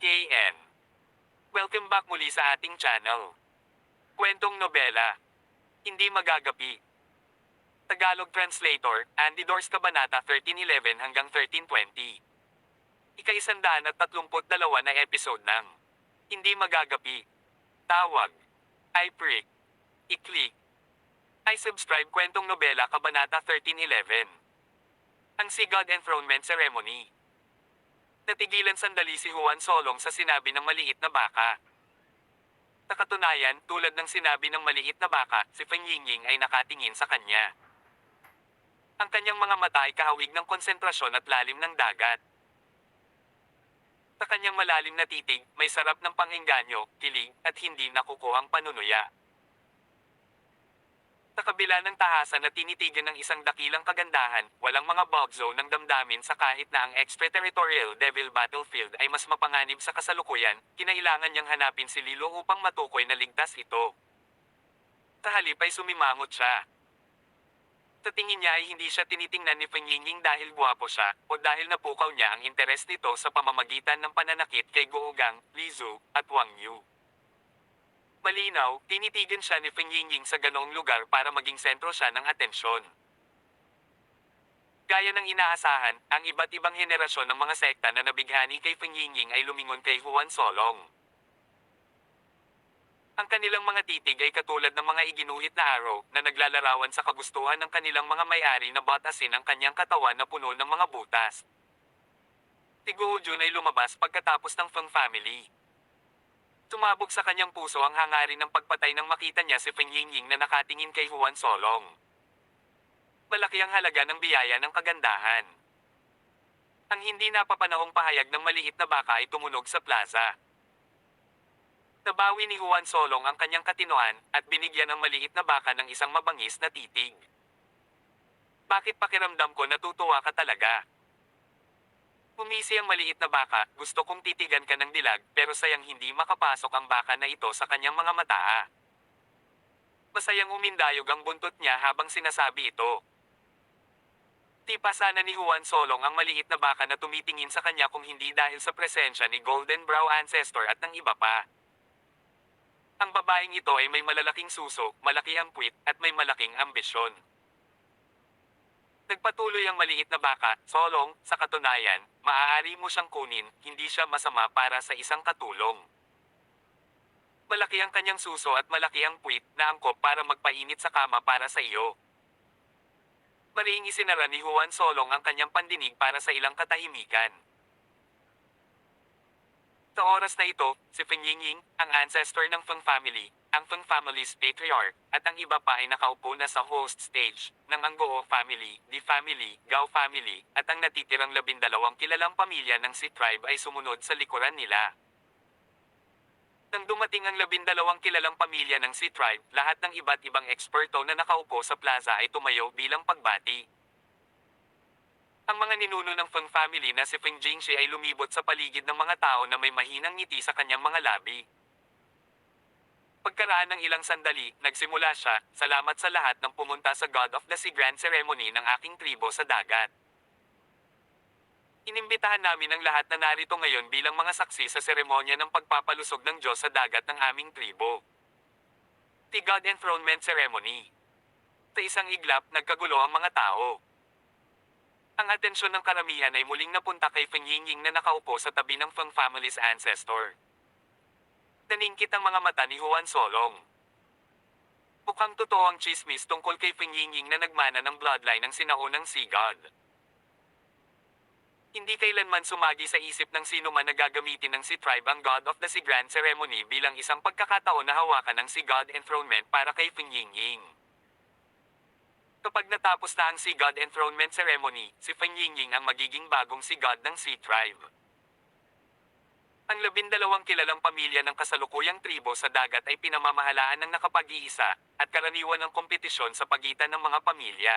KN. Welcome back muli sa ating channel. Kwentong nobela, hindi magagapi. Tagalog Translator, Andy Dors Kabanata 1311 hanggang 1320. Ika-132 na episode ng Hindi Magagapi. Tawag. I prick. I-click. I subscribe Kwentong Nobela Kabanata 1311. Ang Sigod Enthronement Ceremony. Natigilan sandali si Juan Solong sa sinabi ng maliit na baka. Sa katunayan, tulad ng sinabi ng maliit na baka, si Feng Yingying ay nakatingin sa kanya. Ang kanyang mga mata ay kahawig ng konsentrasyon at lalim ng dagat. Sa kanyang malalim na titig, may sarap ng pang-engganyo, kilig, at hindi nakukuhang panunuya. Sa kabila ng tahasan na tinitigan ng isang dakilang kagandahan, walang mga bug zone ng damdamin sa kahit na ang extraterritorial devil battlefield ay mas mapanganib sa kasalukuyan, kinailangan niyang hanapin si Lilo upang matukoy na ligtas ito. Sa halip ay sumimangot siya. Sa tingin niya ay hindi siya tinitingnan ni Feng Yingying dahil gwapo siya, o dahil napukaw niya ang interes nito sa pamamagitan ng pananakit kay Googang, Li Zhu, at Wang Yu. Malinaw, tinitigan siya ni Feng Yingying sa ganoong lugar para maging sentro siya ng atensyon. Gaya ng inaasahan, ang iba't ibang henerasyon ng mga sekta na nabighani kay Feng Yingying ay lumingon kay Juan Solong. Ang kanilang mga titig ay katulad ng mga iginuhit na araw na naglalarawan sa kagustuhan ng kanilang mga may-ari na batasin ang kanyang katawan na puno ng mga butas. Si Guo Jun ay lumabas pagkatapos ng Feng family. Tumabog sa kanyang puso ang hangarin ng pagpatay nang makita niya si Feng Yingying na nakatingin kay Juan Solong. Malaki ang halaga ng biyaya ng kagandahan. Ang hindi napapanahong pahayag ng maliit na baka ay tumunog sa plaza. Nabawi ni Juan Solong ang kanyang katinoan at binigyan ang maliit na baka ng isang mabangis na titig. Bakit pakiramdam ko natutuwa ka talaga? Umisi ang maliit na baka, gusto kong titigan ka ng dilag pero sayang hindi makapasok ang baka na ito sa kanyang mga mata. Masayang umindayog ang buntot niya habang sinasabi ito. Tipa sana ni Juan Solong ang maliit na baka na tumitingin sa kanya kung hindi dahil sa presensya ni Golden Brow Ancestor at ng iba pa. Ang babaeng ito ay may malalaking suso, malaki ang puwit, at may malaking ambisyon. Nagpatuloy ang maliit na baka, Solong, sa katunayan, maaari mo siyang kunin, hindi siya masama para sa isang katulong. Malaki ang kanyang suso at malaki ang puwit na angkop para magpainit sa kama para sa iyo. Mariing isinara ni Juan Solong ang kanyang pandinig para sa ilang katahimikan. Sa oras na ito, si Feng Yingying, ang ancestor ng Feng family, ang Feng family's patriarch, at ang iba pa ay nakaupo na sa host stage, ng ang Guo family, Di family, Gao family, at ang natitirang 12 kilalang pamilya ng Si tribe ay sumunod sa likuran nila. Nang dumating ang 12 kilalang pamilya ng Si tribe, lahat ng iba't ibang eksperto na nakaupo sa plaza ay tumayo bilang pagbati. Ang mga ninuno ng Feng family na si Feng Jingxi ay lumibot sa paligid ng mga tao na may mahinang ngiti sa kanyang mga labi. Pagkaraan ng ilang sandali, nagsimula siya, salamat sa lahat ng pumunta sa God of the Sea Grand Ceremony ng aking tribo sa dagat. Inimbitahan namin ang lahat na narito ngayon bilang mga saksi sa seremonya ng pagpapalusog ng Diyos sa dagat ng aming tribo. The God Enthronement Ceremony. Sa isang iglap, nagkagulo ang mga tao. Ang atensyon ng karamihan ay muling napunta kay Feng Yingying na nakaupo sa tabi ng Feng family's ancestor. Naningkit ang mga mata ni Juan Solong. Mukhang totoo ang chismis tungkol kay Feng Yingying na nagmana ng bloodline ng sinaunang Sea God. Hindi kailanman sumagi sa isip ng sino man na gagamitin ng Sea tribe ang God of the Sea Grand Ceremony bilang isang pagkakataon na hawakan ng Sea God Enthronement para kay Feng Yingying. Kapag natapos na ang Sea God Enthronement Ceremony, si Feng Yingying ang magiging bagong Sea God ng Sea tribe. Ang 12 kilalang pamilya ng kasalukuyang tribo sa dagat ay pinamamahalaan ng nakapag-iisa, at karaniwan ng kompetisyon sa pagitan ng mga pamilya.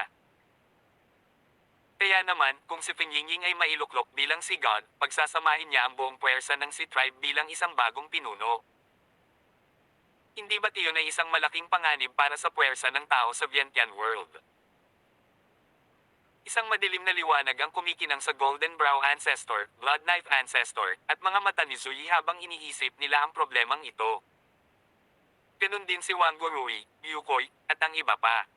Kaya naman, kung si Feng Yingying ay mailuklok bilang Sea God, pagsasamahin niya ang buong puwersa ng Sea tribe bilang isang bagong pinuno. Hindi ba't iyon ay isang malaking panganib para sa puwersa ng tao sa Vientiane World? Isang madilim na liwanag ang kumikinang sa Golden Brow Ancestor, Blood Knife Ancestor, at mga mata ni Zui habang iniisip nila ang problemang ito. Ganun din si Wang Gurui, Yukoi, at ang iba pa.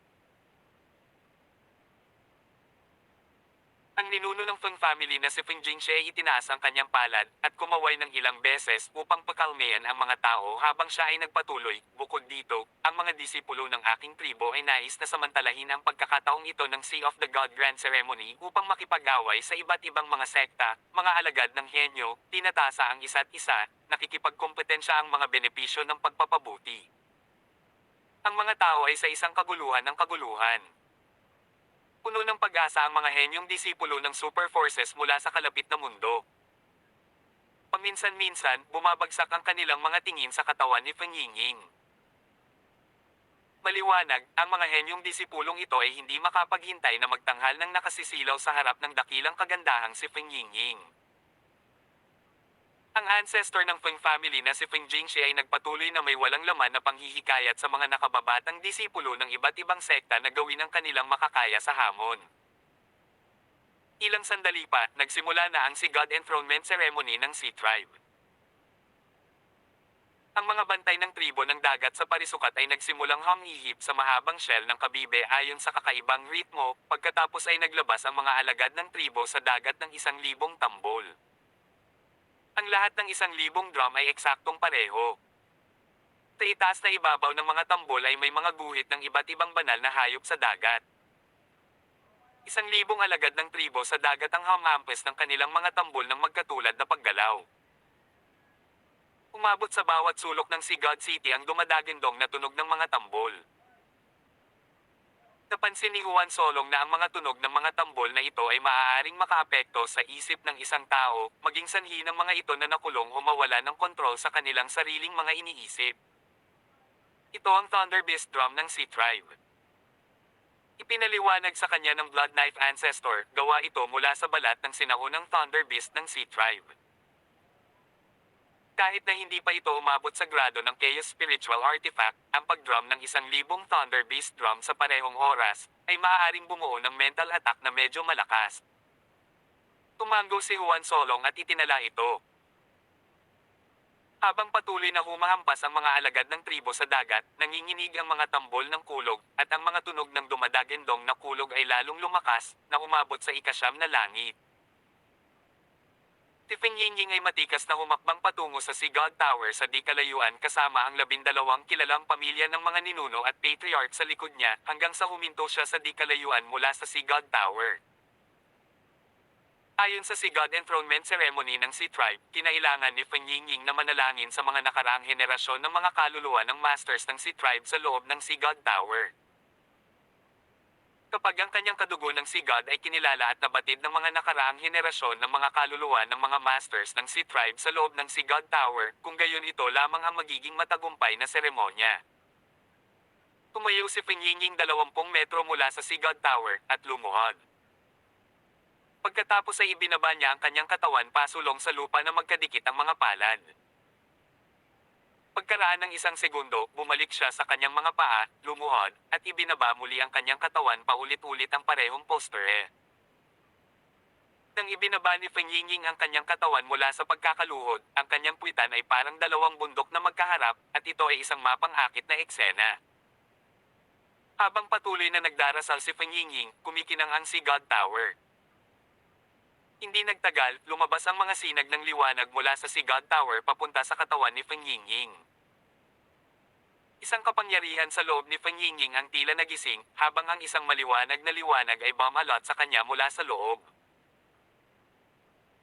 Ang ninuno ng Feng family na si Feng Jingxi ay itinaas ang kanyang palad at kumaway ng ilang beses upang pakalmayan ang mga tao habang siya ay nagpatuloy. Bukod dito, ang mga disipulo ng aking tribo ay nais na samantalahin ang pagkakataong ito ng Sea of the God Grand Ceremony upang makipag-away sa iba't ibang mga sekta, mga alagad ng henyo, tinatasa ang isa't isa, nakikipagkompetensya ang mga benepisyo ng pagpapabuti. Ang mga tao ay sa isang kaguluhan ng kaguluhan. Puno ng pag-asa ang mga henyong disipulo ng super forces mula sa kalapit na mundo. Paminsan-minsan, bumabagsak ang kanilang mga tingin sa katawan ni Feng Yingying. Maliwanag, ang mga henyong disipulong ito ay hindi makapaghintay na magtanghal ng nakasisilaw sa harap ng dakilang kagandahang si Feng Yingying. Ang ancestor ng Feng family na si Feng Jingxi ay nagpatuloy na may walang laman na panghihikayat sa mga nakababatang disipulo ng iba't ibang sekta na gawin ang kanilang makakaya sa hamon. Ilang sandali pa, nagsimula na ang Sea God Enthronement Ceremony ng Sea Tribe. Ang mga bantay ng tribo ng dagat sa parisukat ay nagsimulang humihip sa mahabang shell ng kabibe ayon sa kakaibang ritmo, pagkatapos ay naglabas ang mga alagad ng tribo sa dagat ng 1,000 tambol. Ang lahat ng 1,000 drum ay eksaktong pareho. Sa itaas na ibabaw ng mga tambol ay may mga guhit ng iba't ibang banal na hayop sa dagat. 1,000 alagad ng tribo sa dagat ang hamampes ng kanilang mga tambol ng magkatulad na paggalaw. Umabot sa bawat sulok ng Sea God City ang dumadagindong na tunog ng mga tambol. Napansin ni Juan Solong na ang mga tunog ng mga tambol na ito ay maaaring makaapekto sa isip ng isang tao, maging sanhi ng mga ito na nakulong o mawala ng kontrol sa kanilang sariling mga iniisip. Ito ang Thunder Beast Drum ng Sea Tribe. Ipinaliwanag sa kanya ng Blood Knife Ancestor, gawa ito mula sa balat ng sinaunang Thunder Beast ng Sea Tribe. Kahit na hindi pa ito umabot sa grado ng Chaos Spiritual Artifact, ang pag-drum ng 1,000 Thunder Beast Drum sa parehong oras, ay maaaring bumuo ng mental attack na medyo malakas. Tumango si Juan Solong at itinala ito. Habang patuloy na humahampas ang mga alagad ng tribo sa dagat, nanginginig ang mga tambol ng kulog, at ang mga tunog ng dumadagendong na kulog ay lalong lumakas, na umabot sa 9 na langit. Si Feng Yingying ay matikas na humakbang patungo sa Sea God Tower sa di kalayuan kasama ang 12 kilalang pamilya ng mga ninuno at patriarch sa likod niya hanggang sa huminto siya sa di kalayuan mula sa Sea God Tower. Ayon sa Sea God Enthronement Ceremony ng Sea Tribe, kinailangan ni Feng Yingying na manalangin sa mga nakaraang henerasyon ng mga kaluluwa ng Masters ng Sea Tribe sa loob ng Sea God Tower. Kapag ang kanyang kadugo ng Sea God ay kinilala at nabatid ng mga nakaraang henerasyon ng mga kaluluwa ng mga Masters ng Sea Tribe sa loob ng Sea God Tower, kung gayon ito lamang ang magiging matagumpay na seremonya. Tumayo si Feng Yingying 20 metro mula sa Sea God Tower, at lumuhod. Pagkatapos ay ibinaba niya ang kanyang katawan pasulong sa lupa na magkadikit ang mga palad. Pagkaraan ng 1 segundo, bumalik siya sa kanyang mga paa, lumuhod, at ibinaba muli ang kanyang katawan paulit-ulit ang parehong posture. Nang ibinaba ni Feng Yingying ang kanyang katawan mula sa pagkakaluhod, ang kanyang puwitan ay parang 2 bundok na magkaharap, at ito ay isang mapang-akit na eksena. Habang patuloy na nagdarasal si Feng Yingying, kumikinang ang Sea God Tower. Hindi nagtagal, lumabas ang mga sinag ng liwanag mula sa Sea God Tower papunta sa katawan ni Feng Yingying. Isang kapangyarihan sa loob ni Feng Yingying ang tila nagising, habang ang isang maliwanag na liwanag ay bumalot sa kanya mula sa loob.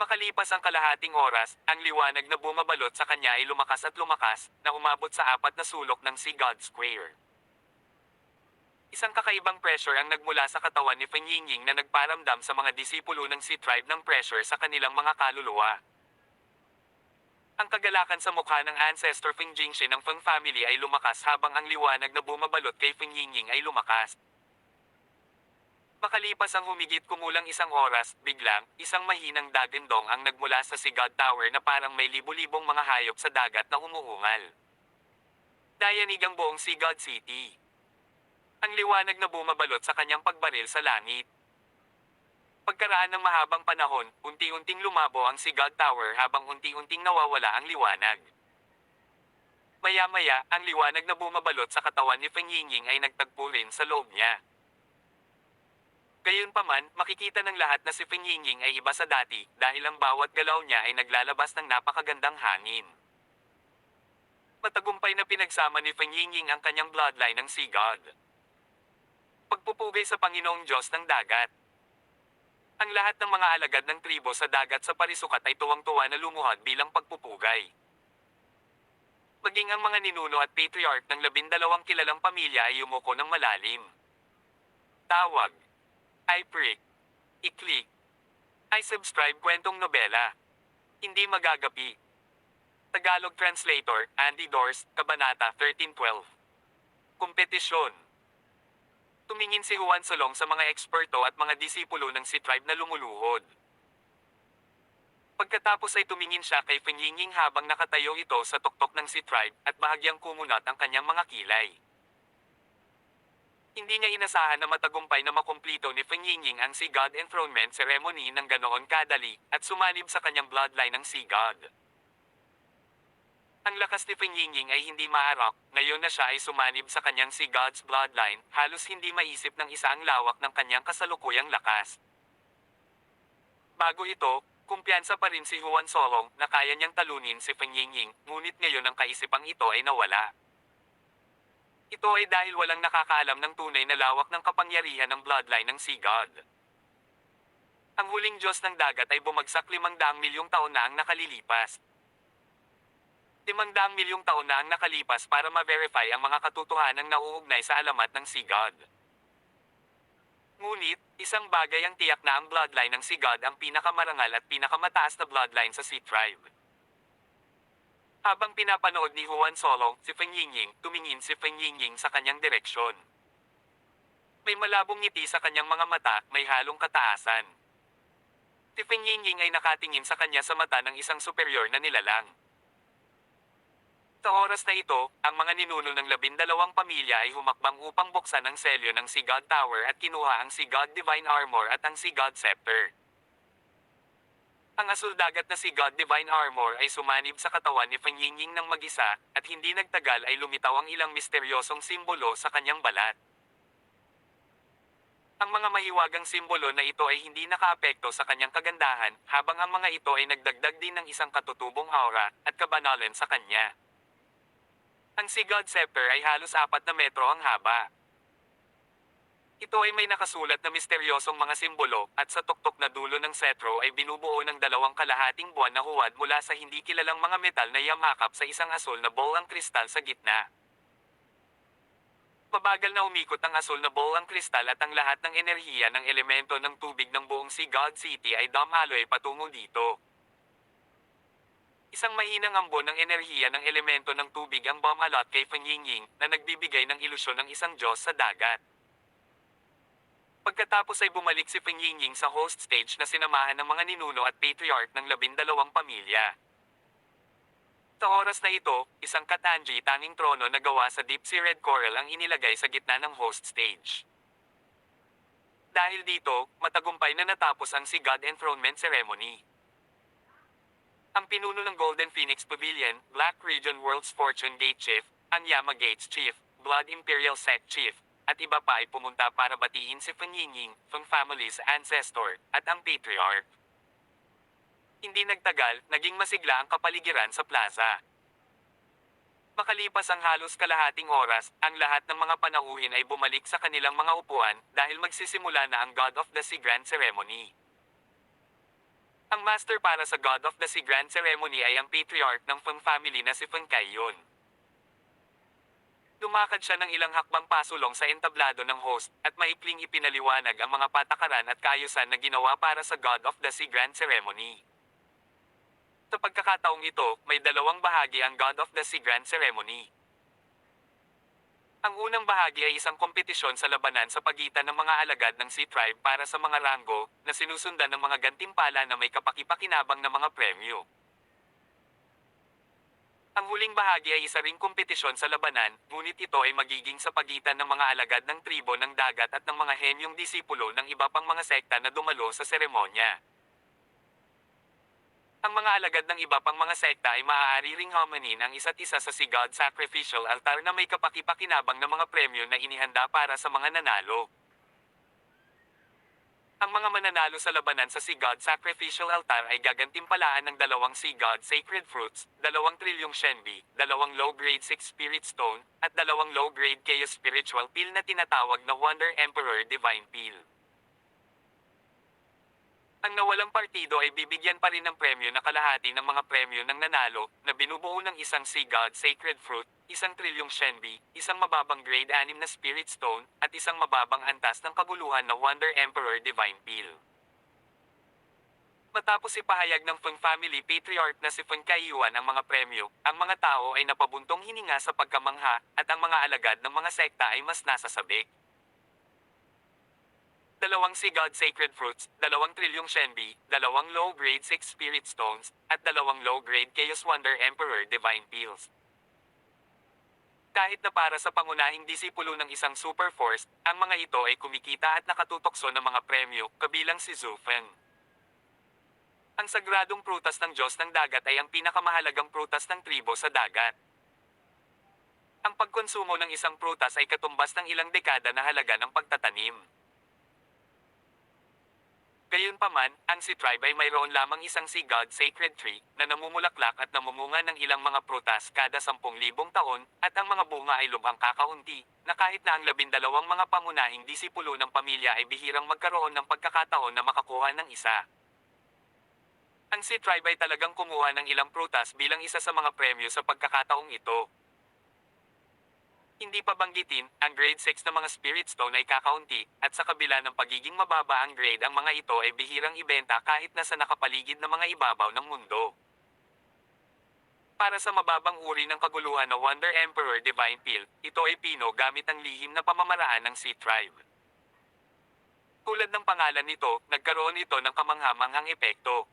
Makalipas ang kalahating oras, ang liwanag na bumabalot sa kanya ay lumakas at lumakas, na umabot sa 4 na sulok ng Sea God Square. Isang kakaibang pressure ang nagmula sa katawan ni Feng Yingying na nagparamdam sa mga disipulo ng Sea Tribe ng pressure sa kanilang mga kaluluwa. Ang kagalakan sa mukha ng ancestor Feng Jingxi ng Feng family ay lumakas habang ang liwanag na bumabalot kay Feng Yingying ay lumakas. Makalipas ang humigit kumulang 1 oras, biglang, isang mahinang dagandong ang nagmula sa Sea God Tower na parang may libu-libong mga hayop sa dagat na umuungal. Dayanig ang buong Sea God City. Ang liwanag na bumabalot sa kanyang pagbaril sa langit. Pagkaraan ng mahabang panahon, unti-unting lumabo ang Sigad Tower habang unti-unting nawawala ang liwanag. Maya-maya, ang liwanag na bumabalot sa katawan ni Feng Yingying ay nagtagpo rin sa loob niya. Gayunpaman, makikita ng lahat na si Feng Yingying ay iba sa dati dahil ang bawat galaw niya ay naglalabas ng napakagandang hangin. Matagumpay na pinagsama ni Feng Yingying ang kanyang bloodline ng Sea God. Pagpupugay sa Panginoong Diyos ng Dagat. Ang lahat ng mga alagad ng tribo sa dagat sa parisukat ay tuwang-tuwa na lumuhod bilang pagpupugay. Maging ang mga ninuno at patriarch ng 12 kilalang pamilya ay yumuko ng malalim. Tawag. I-prick. I-click. I-subscribe kwentong nobela. Hindi magagapi. Tagalog Translator, Andy Dors, Kabanata 1312. Kompetisyon. Tumingin si Juan Solong sa mga eksperto at mga disipulo ng si tribe na lumuluhod. Pagkatapos ay tumingin siya kay Feng Yingying habang nakatayo ito sa tuktok ng si tribe at bahagyang kumunat ang kanyang mga kilay. Hindi niya inasahan na matagumpay na makumplito ni Feng Yingying ang Sea God Enthronement Ceremony ng ganoon kadali at sumanib sa kanyang bloodline ng Sea God. Ang lakas ni Feng Yingying ay hindi maarok, ngayon na siya ay sumanib sa kanyang Sea God's bloodline, halos hindi maisip ng isa ang lawak ng kanyang kasalukuyang lakas. Bago ito, kumpiyansa pa rin si Juan Solong na kaya niyang talunin si Feng Yingying, ngunit ngayon ang kaisipang ito ay nawala. Ito ay dahil walang nakakaalam ng tunay na lawak ng kapangyarihan ng bloodline ng Sea God. Ang huling Diyos ng dagat ay bumagsak 500 milyong taon na ang nakalilipas. 500 milyong taon na ang nakalipas para ma-verify ang mga katotohanang nauugnay sa alamat ng Sea God. Ngunit, isang bagay ang tiyak na ang bloodline ng Sea God ang pinakamarangal at pinakamataas na bloodline sa Sea Tribe. Habang pinapanood ni Juan Solong, si Feng Yingying, tumingin si Feng Yingying sa kanyang direksyon. May malabong ngiti sa kanyang mga mata, may halong kataasan. Si Feng Yingying ay nakatingin sa kanya sa mata ng isang superior na nilalang. Sa oras na ito, ang mga ninuno ng 12 pamilya ay humakbang upang buksan ang selyo ng Sea God Tower at kinuha ang Sea God Divine Armor at ang Sea God Scepter. Ang asul dagat na Sea God Divine Armor ay sumanib sa katawan ni Feng Yingying ng mag-isa, at hindi nagtagal ay lumitaw ang ilang misteryosong simbolo sa kanyang balat. Ang mga mahiwagang simbolo na ito ay hindi nakaapekto sa kanyang kagandahan, habang ang mga ito ay nagdagdag din ng isang katutubong aura at kabanalan sa kanya. Ang Sea God Scepter ay halos 4 na metro ang haba. Ito ay may nakasulat na misteryosong mga simbolo, at sa tuktok na dulo ng setro ay binubuo ng 2 kalahating buwan na huwad mula sa hindi kilalang mga metal na yamakap sa isang asul na ball ang kristal sa gitna. Mabagal na umikot ang asul na ball ang kristal at ang lahat ng enerhiya ng elemento ng tubig ng buong Sea God City ay dumaloy patungo dito. Isang mahinang ambon ng enerhiya ng elemento ng tubig ang bumalot kay Feng Yingying na nagbibigay ng ilusyon ng isang Diyos sa dagat. Pagkatapos ay bumalik si Feng Yingying sa host stage na sinamahan ng mga ninuno at patriarch ng 12 pamilya. Sa oras na ito, isang katanji tanging trono na gawa sa deep sea red coral ang inilagay sa gitna ng host stage. Dahil dito, matagumpay na natapos ang Sea God Enthronement Ceremony. Ang pinuno ng Golden Phoenix Pavilion, Black Region World's Fortune Gate Chief, Anyama Gates Chief, Blood Imperial Sect Chief, at iba pa ay pumunta para batiin si Feng Yingying, Feng Family's ancestor, at ang patriarch. Hindi nagtagal, naging masigla ang kapaligiran sa plaza. Makalipas ang halos kalahating oras, ang lahat ng mga panauhin ay bumalik sa kanilang mga upuan dahil magsisimula na ang God of the Sea Grand Ceremony. Ang master para sa God of the Sea Grand Ceremony ay ang patriarch ng Feng family na si Feng Kaiyon. Lumakad siya ng ilang hakbang pasulong sa entablado ng host, at maikling ipinaliwanag ang mga patakaran at kaayusan na ginawa para sa God of the Sea Grand Ceremony. Sa pagkakataong ito, may 2 bahagi ang God of the Sea Grand Ceremony. Ang unang bahagi ay isang kompetisyon sa labanan sa pagitan ng mga alagad ng Sea Tribe para sa mga ranggo, na sinusundan ng mga gantimpala na may kapaki-pakinabang na mga premyo. Ang huling bahagi ay isa ring kompetisyon sa labanan, ngunit ito ay magiging sa pagitan ng mga alagad ng tribo ng dagat at ng mga henyong disipulo ng iba pang mga sekta na dumalo sa seremonya. Ang mga alagad ng iba pang mga sekta ay maaari ring homanin ang isa't isa sa Sea God Sacrificial Altar na may kapaki-pakinabang na mga premyo na inihanda para sa mga nanalo. Ang mga mananalo sa labanan sa Sea God Sacrificial Altar ay gagantimpalaan ng 2 Sea God Sacred Fruits, 2 trilyong Shenbi, 2 low-grade 6 Spirit Stone, at 2 low-grade Chaos Spiritual Pill na tinatawag na Wonder Emperor Divine Pill. Ang nawalang partido ay bibigyan pa rin ng premyo na kalahati ng mga premyo ng nanalo, na binubuo ng isang Sea God Sacred Fruit, 1 trilyong Shenbi, isang mababang grade 6 na Spirit Stone, at isang mababang antas ng kaguluhan na Wonder Emperor Divine Pill. Matapos ipahayag ng Feng Family Patriarch na si Feng Kaiyuan ang mga premyo, ang mga tao ay napabuntong hininga sa pagkamangha, at ang mga alagad ng mga sekta ay mas nasasabik. 2 Sea God Sacred Fruits, 2 trilyong Shenbi, 2 low-grade 6 Spirit Stones, at 2 low-grade Chaos Wonder Emperor Divine Pills. Kahit na para sa pangunahing disipulo ng isang Super Force, ang mga ito ay kumikita at nakatutokso ng mga premyo, kabilang si Zhu Feng. Ang sagradong prutas ng Diyos ng Dagat ay ang pinakamahalagang prutas ng tribo sa dagat. Ang pagkonsumo ng isang prutas ay katumbas ng ilang dekada na halaga ng pagtatanim. Gayunpaman, ang Sea Tribe ay mayroon lamang isang Sea God Sacred Tree, na namumulaklak at namumunga ng ilang mga prutas kada 10,000 taon, at ang mga bunga ay lubhang kakaunti, na kahit na ang 12 mga pangunahing disipulo ng pamilya ay bihirang magkaroon ng pagkakataon na makakuha ng isa. Ang Sea Tribe ay talagang kumuha ng ilang prutas bilang isa sa mga premyo sa pagkakataong ito. Hindi pa banggitin, ang grade 6 na mga Spirit Stone ay kakaunti, at sa kabila ng pagiging mababa ang grade ang mga ito ay bihirang ibenta kahit nasa nakapaligid na mga ibabaw ng mundo. Para sa mababang uri ng kaguluhan na Wonder Emperor Divine Pill, ito ay pino gamit ang lihim na pamamaraan ng Sea Tribe. Tulad ng pangalan nito, nagkaroon ito ng kamangha-manghang epekto.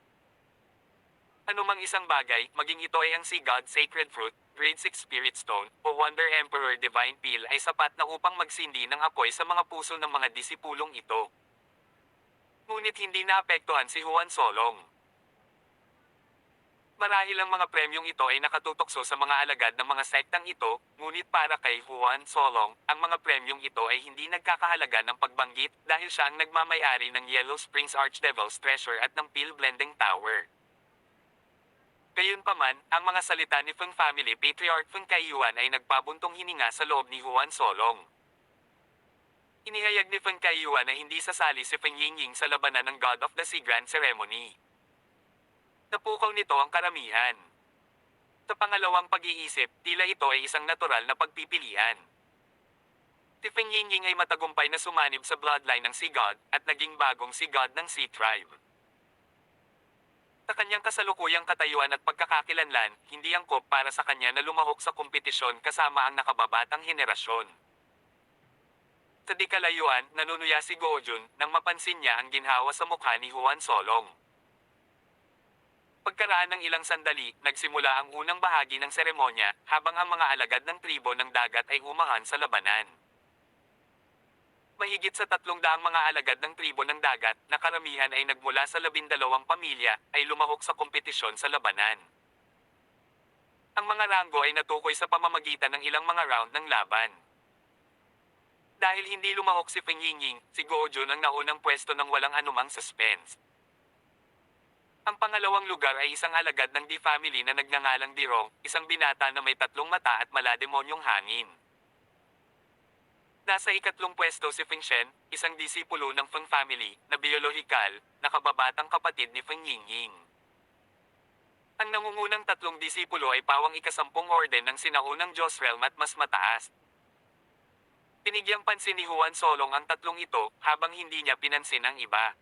Anumang isang bagay, maging ito ay ang Sea God Sacred Fruit, Grade 6 Spirit Stone, o Wonder Emperor Divine Pill ay sapat na upang magsindi ng apoy sa mga puso ng mga disipulong ito. Ngunit hindi naapektuhan si Juan Solong. Marahil ang mga premyong ito ay nakatutokso sa mga alagad ng mga sektang ito, ngunit para kay Juan Solong, ang mga premyong ito ay hindi nagkakahalaga ng pagbanggit dahil siya ang nagmamayari ng Yellow Springs Archdevil's Treasure at ng Pill Blending Tower. Gayunpaman, ang mga salita ni Feng Family Patriarch Feng Kaiyuan ay nagpabuntong hininga sa loob ni Juan Solong. Inihayag ni Feng Kaiyuan na hindi sasali si Feng Yingying sa labanan ng God of the Sea Grand Ceremony. Napukaw nito ang karamihan. Sa pangalawang pag-iisip, tila ito ay isang natural na pagpipilian. Si Feng Yingying ay matagumpay na sumanib sa bloodline ng Sea God, at naging bagong Sea God ng Sea Tribe. Sa kanyang kasalukuyang katayuan at pagkakakilanlan, hindi angkop para sa kanya na lumahok sa kompetisyon kasama ang nakababatang henerasyon. Sa di kalayuan, nanunuya si Gojun nang mapansin niya ang ginhawa sa mukha ni Juan Solong. Pagkaraan ng ilang sandali, nagsimula ang unang bahagi ng seremonya, habang ang mga alagad ng tribo ng dagat ay umangan sa labanan. Mahigit sa 300 mga alagad ng tribo ng dagat, na karamihan ay nagmula sa 12 pamilya, ay lumahok sa kompetisyon sa labanan. Ang mga ranggo ay natukoy sa pamamagitan ng ilang mga round ng laban. Dahil hindi lumahok si Feng Yingying, si Gojun ang naunang pwesto ng walang anumang suspense. Ang pangalawang lugar ay isang alagad ng Di family na nagngangalang Dirong, isang binata na may 3 mata at malademonyong hangin. Nasa ikatlong pwesto si Feng Shen, isang disipulo ng Feng family, na biolohikal, na kababatang kapatid ni Feng Yingying. Ang nangungunang 3 disipulo ay pawang ika-10 orden ng sinaunang Diyos Realm at mas mataas. Pinigyang pansin ni Juan Solong ang 3 ito, habang hindi niya pinansin ang iba.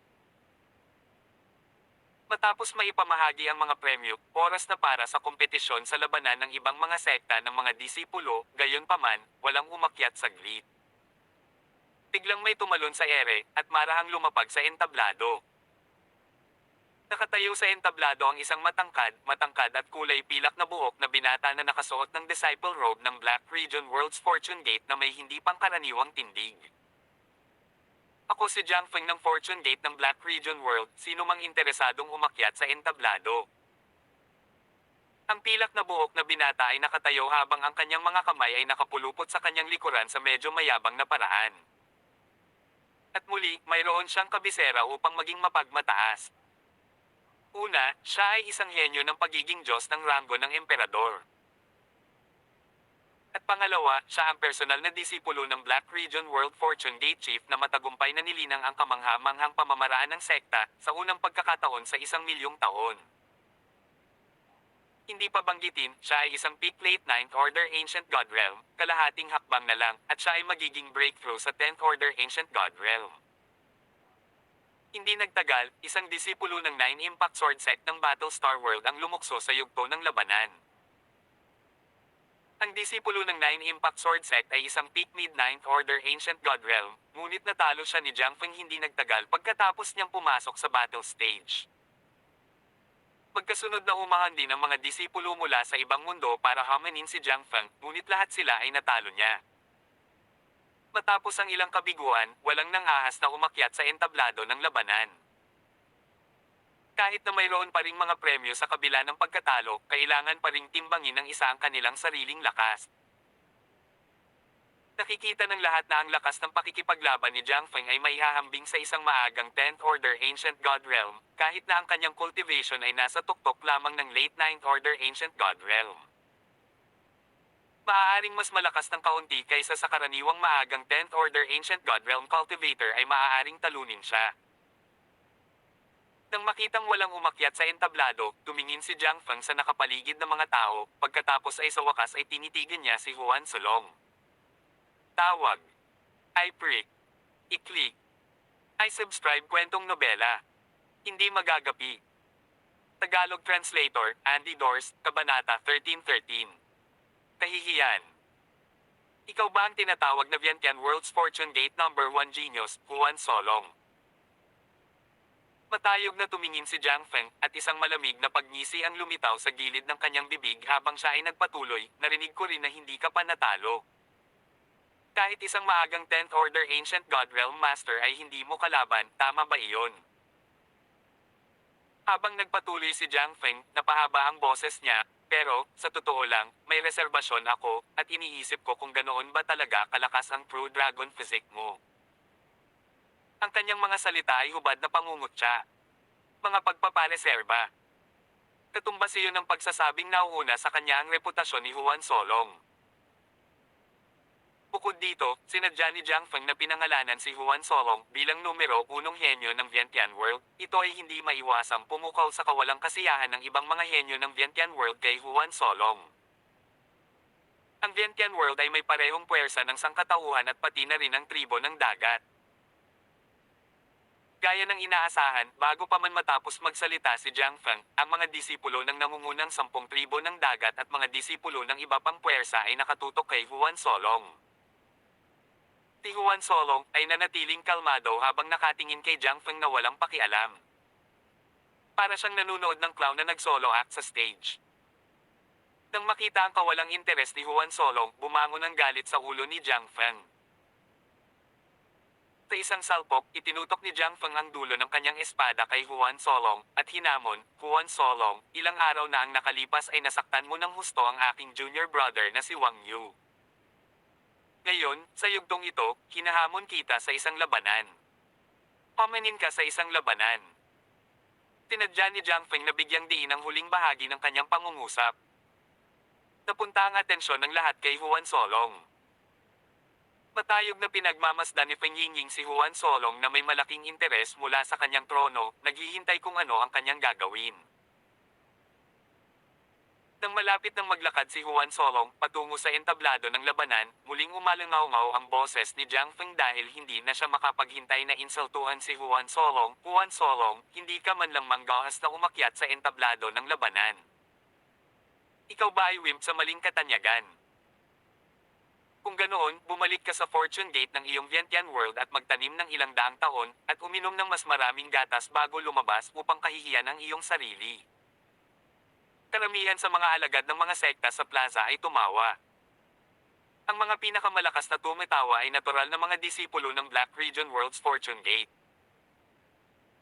Matapos maipamahagi ang mga premyo, oras na para sa kompetisyon sa labanan ng ibang mga sekta ng mga disipulo, gayunpaman, walang umakyat sa grid. Biglang may tumalon sa ere, at marahang lumapag sa entablado. Nakatayo sa entablado ang isang matangkad at kulay pilak na buhok na binata na nakasuot ng disciple robe ng Black Region World's Fortune Gate na may hindi pangkaraniwang tindig. Ako si Jiang Feng ng Fortune Gate ng Black Region World, sino mang interesadong umakyat sa entablado. Ang pilak na buhok na binata ay nakatayo habang ang kanyang mga kamay ay nakapulupot sa kanyang likuran sa medyo mayabang na paraan. At muli, mayroon siyang kabisera upang maging mapagmataas. Una, siya ay isang henyo ng pagiging Diyos ng ranggo ng emperador. At pangalawa, siya ang personal na disipulo ng Black Region World Fortune Gate Chief na matagumpay na nilinang ang kamangha-manghang pamamaraan ng sekta sa unang pagkakataon sa 1,000,000 taon. Hindi pa banggitin, siya ay isang peak late 9th Order Ancient God Realm, kalahating hakbang na lang, at siya ay magiging breakthrough sa 10th Order Ancient God Realm. Hindi nagtagal, isang disipulo ng Nine Impact Sword Sect ng Battlestar World ang lumukso sa yugto ng labanan. Ang disipulo ng Nine Impact Sword Sect ay isang peak mid-9th Order Ancient God Realm, ngunit natalo siya ni Jiang Feng hindi nagtagal pagkatapos niyang pumasok sa battle stage. Magkasunod na umahan din ang mga disipulo mula sa ibang mundo para hamanin si Jiang Feng, ngunit lahat sila ay natalo niya. Matapos ang ilang kabiguan, walang nangahas na umakyat sa entablado ng labanan. Kahit na mayroon pa ring mga premyo sa kabila ng pagkatalo, kailangan pa ring timbangin ng isa ang kanilang sariling lakas. Nakikita ng lahat na ang lakas ng pakikipaglaban ni Jiang Feng ay maihahambing sa isang maagang 10th Order Ancient God Realm, kahit na ang kanyang cultivation ay nasa tuktok lamang ng late 9th Order Ancient God Realm. Maaaring mas malakas ng kaunti kaysa sa karaniwang maagang 10th Order Ancient God Realm cultivator ay maaaring talunin siya. Nang makitang walang umakyat sa entablado, tumingin si Jiang Feng sa nakapaligid na mga tao, pagkatapos ay sa wakas ay tinitigan niya si Huan Solong. Tawag. I prick. I-click. I subscribe kwentong nobela. Hindi magagapi. Tagalog Translator, Andy Dors, Kabanata 1313. Kahihiyan. Ikaw ba ang tinatawag na Vientiane World's Fortune Gate number 1 Genius, Huan Solong? Matayog na tumingin si Jiang Feng, at isang malamig na pagngisi ang lumitaw sa gilid ng kanyang bibig habang siya ay nagpatuloy, narinig ko rin na hindi ka pa natalo. Kahit isang maagang 10th Order Ancient God Realm Master ay hindi mo kalaban, tama ba iyon? Habang nagpatuloy si Jiang Feng, napahaba ang boses niya, pero, sa totoo lang, may reserbasyon ako, at iniisip ko kung ganoon ba talaga kalakas ang True Dragon Physique mo. Ang kanyang mga salita ay hubad na pangungutya. Mga pagpapareserba. Katumbas iyon ng pagsasabing nauuna sa kanya ang reputasyon ni Huan Solong. Bukod dito, sinadya ni Jiang Feng na pinangalanan si Huan Solong bilang numero 1 henyo ng Vientiane World. Ito ay hindi maiwasang pumukaw sa kawalang kasiyahan ng ibang mga henyo ng Vientiane World kay Huan Solong. Ang Vientiane World ay may parehong puwersa ng sangkatauhan at pati na rin ang tribo ng dagat. Gaya ng inaasahan, bago pa man matapos magsalita si Jiang Feng, ang mga disipulo ng nangungunang 10 tribo ng dagat at mga disipulo ng iba pang puwersa ay nakatutok kay Huan Solong. Si Huan Solong ay nanatiling kalmado habang nakatingin kay Jiang Feng na walang pakialam. Para siyang nanunood ng clown na nag-solo act sa stage. Nang makita ang kawalang interes ni Huan Solong, bumangon ang galit sa ulo ni Jiang Feng. Sa isang salpok, itinutok ni Jiang Feng ang dulo ng kanyang espada kay Huan Solong, at hinamon, Huan Solong, ilang araw na ang nakalipas ay nasaktan mo ng husto ang aking junior brother na si Wang Yu. Ngayon, sa yugtong ito, hinahamon kita sa isang labanan. Pamanin ka sa isang labanan. Tinadya ni Jiang Feng na bigyang diin ang huling bahagi ng kanyang pangungusap. Napunta ang atensyon ng lahat kay Huan Solong. Matayog na pinagmamasdan ni Feng Yingying si Huan Solong na may malaking interes mula sa kanyang trono, naghihintay kung ano ang kanyang gagawin. Nang malapit ng maglakad si Huan Solong patungo sa entablado ng labanan, muling umalangaw-ngaw ang boses ni Jiang Feng dahil hindi na siya makapaghintay na insultuhan si Huan Solong. Huan Solong, hindi ka man lang manggahas na umakyat sa entablado ng labanan. Ikaw ba ay wimp sa maling katanyagan? Kung ganoon, bumalik ka sa fortune gate ng iyong Vientiane World at magtanim ng ilang daang taon, at uminom ng mas maraming gatas bago lumabas upang kahihiyan ang iyong sarili. Karamihan sa mga alagad ng mga sekta sa plaza ay tumawa. Ang mga pinakamalakas na tumatawa ay natural na mga disipulo ng Black Region World's Fortune Gate.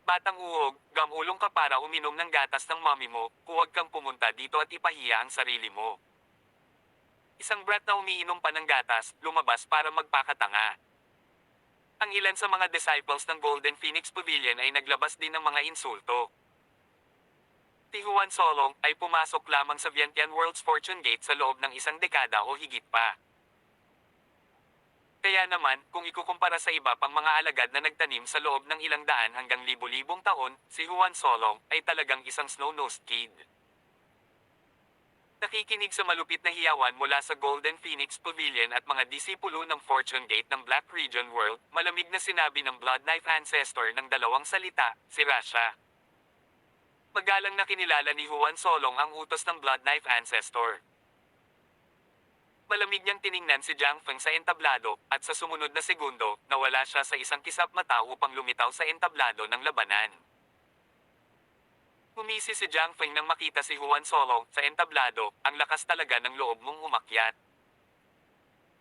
Batang uhog, gamulong ka para uminom ng gatas ng mommy mo, huwag kang pumunta dito at ipahiya ang sarili mo. Isang brat na umiinom pa ng gatas, lumabas para magpakatanga. Ang ilan sa mga disciples ng Golden Phoenix Pavilion ay naglabas din ng mga insulto. Si Juan Solong ay pumasok lamang sa Vientiane World's Fortune Gate sa loob ng isang dekada o higit pa. Kaya naman, kung ikukumpara sa iba pang mga alagad na nagtanim sa loob ng ilang daan hanggang libu-libong taon, si Juan Solong ay talagang isang snow-nosed kid. Nakikinig sa malupit na hiyawan mula sa Golden Phoenix Pavilion at mga disipulo ng Fortune Gate ng Black Region World, malamig na sinabi ng Blood Knife Ancestor ng dalawang salita, si Rasha. Magalang na kinilala ni Juan Solong ang utos ng Blood Knife Ancestor. Malamig niyang tiningnan si Jiang Feng sa entablado, at sa sumunod na segundo, nawala siya sa isang kisap mata upang lumitaw sa entablado ng labanan. Humisi si Jiang Feng nang makita si Juan Solong sa entablado, ang lakas talaga ng loob mong umakyat.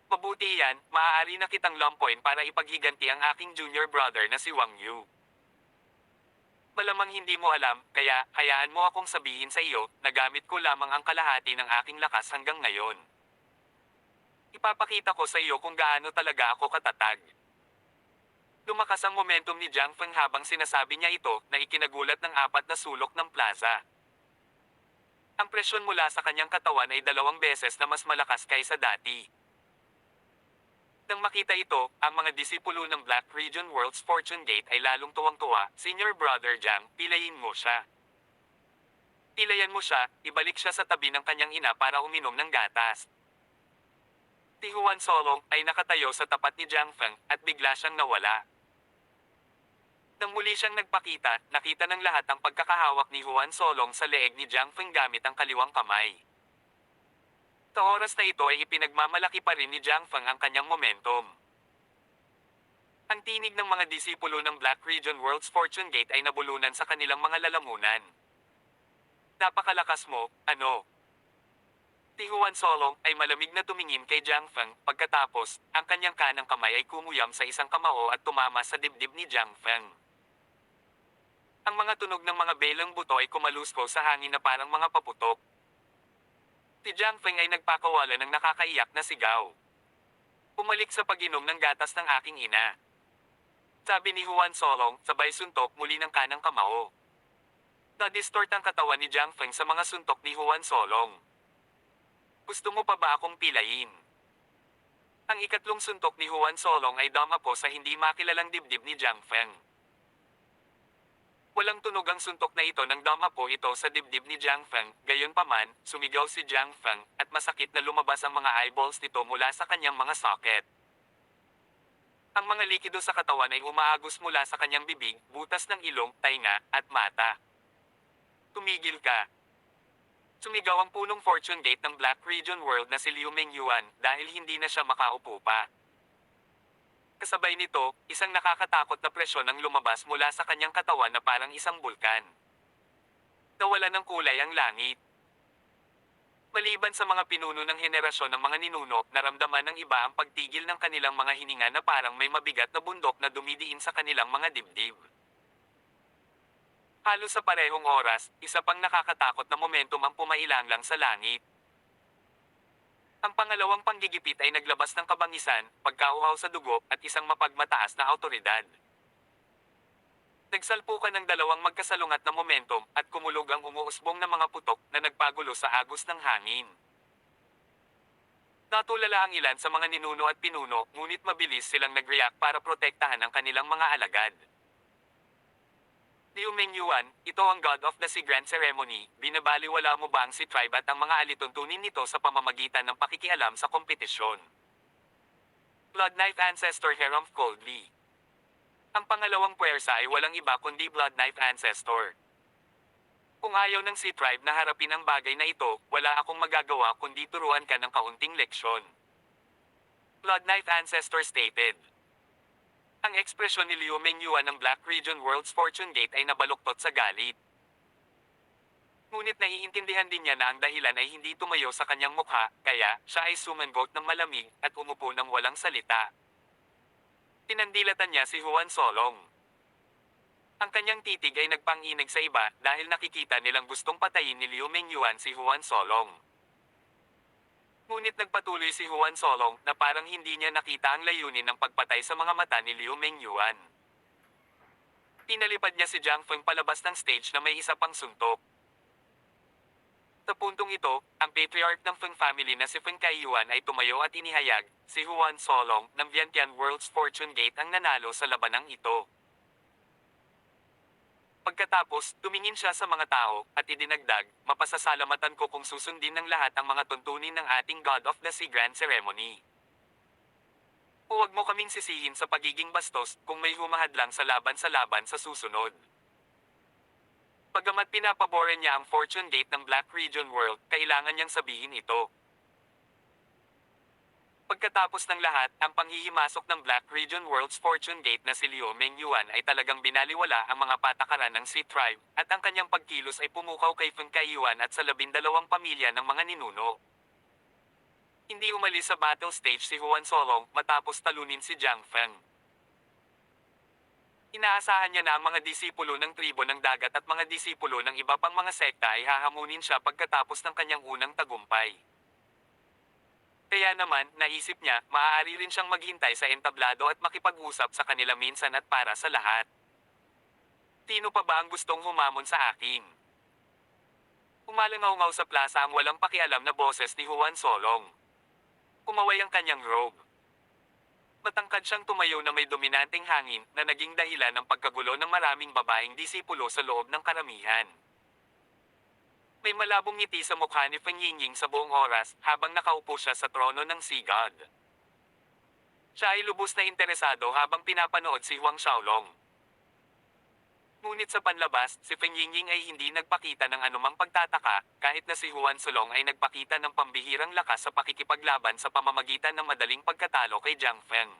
Mabuti yan, maaari na kitang lumpoin para ipaghiganti ang aking junior brother na si Wang Yu. Malamang hindi mo alam, kaya hayaan mo akong sabihin sa iyo, nagamit ko lamang ang kalahati ng aking lakas hanggang ngayon. Ipapakita ko sa iyo kung gaano talaga ako katatag. Lumakas ang momentum ni Jiang Feng habang sinasabi niya ito na ikinagulat ng apat na sulok ng plaza. Ang presyon mula sa kanyang katawan ay 2 beses na mas malakas kaysa dati. Nang makita ito, ang mga disipulo ng Black Region World's Fortune Gate ay lalong tuwang-tuwa, Senior Brother Jiang, pilayin mo siya. Pilayan mo siya, ibalik siya sa tabi ng kanyang ina para uminom ng gatas. Si Juan Solong ay nakatayo sa tapat ni Jiang Feng at bigla siyang nawala. Nang muli siyang nagpakita, nakita ng lahat ang pagkakahawak ni Juan Solong sa leeg ni Jiang Feng gamit ang kaliwang kamay. Sa oras na ito ay ipinagmamalaki pa rin ni Jiang Feng ang kanyang momentum. Ang tinig ng mga disipulo ng Black Region World's Fortune Gate ay nabulunan sa kanilang mga lalamunan. Napakalakas mo, ano? Si Juan Solong ay malamig na tumingin kay Jiang Feng, pagkatapos, ang kanyang kanang kamay ay kumuyam sa isang kamao at tumama sa dibdib ni Jiang Feng. Ang mga tunog ng mga belang buto ay kumalusko sa hangin na parang mga paputok. Si Jiang Feng ay nagpakawala ng nakakaiyak na sigaw. Pumalik sa pag-inom ng gatas ng aking ina. Sabi ni Juan Solong, sabay suntok muli ng kanang kamao. Na-distort ang katawan ni Jiang Feng sa mga suntok ni Juan Solong. Gusto mo pa ba akong pilayin? Ang ikatlong suntok ni Juan Solong ay damapo sa hindi makilalang dibdib ni Jiang Feng. Walang tunog ang suntok na ito nang damapo ito sa dibdib ni Jiang Feng, gayunpaman, sumigaw si Jiang Feng, at masakit na lumabas ang mga eyeballs nito mula sa kanyang mga socket. Ang mga likido sa katawan ay umaagos mula sa kanyang bibig, butas ng ilong, tainga, at mata. Tumigil ka. Sumigaw ang punong Fortune Gate ng Black Region World na si Liu Mengyuan dahil hindi na siya makaupo pa. Kasabay nito, isang nakakatakot na presyon ang lumabas mula sa kanyang katawan na parang isang bulkan. Nawala ng kulay ang langit. Maliban sa mga pinuno ng henerasyon ng mga ninuno, naramdaman ng iba ang pagtigil ng kanilang mga hininga na parang may mabigat na bundok na dumidiin sa kanilang mga dibdib. Halos sa parehong oras, isa pang nakakatakot na momentum ang pumailanglang sa langit. Ang pangalawang panggigipit ay naglabas ng kabangisan, pagkauhaw sa dugo, at isang mapagmataas na awtoridad. Nagsalpukan ng dalawang magkasalungat na momentum, at kumulog ang umuusbong na mga putok na nagpagulo sa agos ng hangin. Natulala ang ilan sa mga ninuno at pinuno, ngunit mabilis silang nag-react para protektahan ang kanilang mga alagad. Liu Mengyuan, ito ang God of the Sea Grand Ceremony, binabaliwala mo ba ang Sea Tribe at ang mga alituntunin nito sa pamamagitan ng pakikialam sa kompetisyon? Blood Knife Ancestor Herom Coldly. Ang pangalawang puwersa ay walang iba kundi Blood Knife Ancestor. Kung ayaw ng Sea Tribe na harapin ang bagay na ito, wala akong magagawa kundi turuan ka ng kaunting leksyon. Blood Knife Ancestor stated. Ang ekspresyon ni Liu Mengyuan ng Black Region World's Fortune Gate ay nabaluktot sa galit. Ngunit naiintindihan din niya na ang dahilan ay hindi tumayo sa kanyang mukha, kaya siya ay sumangot ng malamig at umupo ng walang salita. Tinandilatan niya si Juan Solong. Ang kanyang titig ay nagpanginig sa iba dahil nakikita nilang gustong patayin ni Liu Mengyuan si Juan Solong. Ngunit nagpatuloy si Juan Solong na parang hindi niya nakita ang layunin ng pagpatay sa mga mata ni Liu Mengyuan. Pinalipad niya si Jiang Feng palabas ng stage na may isa pang suntok. Sa puntong ito, ang patriarch ng Feng family na si Feng Kaiyuan ay tumayo at inihayag, si Juan Solong ng Vientiane World's Fortune Gate ang nanalo sa labanang ito. Pagkatapos, tumingin siya sa mga tao at idinagdag, mapasasalamatan ko kung susundin ng lahat ang mga tuntunin ng ating God of the Sea Grand Ceremony. Huwag mo kaming sisihin sa pagiging bastos kung may humahadlang sa laban sa susunod. Bagamat pinapaboran niya ang Fortune Gate ng Black Region World, kailangan niyang sabihin ito. Pagkatapos ng lahat, ang panghihimasok ng Black Region World's Fortune Gate na si Liu Mengyuan ay talagang binaliwala ang mga patakaran ng Sea Tribe, at ang kanyang pagkilos ay pumukaw kay Feng Kaiyuan at sa 12 pamilya ng mga ninuno. Hindi umalis sa battle stage si Juan Solong matapos talunin si Jiang Feng. Inaasahan niya na ang mga disipulo ng tribo ng dagat at mga disipulo ng iba pang mga sekta ay hahamunin siya pagkatapos ng kanyang unang tagumpay. Kaya naman, naisip niya, maaari rin siyang maghintay sa entablado at makipag-usap sa kanila minsan at para sa lahat. Sino pa ba ang gustong humamon sa akin? Umalangaw-ngaw sa plaza ang walang pakialam na boses ni Juan Solong. Kumaway ang kanyang robe. Matangkad siyang tumayo na may dominanteng hangin na naging dahilan ng pagkagulo ng maraming babaeng disipulo sa loob ng karamihan. May malabong ngiti sa mukha ni Feng Yingying sa buong oras habang nakaupo siya sa trono ng Sea God. Siya ay lubos na interesado habang pinapanood si Huang Xiaolong. Ngunit sa panlabas, si Feng Yingying ay hindi nagpakita ng anumang pagtataka, kahit na si Juan Solong ay nagpakita ng pambihirang lakas sa pakikipaglaban sa pamamagitan ng madaling pagkatalo kay Jiang Feng.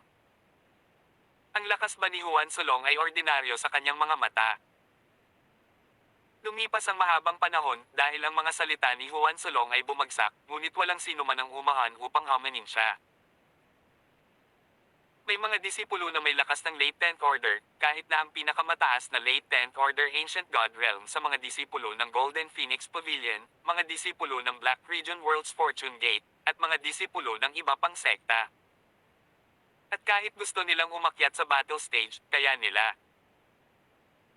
Ang lakas ba ni Juan Solong ay ordinaryo sa kanyang mga mata? Lumipas ang mahabang panahon dahil ang mga salita ni Juan Solong ay bumagsak, ngunit walang sino man ang umahan upang hamanin siya. May mga disipulo na may lakas ng Late 10th Order, kahit na ang pinakamataas na Late 10th Order Ancient God Realm sa mga disipulo ng Golden Phoenix Pavilion, mga disipulo ng Black Region World's Fortune Gate, at mga disipulo ng iba pang sekta. At kahit gusto nilang umakyat sa battle stage, kaya nila.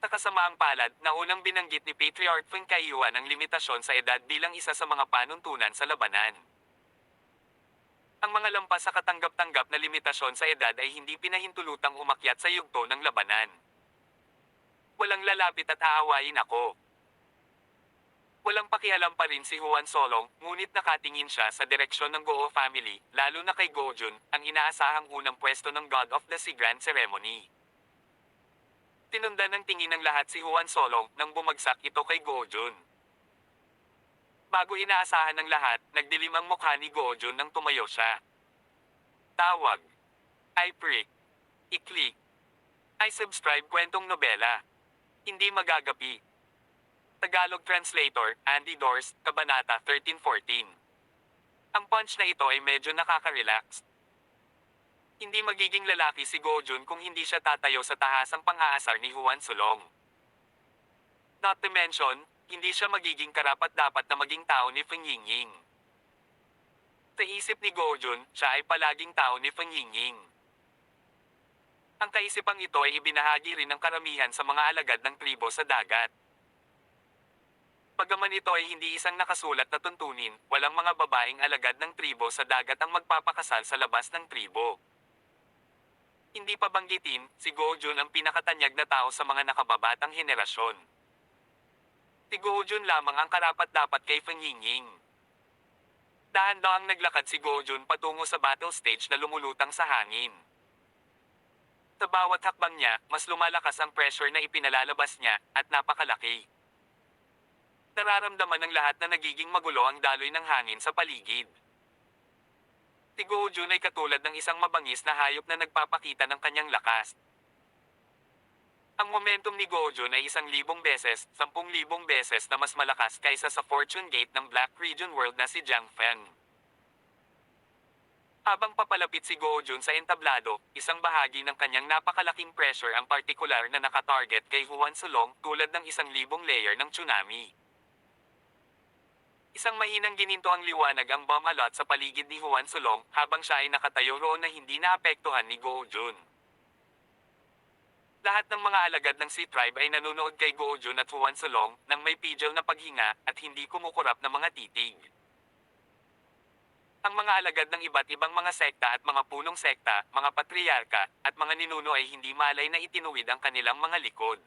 Sa kasamaang palad, na unang binanggit ni Patriarch Feng Kaiyuan ang limitasyon sa edad bilang isa sa mga panuntunan sa labanan. Ang mga lampas sa katanggap-tanggap na limitasyon sa edad ay hindi pinahintulutang umakyat sa yugto ng labanan. Walang lalapit at aawayin ako. Walang pakialam pa rin si Juan Solong, ngunit nakatingin siya sa direksyon ng Guo family, lalo na kay Gojun, ang inaasahang unang pwesto ng God of the Sea Grand Ceremony. Tinundan ng tingin ng lahat si Juan Solong nang bumagsak ito kay Gojun. Bago inaasahan ng lahat, nagdilim ang mukha ni Gojun nang tumayo siya. Tawag. I prick. I-click. I subscribe kwentong nobela. Hindi magagapi. Tagalog Translator, Andy Dors, Kabanata 13-14. Ang punch na ito ay medyo nakaka-relax. Hindi magiging lalaki si Gojun kung hindi siya tatayo sa tahasang pang-aasar ni Juan Solong. Not to mention, hindi siya magiging karapat-dapat na maging tao ni Feng Yingying. Sa isip ni Gojun, siya ay palaging tao ni Feng Yingying. Ang kaisipang ito ay ibinahagi rin ng karamihan sa mga alagad ng tribo sa dagat. Bagaman ito ay hindi isang nakasulat na tuntunin, walang mga babaeng alagad ng tribo sa dagat ang magpapakasal sa labas ng tribo. Hindi pa banggitin, si Gojun ang pinakatanyag na tao sa mga nakababatang henerasyon. Si Gojun lamang ang karapat-dapat kay Feng Yingying. Dahan-dahang naglakad si Gojun patungo sa battle stage na lumulutang sa hangin. Sa bawat hakbang niya, mas lumalakas ang pressure na ipinalalabas niya, at napakalaki. Nararamdaman ng lahat na nagiging magulo ang daloy ng hangin sa paligid. Si Gojo ay katulad ng isang mabangis na hayop na nagpapakita ng kanyang lakas. Ang momentum ni Gojo ay 1,000 beses, 10,000 beses na mas malakas kaysa sa Fortune Gate ng Black Region World na si Jiang Feng. Habang papalapit si Gojo sa entablado, isang bahagi ng kanyang napakalaking pressure ang partikular na nakatarget kay Huan Sulong tulad ng 1,000 layer ng tsunami. Isang mahinang gininto ang liwanag ang bomb alot sa paligid ni Huan Sulong habang siya ay nakatayo roon na hindi naapektuhan ni Gojo. Lahat ng mga alagad ng Sea Tribe ay nanonood kay Gojo at Huan Sulong nang may pidgel na paghinga at hindi kumukurap na mga titig. Ang mga alagad ng iba't ibang mga sekta at mga punong sekta, mga patriarka, at mga ninuno ay hindi malay na itinuwid ang kanilang mga likod.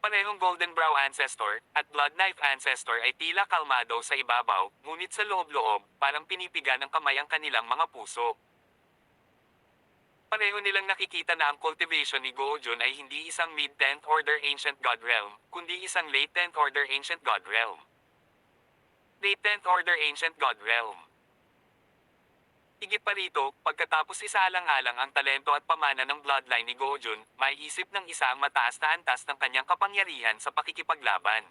Parehong Golden Brow Ancestor at Blood Knife Ancestor ay tila kalmado sa ibabaw, ngunit sa loob-loob, parang pinipiga ng kamay ang kanilang mga puso. Pareho nilang nakikita na ang cultivation ni Gojo ay hindi isang mid-10th Order Ancient God Realm, kundi isang late 10th Order Ancient God Realm. Late 10th Order Ancient God Realm. Higit pa rito, pagkatapos isaalang-alang ang talento at pamana ng bloodline ni Gojo, may isip ng isa ang mataas na antas ng kanyang kapangyarihan sa pakikipaglaban.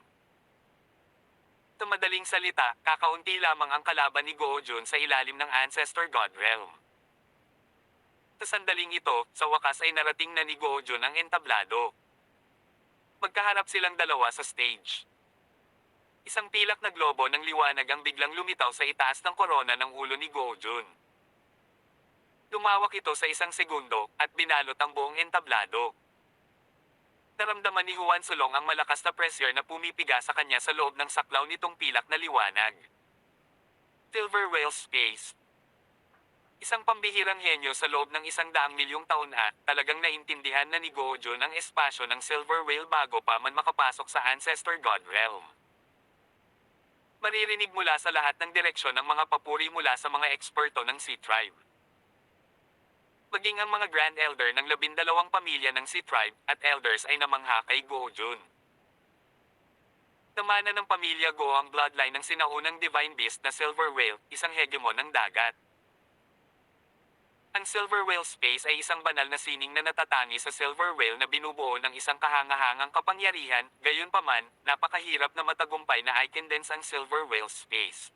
Sa madaling salita, kakaunti lamang ang kalaban ni Gojo sa ilalim ng Ancestor God Realm. Sa sandaling ito, sa wakas ay narating na ni Gojo ang entablado. Magkaharap silang dalawa sa stage. Isang pilak na globo ng liwanag ang biglang lumitaw sa itaas ng korona ng ulo ni Gojo. Lumawak ito sa 1 segundo, at binalot ang buong entablado. Naramdaman ni Huan Sulong ang malakas na pressure na pumipiga sa kanya sa loob ng saklaw nitong pilak na liwanag. Silver Whale Space. Isang pambihirang henyo sa loob ng 100,000,000 taon talagang naintindihan na ni Gojo ang espasyo ng Silver Whale bago pa man makapasok sa Ancestor God Realm. Maririnig mula sa lahat ng direksyon ang mga papuri mula sa mga eksperto ng Sea Tribe. Maging ang mga Grand Elder ng 12 pamilya ng Sea Tribe at Elders ay namangha kay Gojo. Namana ng pamilya Go ang bloodline ng sinaunang Divine Beast na Silver Whale, isang hegemon ng dagat. Ang Silver Whale Space ay isang banal na sining na natatangi sa Silver Whale na binubuo ng isang kahangahangang kapangyarihan, gayunpaman, napakahirap na matagumpay na i-condense ang Silver Whale Space.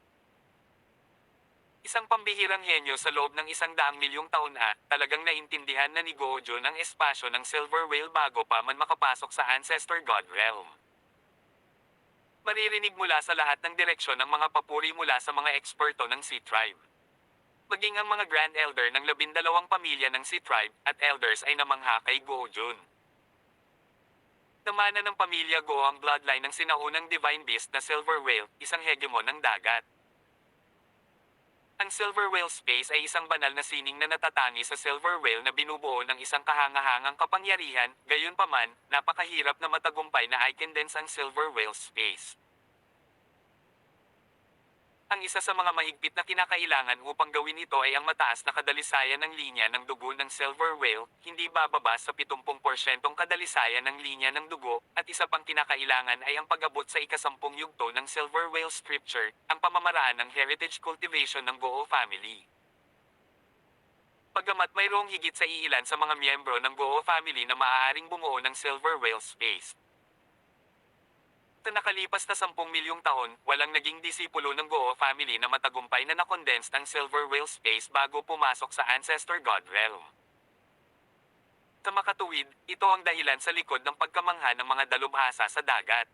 Isang pambihirang henyo sa loob ng 100,000,000 taon talagang naintindihan na ni Gojo ang espasyo ng Silver Whale bago pa man makapasok sa Ancestor God Realm. Maririnig mula sa lahat ng direksyon ang mga papuri mula sa mga eksperto ng Sea Tribe. Maging ang mga Grand Elder ng 12 pamilya ng Sea Tribe at Elders ay namangha kay Gojo. Namana ng pamilya Go ang bloodline ng sinaunang Divine Beast na Silver Whale, isang hegemon ng dagat. Ang Silver Whale Space ay isang banal na sining na natatangi sa Silver Whale na binubuo ng isang kahangahangang kapangyarihan, gayunpaman, napakahirap na matagumpay na i-condense ang Silver Whale Space. Ang isa sa mga mahigpit na kinakailangan upang gawin ito ay ang mataas na kadalisayan ng linya ng dugo ng Silver Whale, hindi bababa sa 70% kadalisayan ng linya ng dugo, at isa pang kinakailangan ay ang pag-abot sa ika-10 yugto ng Silver Whale Scripture, ang pamamaraan ng heritage cultivation ng Goo family. Bagamat mayroong higit sa iilan sa mga miyembro ng Goo family na maaaring bumuo ng Silver Whale Space. Sa nakalipas na 10,000,000 taon, walang naging disipulo ng Goo family na matagumpay na nakondensed ang Silver Whale Space bago pumasok sa Ancestor God Realm. Sa makatuwid, ito ang dahilan sa likod ng pagkamangha ng mga dalubhasa sa dagat.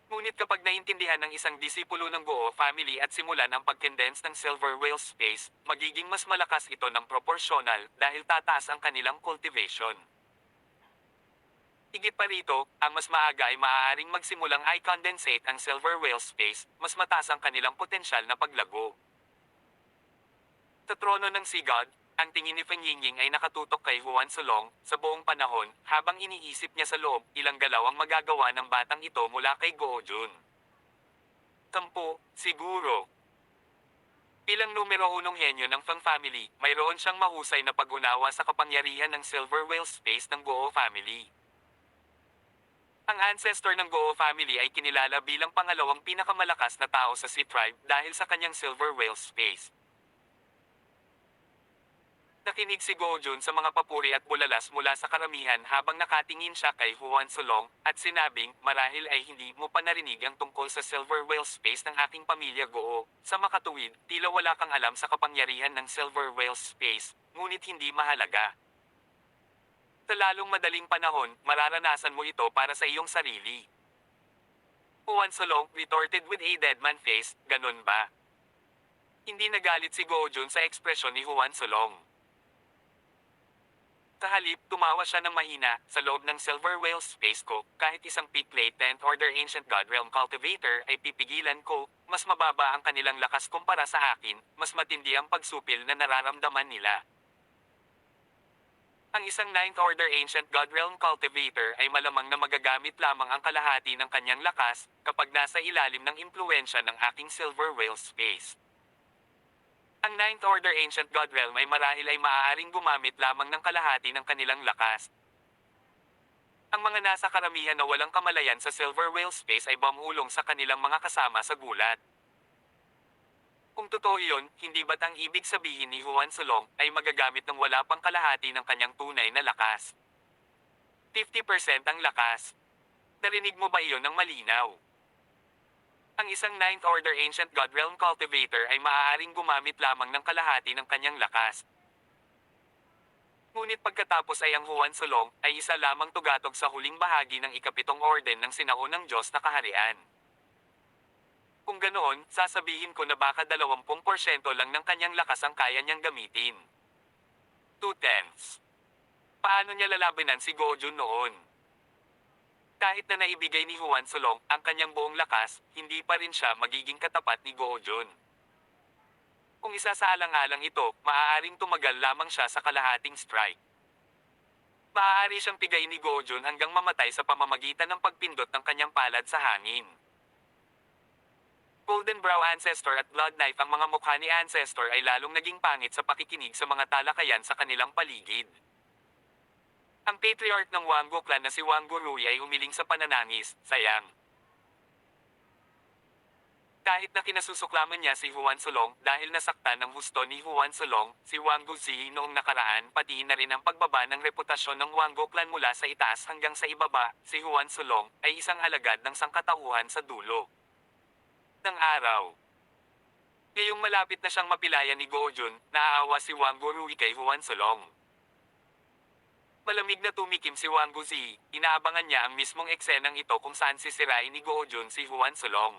Ngunit kapag naintindihan ng isang disipulo ng Goo family at simulan ang pag-condense ng Silver Whale Space, magiging mas malakas ito ng proporsyonal dahil tataas ang kanilang cultivation. Higit pa rito, ang mas maaga ay maaaring magsimulang i-condensate ang Silver Whale Space, mas mataas ang kanilang potensyal na paglago. Sa trono ng Sea God, ang tingin ni Feng Yingying ay nakatutok kay Huan Sulong sa buong panahon, habang iniisip niya sa loob, ilang galaw ang magagawa ng batang ito mula kay Gojo. 10, siguro. Bilang numero 1 henyo ng Feng family, mayroon siyang mahusay na pag-unawa sa kapangyarihan ng Silver Whale Space ng Goo family. Ang ancestor ng Goo family ay kinilala bilang pangalawang pinakamalakas na tao sa Sea Tribe dahil sa kanyang silver whale space. Nakinig si Gojun sa mga papuri at bulalas mula sa karamihan habang nakatingin siya kay Huan Solong, at sinabing, marahil ay hindi mo pa narinig ang tungkol sa silver whale space ng aking pamilya Goo. Sa makatuwid, tila wala kang alam sa kapangyarihan ng silver whale space, ngunit hindi mahalaga. Sa lalong madaling panahon, mararanasan mo ito para sa iyong sarili. Huan Solong retorted with a deadman face, ganun ba? Hindi nagalit si Gojun sa ekspresyon ni Huan Solong. Sa halip, tumawa siya ng mahina, sa loob ng silver whale space ko, kahit isang peak late 10th order ancient god realm cultivator ay pipigilan ko, mas mababa ang kanilang lakas kumpara sa akin, mas matindi ang pagsupil na nararamdaman nila. Ang isang 9th order ancient god realm cultivator ay malamang na magagamit lamang ang kalahati ng kanyang lakas, kapag nasa ilalim ng impluensya ng aking silver whale space. Ang 9th Order Ancient God Realm ay marahil ay maaaring gumamit lamang ng kalahati ng kanilang lakas. Ang mga nasa karamihan na walang kamalayan sa Silver Whale Space ay bumulong sa kanilang mga kasama sa gulat. Kung totoo iyon, hindi ba't ang ibig sabihin ni Huan Solong ay magagamit ng wala pang kalahati ng kanyang tunay na lakas? 50% ang lakas. Narinig mo ba iyon ng malinaw? Ang isang 9th Order Ancient God Realm Cultivator ay maaaring gumamit lamang ng kalahati ng kanyang lakas. Ngunit pagkatapos ay ang Huan Solong ay isa lamang tugatog sa huling bahagi ng ikapitong orden ng sinaunang Diyos na kaharian. Kung ganoon, sasabihin ko na baka 20% lang ng kanyang lakas ang kaya niyang gamitin. 2/10. Paano niya lalabanan si Gojun noon? Kahit na naibigay ni Huan Solong ang kanyang buong lakas, hindi pa rin siya magiging katapat ni Gojun. Kung isasaalang-alang ito, maaaring tumagal lamang siya sa kalahating strike. Maaari siyang pigayin ni Gojun hanggang mamatay sa pamamagitan ng pagpindot ng kanyang palad sa hangin. Golden Brow Ancestor at Blood Knife, ang mga mukha ni Ancestor ay lalong naging pangit sa pakikinig sa mga talakayan sa kanilang paligid. Ang patriarch ng Wango clan na si Wango Rui ay umiling sa pananangis, sayang. Kahit na kinasusuklaman niya si Huan Solong dahil nasaktan ng husto ni Huan Solong, si Wango Zi noong nakaraan, pati na rin ang pagbaba ng reputasyon ng Wango clan mula sa itaas hanggang sa ibaba, si Huan Solong ay isang alagad ng sangkatauhan sa dulo ng araw. Ngayong malapit na siyang mapilaya ni Gojun, naaawa si Wango Rui kay Huan Solong. Malamig na tumikim si Wango Zi, inaabangan niya ang mismong eksenang ito kung saan sisirain ni Gojun si Huan Solong.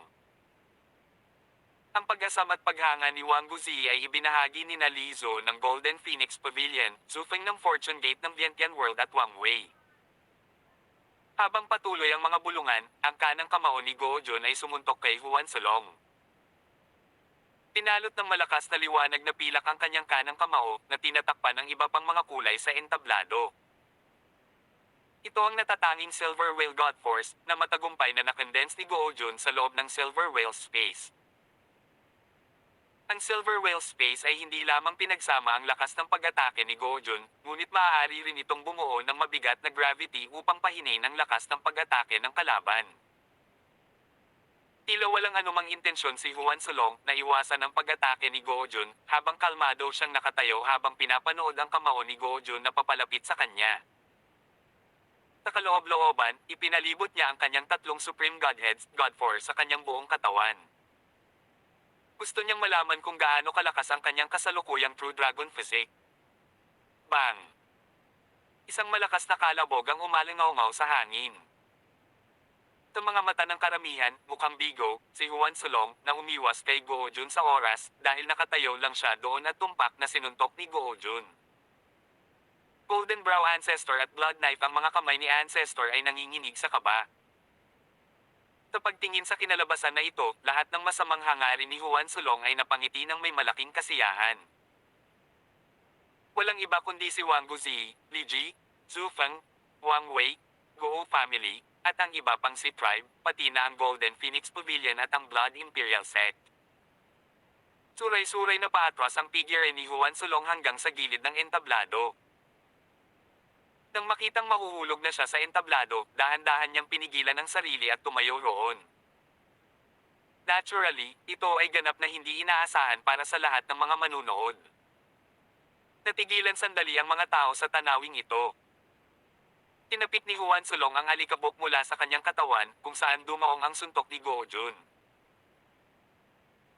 Ang pag-asam at paghanga ni Wango Zi ay ibinahagi ni Lizo ng Golden Phoenix Pavilion, Zufeng ng Fortune Gate ng Vientiane World at Wang Wei. Habang patuloy ang mga bulungan, ang kanang kamao ni Gojun ay sumuntok kay Huan Solong. Pinalot ng malakas na liwanag na pilak ang kanyang kanang kamao na tinatakpan ng iba pang mga kulay sa entablado. Ito ang natatanging Silver Whale God Force na matagumpay na nakondense ni Gojun sa loob ng Silver Whale Space. Ang Silver Whale Space ay hindi lamang pinagsama ang lakas ng pag-atake ni Gojun, ngunit maaari rin itong bumuo ng mabigat na gravity upang pahinain ang lakas ng pag-atake ng kalaban. Tila walang anumang intensyon si Huan Solong na iwasan ang pag-atake ni Gojun, habang kalmado siyang nakatayo habang pinapanood ang kamao ni Gojun na papalapit sa kanya. Sa kaloob-looban, ipinalibot niya ang kanyang tatlong Supreme Godheads, God Force sa kanyang buong katawan. Gusto niyang malaman kung gaano kalakas ang kanyang kasalukuyang True Dragon Physique. Bang! Isang malakas na kalabog ang umalingaw-ngaw sa hangin. Sa mga mata ng karamihan, mukhang bigo, si Huan Solong na umiwas kay Gojun sa oras dahil nakatayo lang siya doon at tumpak na sinuntok ni Gojun. Golden Brow Ancestor at Blood Knife, ang mga kamay ni Ancestor ay nanginginig sa kaba. Sa pagtingin sa kinalabasan na ito, lahat ng masamang hangarin ni Huan Solong ay napangiti ng may malaking kasiyahan. Walang iba kundi si Wango Zi, Li Ji, Zhu Feng, Wang Wei, Gou family, at ang iba pang Sea Tribe, pati na ang Golden Phoenix Pavilion at ang Blood Imperial Sect. Suray-suray na paatras ang figure ni Huan Solong hanggang sa gilid ng entablado. Nang makitang mahuhulog na siya sa entablado, dahan-dahan niyang pinigilan ang sarili at tumayo roon. Naturally, ito ay ganap na hindi inaasahan para sa lahat ng mga manunood. Natigilan sandali ang mga tao sa tanawing ito. Tinapik ni Juan Sulong ang alikabok mula sa kanyang katawan, kung saan dumaong ang suntok ni Go Jun.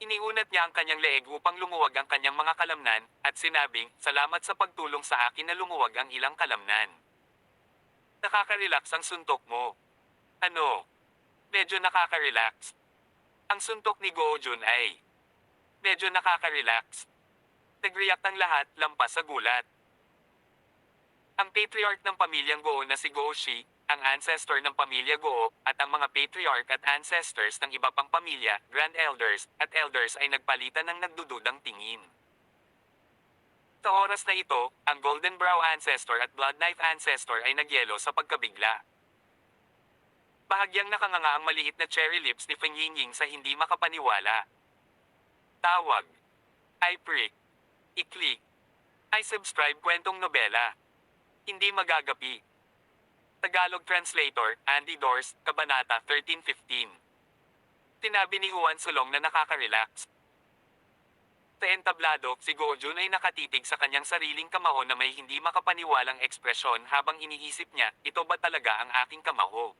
Iniunat niya ang kanyang leeg upang lumuwag ang kanyang mga kalamnan, at sinabing, "Salamat sa pagtulong sa akin na lumuwag ang ilang kalamnan. Nakaka-relax ang suntok mo." Ano? Medyo nakaka-relax. Ang suntok ni Go Jun ay medyo nakaka-relax. Nag-react ang lahat, lampas sa gulat. Ang patriarch ng pamilyang Go na si Go Shi, ang ancestor ng pamilya Go, at ang mga patriarch at ancestors ng iba pang pamilya, grand elders, at elders ay nagpalitan ng nagdududang tingin. Sa oras na ito, ang Golden Brow ancestor at Blood Knife ancestor ay nagyelo sa pagkabigla. Bahagyang nakanganga ang maliit na cherry lips ni Feng Yingying sa hindi makapaniwala. Tawag. I prick. I-click. I subscribe kwentong nobela. Hindi magagapi. Tagalog Translator, Andy Dors, Kabanata 1315. Tinabi ni Juan Sulong na nakaka-relax. Sa entablado, si Go Jun ay nakatitig sa kanyang sariling kamao na may hindi makapaniwalang ekspresyon habang iniisip niya, ito ba talaga ang aking kamao?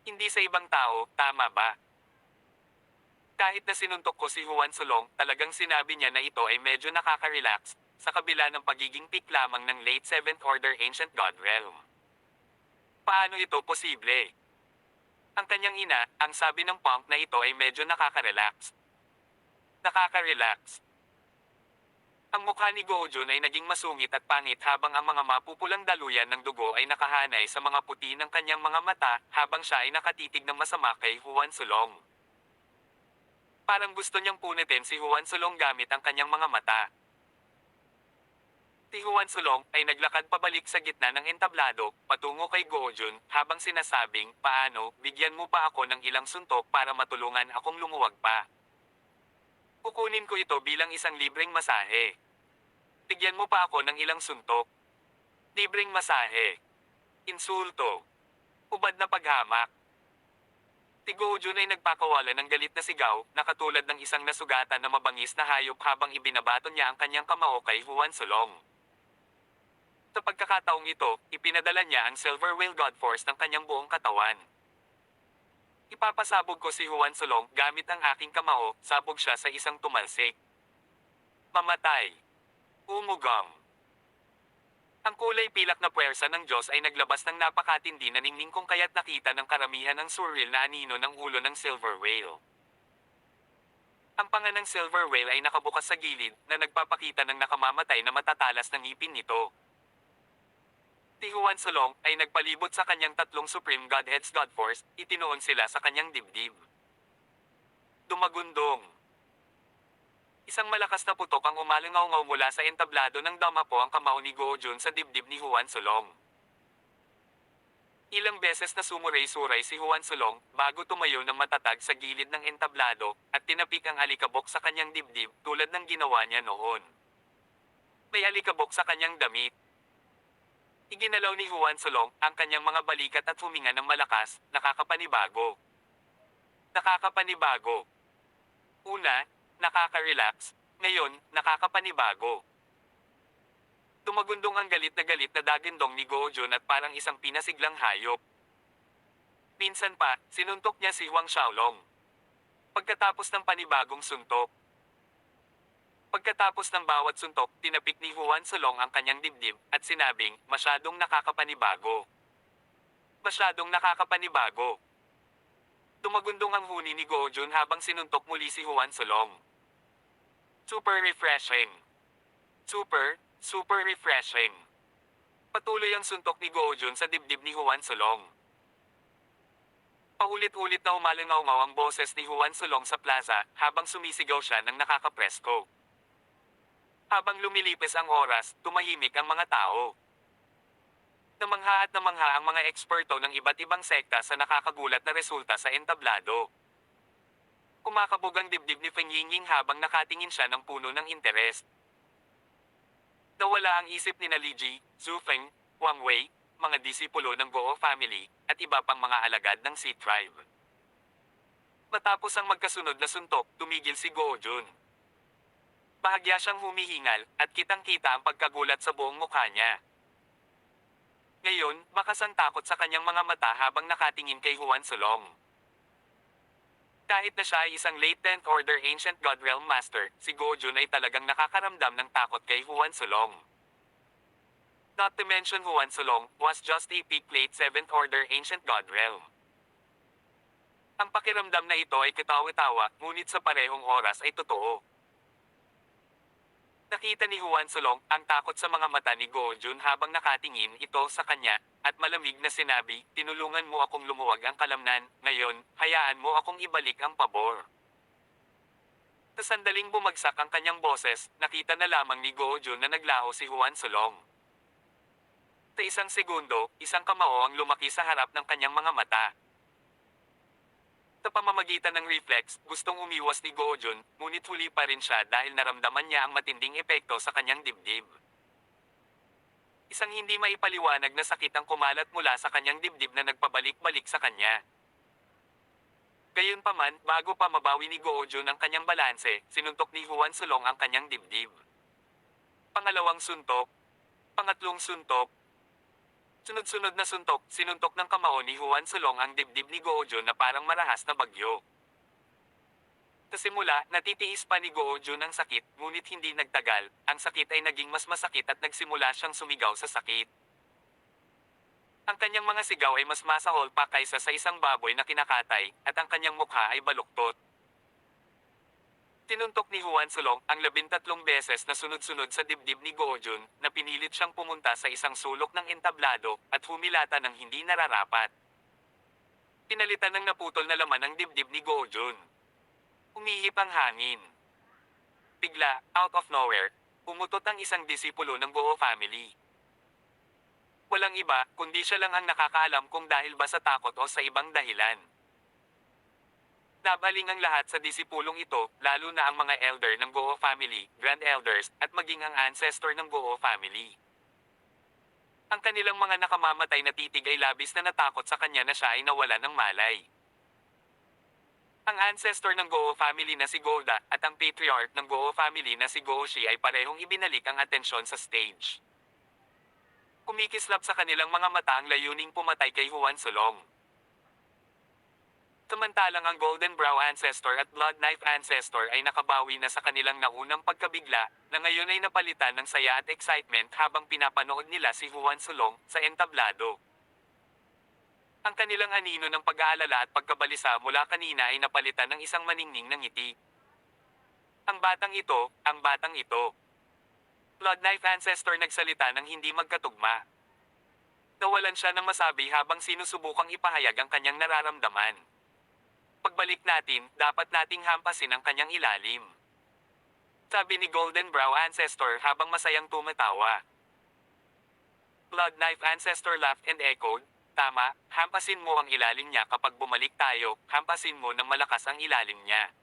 Hindi sa ibang tao, tama ba? Kahit na sinuntok ko si Juan Sulong, talagang sinabi niya na ito ay medyo nakaka-relax, sa kabila ng pagiging peak lamang ng late 7th Order Ancient God Realm. Paano ito posible? Ang kanyang ina, ang sabi ng punk na ito ay medyo nakaka-relax. Nakaka-relax. Ang mukha ni Go Jun ay naging masungit at pangit habang ang mga mapupulang daluyan ng dugo ay nakahanay sa mga puti ng kanyang mga mata habang siya ay nakatitig ng masama kay Juan Sulong. Parang gusto niyang punitin si Juan Sulong gamit ang kanyang mga mata. Si Juan Sulong ay naglakad pabalik sa gitna ng entablado, patungo kay Go Jun, habang sinasabing, "Paano, bigyan mo pa ako ng ilang suntok para matulungan akong lumuwag pa. Kukunin ko ito bilang isang libreng masahe. Bigyan mo pa ako ng ilang suntok." Libreng masahe. Insulto. Ubad na paghamak. Si Go Jun ay nagpakawala ng galit na sigaw, na katulad ng isang nasugatan na mabangis na hayop habang ibinabaton niya ang kanyang kamao kay Juan Sulong. Sa pagkakataong ito, ipinadala niya ang Silver Whale God Force ng kanyang buong katawan. "Ipapasabog ko si Juan Sulong gamit ang aking kamao," sabog siya sa isang tumalsik. Mamatay. Umugang. Ang kulay pilak na puwersa ng Diyos ay naglabas ng napakatindi na ningning kung kaya't nakita ng karamihan ng surreal na anino ng ulo ng Silver Whale. Ang panga ng Silver Whale ay nakabukas sa gilid, na nagpapakita ng nakamamatay na matatalas ng ngipin nito. Si Juan Sulong ay nagpalibot sa kanyang tatlong Supreme Godheads God Force, itinuon sila sa kanyang dibdib. Dumagundong. Isang malakas na putok ang umalingaw-ngaw mula sa entablado ng damapo ang kamao ni Go Jun sa dibdib ni Juan Sulong. Ilang beses na sumuray-suray si Juan Sulong bago tumayo ng matatag sa gilid ng entablado at tinapik ang alikabok sa kanyang dibdib tulad ng ginawa niya noon. May alikabok sa kanyang damit. Iginalaw ni Juan Sulong ang kanyang mga balikat at huminga ng malakas, nakakapanibago. Nakakapanibago. Una, nakaka-relax. Ngayon, nakakapanibago. Tumagundong ang galit na dagindong ni Go Jun at parang isang pinasiglang hayop. Minsan pa, sinuntok niya si Huang Xiaolong. Pagkatapos ng panibagong suntok. Pagkatapos ng bawat suntok, tinapik ni Juan Sulong ang kanyang dibdib at sinabing, "Masyadong nakakapanibago. Masyadong nakakapanibago." Tumagundong ang huni ni Go Jun habang sinuntok muli si Juan Sulong. Super refreshing. Super refreshing. Patuloy ang suntok ni Go Jun sa dibdib ni Juan Sulong. Paulit-ulit na umalingaw-ngaw ang boses ni Juan Sulong sa plaza habang sumisigaw siya ng nakakapresko. Habang lumilipis ang oras, tumahimik ang mga tao. Namangha at namangha ang mga eksperto ng iba't ibang sekta sa nakakagulat na resulta sa entablado. Kumakabog ang dibdib ni Feng Yingying habang nakatingin siya ng puno ng interes. Nawala ang isip ni Li Ji, Zhu Feng, Wang Wei, mga disipulo ng Guo family, at iba pang mga alagad ng Sea tribe. Matapos ang magkasunod na suntok, tumigil si Guo Jun. Bahagya siyang humihingal, at kitang-kita ang pagkagulat sa buong mukha niya. Ngayon, bakas ang takot sa kanyang mga mata habang nakatingin kay Huan Sulong. Kahit na siya ay isang late 10th Order Ancient God Realm Master, si Guo Jun ay talagang nakakaramdam ng takot kay Huan Sulong. Not to mention Huan Sulong was just a peak late 7th Order Ancient God Realm. Ang pakiramdam na ito ay katawa-tawa, ngunit sa parehong oras ay totoo. Nakita ni Huan Sulong ang takot sa mga mata ni Guo Jun habang nakatingin ito sa kanya, at malamig na sinabi, tinulungan mo akong lumuwag ang kalamnan, ngayon, hayaan mo akong ibalik ang pabor. Sa sandaling bumagsak ang kanyang boses, nakita na lamang ni Guo Jun na naglaho si Huan Sulong. Sa isang segundo, isang kamao ang lumaki sa harap ng kanyang mga mata. Sa pamamagitan ng reflex, gustong umiwas ni Guo Jun, ngunit huli pa rin siya dahil naramdaman niya ang matinding epekto sa kanyang dibdib. Isang hindi maipaliwanag na sakit ang kumalat mula sa kanyang dibdib na nagpabalik-balik sa kanya. Gayunpaman, bago pa mabawi ni Guo Jun ang kanyang balanse, sinuntok ni Huan Sulong ang kanyang dibdib. Pangalawang suntok. Pangatlong suntok. Sunod-sunod na suntok, sinuntok ng kamao ni Huan Sulong ang dibdib ni Guo Jun na parang marahas na bagyo. Sa simula, natitiis pa ni Guo Jun ang sakit, ngunit hindi nagtagal, ang sakit ay naging mas masakit at nagsimula siyang sumigaw sa sakit. Ang kanyang mga sigaw ay mas masahol pa kaysa sa isang baboy na kinakatay, at ang kanyang mukha ay baluktot. Tinuntok ni Huan Sulong ang 13 beses na sunod-sunod sa dibdib ni Guo Jun, na pinilit siyang pumunta sa isang sulok ng entablado, at humilata ng hindi nararapat. Pinalitan ng naputol na laman ang dibdib ni Guo Jun. Umihip ang hangin. Bigla, out of nowhere, pumutot ang isang disipulo ng Guo family. Walang iba, kundi siya lang ang nakakaalam kung dahil ba sa takot o sa ibang dahilan. Nabaling ang lahat sa disipulong ito, lalo na ang mga elder ng Guo family, grand elders, at maging ang ancestor ng Guo family. Ang kanilang mga nakamamatay na titig ay labis na natakot sa kanya na siya ay nawala ng malay. Ang ancestor ng Guo family na si Golda, at ang patriarch ng Guo family na si Guo Shi ay parehong ibinalik ang atensyon sa stage. Kumikislap sa kanilang mga mata ang layuning pumatay kay Huan Sulong. Samantalang ang Golden Brow Ancestor at Blood Knife Ancestor ay nakabawi na sa kanilang naunang pagkabigla, na ngayon ay napalitan ng saya at excitement habang pinapanood nila si Huan Sulong sa entablado. Ang kanilang anino ng pag-aalala at pagkabalisa mula kanina ay napalitan ng isang maningning na ngiti. Ang batang ito. Blood Knife Ancestor nagsalita ng hindi magkatugma. Nawalan siya ng masabi habang sinusubukang ipahayag ang kanyang nararamdaman. Pagbalik natin, dapat nating hampasin ang kanyang ilalim. Sabi ni Golden Brow Ancestor habang masayang tumatawa. Blood Knife Ancestor laughed and echoed, tama, hampasin mo ang ilalim niya kapag bumalik tayo, hampasin mo ng malakas ang ilalim niya.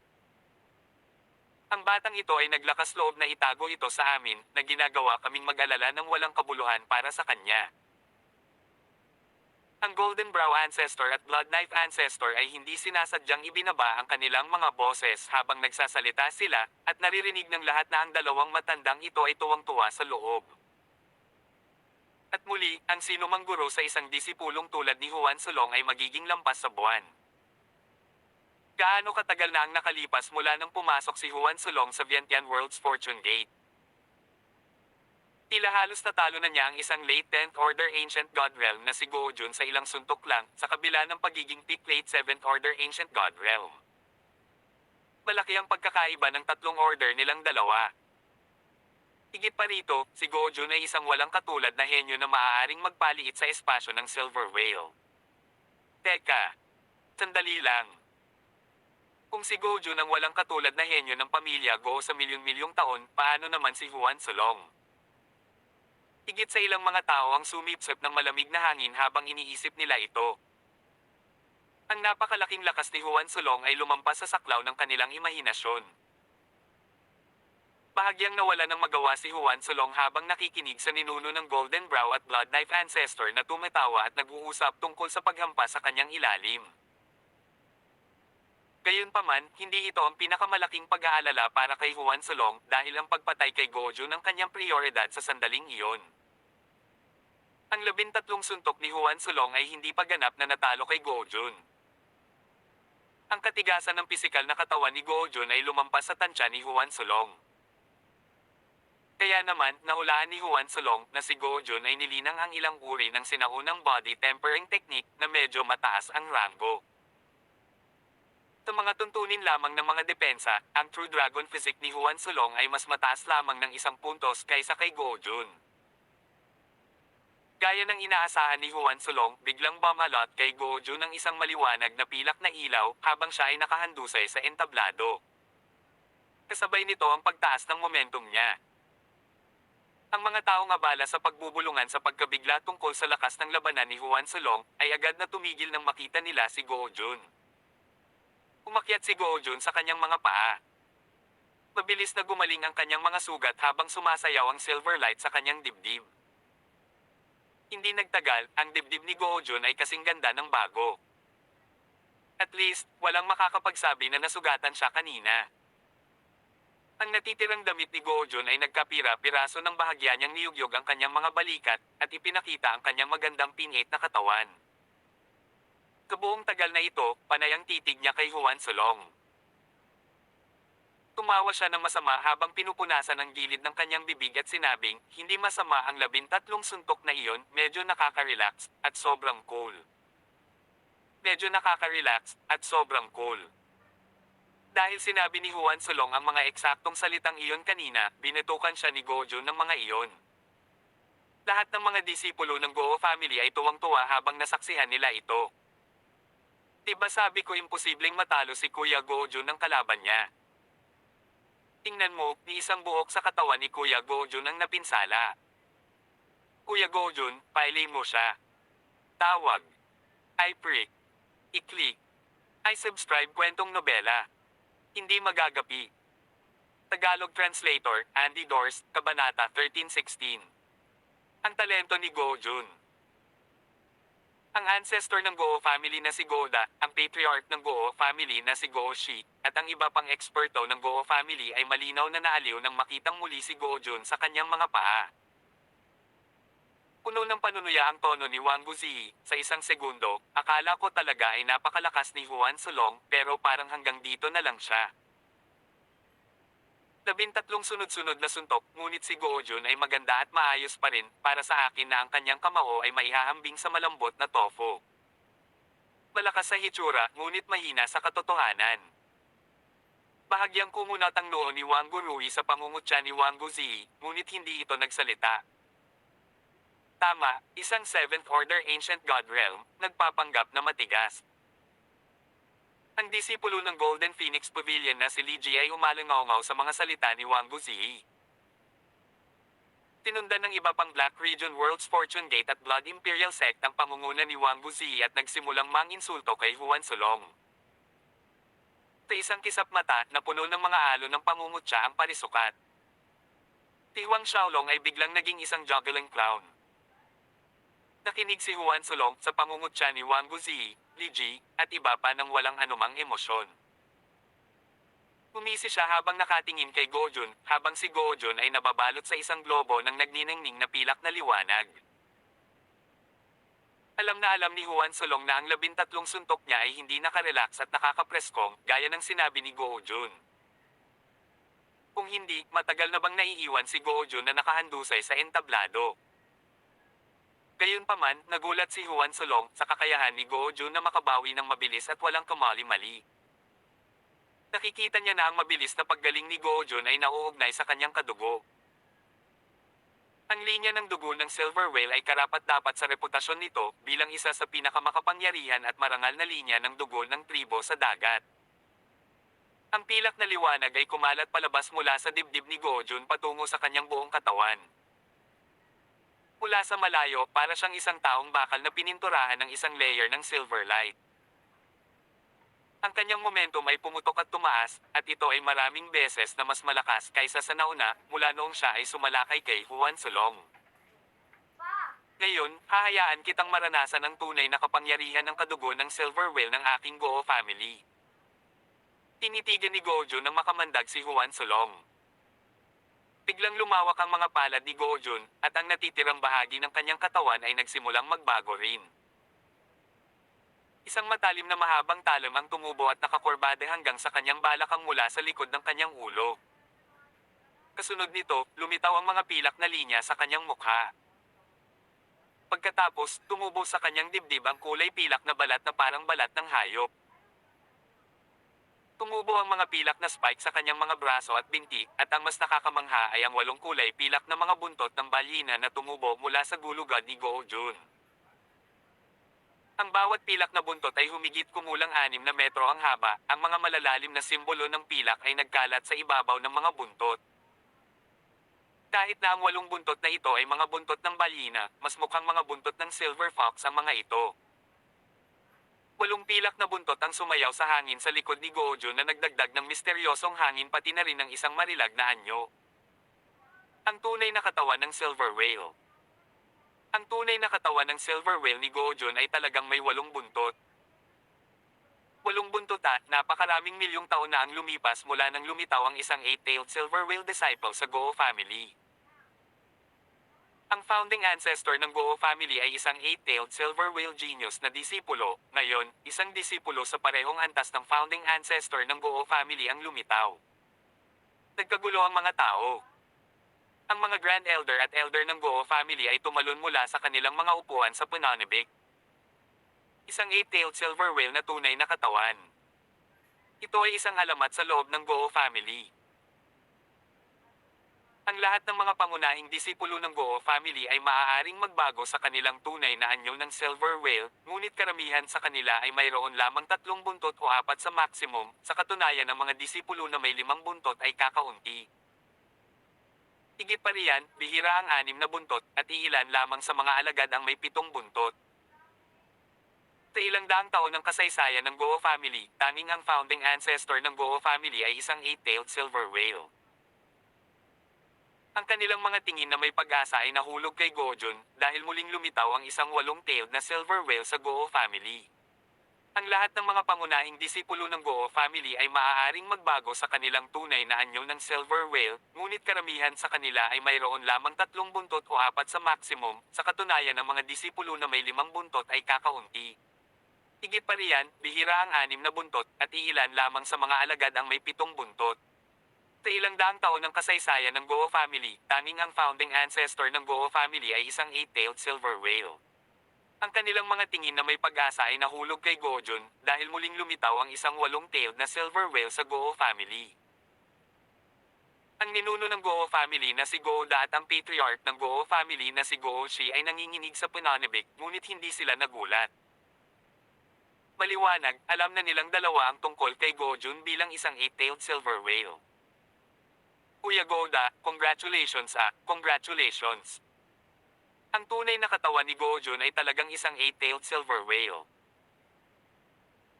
Ang batang ito ay naglakas loob na itago ito sa amin, na ginagawa kaming mag-alala ng walang kabuluhan para sa kanya. Ang Golden Brow Ancestor at Blood Knife Ancestor ay hindi sinasadyang ibinaba ang kanilang mga boses habang nagsasalita sila, at naririnig ng lahat na ang dalawang matandang ito ay tuwang-tuwa sa loob. At muli, ang sinumang guro sa isang disipulong tulad ni Huan Sulong ay magiging lampas sa buwan. Gaano katagal na ang nakalipas mula nang pumasok si Huan Sulong sa Vientiane World's Fortune Gate? Tila halos natalo na niya ang isang late 10th Order Ancient God Realm na si Guo Jun sa ilang suntok lang, sa kabila ng pagiging peak late 7th Order Ancient God Realm. Malaki ang pagkakaiba ng tatlong order nilang dalawa. Higit pa rito, si Guo Jun ay isang walang katulad na henyo na maaaring magpaliit sa espasyo ng Silver Whale. Teka, sandali lang. Kung si Guo Jun ang walang katulad na henyo ng pamilya Guo sa milyon-milyong taon, paano naman si Huan Sulong? Higit sa ilang mga tao ang sumipsip ng malamig na hangin habang iniisip nila ito. Ang napakalaking lakas ni Huan Sulong ay lumampas sa saklaw ng kanilang imahinasyon. Bahagyang nawala ng magawa si Juan Solong habang nakikinig sa ninuno ng Golden Brow at Blood Knife ancestor na tumatawa at nag-uusap tungkol sa paghampas sa kanyang ilalim. Gayunpaman, hindi ito ang pinakamalaking pag-aalala para kay Juan Solong dahil ang pagpatay kay Gojo ng kanyang prioridad sa sandaling iyon. Ang 13 suntok ni Juan Solong ay hindi pa ganap na natalo kay Gojun. Ang katigasan ng pisikal na katawan ni Gojun ay lumampas sa tansya ni Juan Solong. Kaya naman, nahulaan ni Juan Solong na si Gojun ay nilinang ang ilang uri ng sinaunang body tempering technique na medyo mataas ang rango. Sa mga tuntunin lamang ng mga depensa, ang True Dragon Physique ni Juan Solong ay mas mataas lamang ng 1 puntos kaysa kay Gojun. Gaya ng inaasahan ni Juan Solong, biglang bumalot kay Gojo ng isang maliwanag na pilak na ilaw habang siya ay nakahandusay sa entablado. Kasabay nito ang pagtaas ng momentum niya. Ang mga taong abala sa pagbubulungan sa pagkabigla tungkol sa lakas ng labanan ni Juan Solong ay agad na tumigil nang makita nila si Gojun. Umakyat si Gojun sa kanyang mga paa. Mabilis na gumaling ang kanyang mga sugat habang sumasayaw ang silver light sa kanyang dibdib. Hindi nagtagal, ang dibdib ni Gojun ay kasing ganda ng bago. At least, walang makakapagsabi na nasugatan siya kanina. Ang natitirang damit ni Gojun ay nagkapira-piraso ng bahagya niyang niyugyog ang kanyang mga balikat at ipinakita ang kanyang magandang pinate na katawan. Kabuong tagal na ito, panay ang titig niya kay Juan Solong. Tumawa siya ng masama habang pinupunasan ang gilid ng kanyang bibig at sinabing, hindi masama ang 13 suntok na iyon, medyo nakaka-relax, at sobrang cool. Medyo nakaka-relax, at sobrang cool. Dahil sinabi ni Juan Solong ang mga eksaktong salitang iyon kanina, binutukan siya ni Gojo ng mga iyon. Lahat ng mga disipulo ng Goo family ay tuwang-tuwa habang nasaksihan nila ito. Diba sabi ko imposibleng matalo si Kuya Gojo ng kalaban niya? Tingnan mo, ni isang buhok sa katawan ni Kuya Gojun ang napinsala. Kuya Gojun, pailay mo siya. Tawag. I prick. I-click. I subscribe kwentong nobela. Hindi magagapi. Tagalog Translator, Andy Dors, Kabanata 1316. Ang talento ni Gojun. Ang ancestor ng Goo family na si Goda, ang patriarch ng Goo family na si Goshi, at ang iba pang eksperto ng Goo family ay malinaw na naaliw nang makitang muli si Gojun sa kanyang mga paa. Puno ng panunuya ang tono ni Wang Guzi, sa isang segundo, akala ko talaga ay napakalakas ni Juan Solong, pero parang hanggang dito na lang siya. 13 sunod-sunod na suntok, ngunit si Gojun ay maganda at maayos pa rin, para sa akin na ang kanyang kamao ay maihahambing sa malambot na tofu. Malakas sa hitsura, ngunit mahina sa katotohanan. Bahagyang kumunat ang noo ni Wang Gurui sa pangungutya ni Wang Guzi, ngunit hindi ito nagsalita. Tama, isang 7th Order Ancient God Realm, nagpapanggap na matigas. Ang disipulo ng Golden Phoenix Pavilion na si Li Ji ay umalangaw sa mga salita ni Wang Guzi. Tinundan ng iba pang Black Region World's Fortune Gate at Blood Imperial Sect ang pangunguna ni Wang Guzi at nagsimulang manginsulto kay Juan Solong. Sa isang kisap mata na puno ng mga alo ng pangungutya ang parisukat. Si Huang Xiaolong ay biglang naging isang juggling clown. Nakinig si Juan Solong sa pangungutya ni Wang Guzi, Li Ji, at iba pa ng walang anumang emosyon. Umisi siya habang nakatingin kay Gojun, habang si Gojun ay nababalot sa isang globo ng nagniningning na pilak na liwanag. Alam na alam ni Juan Solong na ang 13 suntok niya ay hindi nakarelax at nakakapreskong, gaya ng sinabi ni Gojun. Kung hindi, matagal na bang naiiwan si Gojun na nakahandusay sa entablado? Gayunpaman, nagulat si Juan Solong sa kakayahan ni Gojun na makabawi ng mabilis at walang kamali-mali. Nakikita niya na ang mabilis na paggaling ni Gojun ay nauugnay sa kanyang kadugo. Ang linya ng dugo ng Silver Whale ay karapat-dapat sa reputasyon nito bilang isa sa pinakamakapangyarihan at marangal na linya ng dugo ng tribo sa dagat. Ang pilak na liwanag ay kumalat palabas mula sa dibdib ni Gojun patungo sa kanyang buong katawan. Mula sa malayo, para siyang isang taong bakal na pininturahan ng isang layer ng silver light. Ang kanyang momentum ay pumutok at tumaas, at ito ay maraming beses na mas malakas kaysa sa nauna, mula noong siya ay sumalakay kay Juan Solong. Ngayon, hahayaan kitang maranasan ang tunay na kapangyarihan ng kadugo ng silver whale ng aking Goo family. Tinitigan ni Gojo nang makamandag si Juan Solong. Biglang lumawak ang mga palad ni Gojun, at ang natitirang bahagi ng kanyang katawan ay nagsimulang magbago rin. Isang matalim na mahabang talam ang tumubo at nakakurbade hanggang sa kanyang balakang mula sa likod ng kanyang ulo. Kasunod nito, lumitaw ang mga pilak na linya sa kanyang mukha. Pagkatapos, tumubo sa kanyang dibdib ang kulay pilak na balat na parang balat ng hayop. Tumubo ang mga pilak na spike sa kanyang mga braso at binti, at ang mas nakakamangha ay ang 8 kulay pilak na mga buntot ng balyena na tumubo mula sa gulugad ni Gojun. Ang bawat pilak na buntot ay humigit kumulang 6 na metro ang haba, ang mga malalalim na simbolo ng pilak ay nagkalat sa ibabaw ng mga buntot. Kahit na ang 8 buntot na ito ay mga buntot ng balyena, mas mukhang mga buntot ng silver fox ang mga ito. 8 pilak na buntot ang sumayaw sa hangin sa likod ni Gojo na nagdagdag ng misteryosong hangin pati na rin ng isang marilag na anyo. Ang tunay na katawan ng silver whale. Ang tunay na katawan ng silver whale ni Gojon ay talagang may 8 buntot. 8 buntot at napakaraming milyong taon na ang lumipas mula nang lumitaw ang isang 8-tailed silver whale disciple sa Goo family. Ang founding ancestor ng Goo family ay isang 8-tailed silver whale genius na disipulo. Ngayon, isang disipulo sa parehong antas ng founding ancestor ng Goo family ang lumitaw. Nagkagulo ang mga tao. Ang mga Grand Elder at Elder ng Goo family ay tumalon mula sa kanilang mga upuan sa Punanibik. Isang 8-tailed silver whale na tunay na katawan. Ito ay isang alamat sa loob ng Goo family. Ang lahat ng mga pangunahing disipulo ng Goo family ay maaaring magbago sa kanilang tunay na anyo ng silver whale, ngunit karamihan sa kanila ay mayroon lamang 3 buntot o 4 sa maximum, sa katunayan ng mga disipulo na may 5 buntot ay kakaunti. Higit pa riyan, bihira ang 6 na buntot, at iilan lamang sa mga alagad ang may 7 buntot. Sa ilang daang taon ng kasaysayan ng Goo family, tanging ang founding ancestor ng Goo family ay isang 8-tailed silver whale. Ang kanilang mga tingin na may pag-asa ay nahulog kay Gojun, dahil muling lumitaw ang isang 8-tailed na silver whale sa Goo family. Ang lahat ng mga pangunahing disipulo ng Goo family ay maaaring magbago sa kanilang tunay na anyo ng silver whale, ngunit karamihan sa kanila ay mayroon lamang 3 buntot o 4 sa maximum, sa katunayan ng mga disipulo na may 5 buntot ay kakaunti. Higit pa riyan, bihira ang 6 na buntot, at iilan lamang sa mga alagad ang may 7 buntot. Sa ilang daang taon ng kasaysayan ng Goo family, tanging ang founding ancestor ng Goo family ay isang 8-tailed silver whale. Ang kanilang mga tingin na may pag-asa ay nahulog kay Gojun, dahil muling lumitaw ang isang 8-tailed na silver whale sa Goo family. Ang ninuno ng Goo family na si Gooda at ang patriarch ng Goo family na si Gooshi ay nanginginig sa Punanibik, ngunit hindi sila nagulat. Maliwanag, alam na nilang dalawa ang tungkol kay Gojun bilang isang 8-tailed silver whale. Kuya Goda, congratulations. Ang tunay na katawan ni Gojun ay talagang isang 8-tailed silver whale.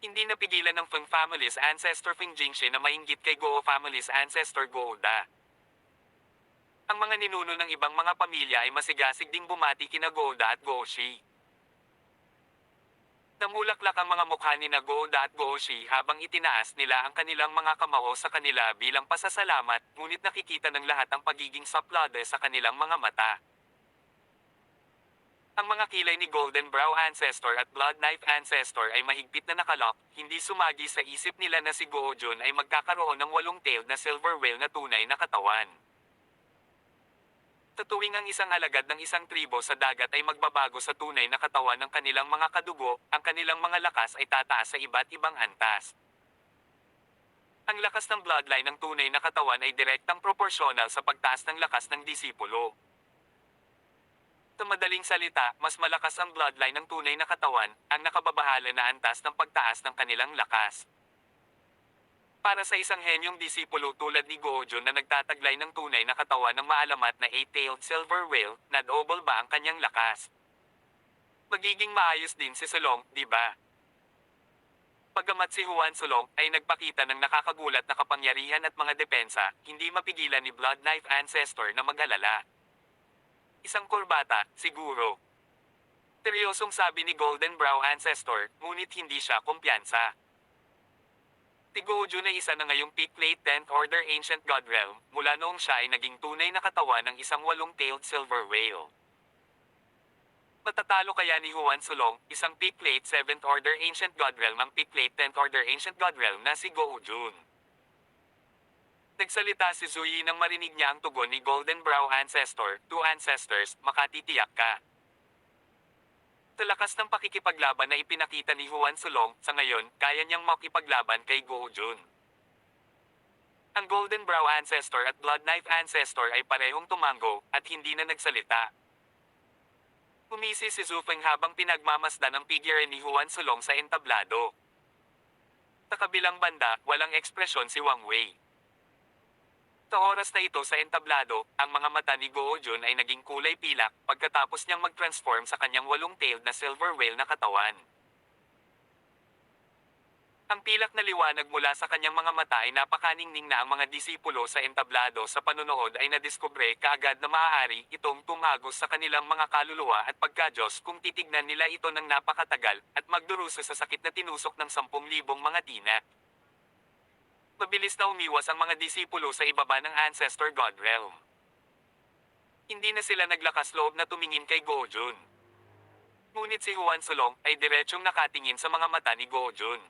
Hindi napigilan ng Feng family's ancestor Feng Jingxi na mainggit kay Goo family's ancestor Goda. Ang mga ninuno ng ibang mga pamilya ay masigasig ding bumati kina Goda at Goshi. Namulaklak ang mga mukha ni Goda at Goshi habang itinaas nila ang kanilang mga kamao sa kanila bilang pasasalamat, ngunit nakikita ng lahat ang pagiging saplade sa kanilang mga mata. Ang mga kilay ni Golden Brow Ancestor at Blood Knife Ancestor ay mahigpit na nakalok, hindi sumagi sa isip nila na si Gojun ay magkakaroon ng 8-tailed na silver whale na tunay na katawan. Sa tuwing ang isang alagad ng isang tribo sa dagat ay magbabago sa tunay na katawan ng kanilang mga kadugo, ang kanilang mga lakas ay tataas sa iba't ibang antas. Ang lakas ng bloodline ng tunay na katawan ay direktang proporsyonal sa pagtaas ng lakas ng disipulo. Sa madaling salita, mas malakas ang bloodline ng tunay na katawan, ang nakababahala na antas ng pagtaas ng kanilang lakas. Para sa isang henyong disipulo tulad ni Gojun na nagtataglay ng tunay na katawan ng maalamat na 8-tailed silver whale, na-double ba ang kanyang lakas? Magiging maayos din si Solong, di ba? Bagamat si Juan Solong ay nagpakita ng nakakagulat na kapangyarihan at mga depensa, hindi mapigilan ni Blood Knife Ancestor na mag-alala. Isang kurbata, siguro. Seryosong sabi ni Golden Brow Ancestor, ngunit hindi siya kumpiyansa. Si Gojo na isa na ngayong peak late 10th Order Ancient God Realm, mula noong siya ay naging tunay na katawan ng isang walong-tailed silver whale. Matatalo kaya ni Juan Solong, isang peak late 7th Order Ancient God Realm ang peak late 10th Order Ancient God Realm na si Gojo. Nagsalita si Zuyi nang marinig niya ang tugon ni Golden Brow Ancestor, "Two ancestors, makatitiyak ka." Sa lakas ng pakikipaglaban na ipinakita ni Juan Solong, sa ngayon, kaya niyang makipaglaban kay Gojo. Ang Golden Brow Ancestor at Blood Knife Ancestor ay parehong tumango, at hindi na nagsalita. Umisi si Zufeng habang pinagmamasdan ang figure ni Juan Solong sa entablado. Sa kabilang banda, walang ekspresyon si Wang Wei. Sa oras na ito sa entablado, ang mga mata ni Guo Jun ay naging kulay pilak pagkatapos niyang mag-transform sa kanyang walong-tailed na silver whale na katawan. Ang pilak na liwanag mula sa kanyang mga mata ay napakaningning na ang mga disipulo sa entablado sa panonood ay nadiskubre kaagad na maaari itong tumagos sa kanilang mga kaluluwa at pagkadyos kung titignan nila ito ng napakatagal at magdurusa sa sakit na tinusok ng 10,000 mga tina. Mabilis na umiwas ang mga disipulo sa ibaba ng Ancestor God Realm. Hindi na sila naglakas loob na tumingin kay Gojun. Ngunit si Juan Solong ay diretsyong nakatingin sa mga mata ni Gojun.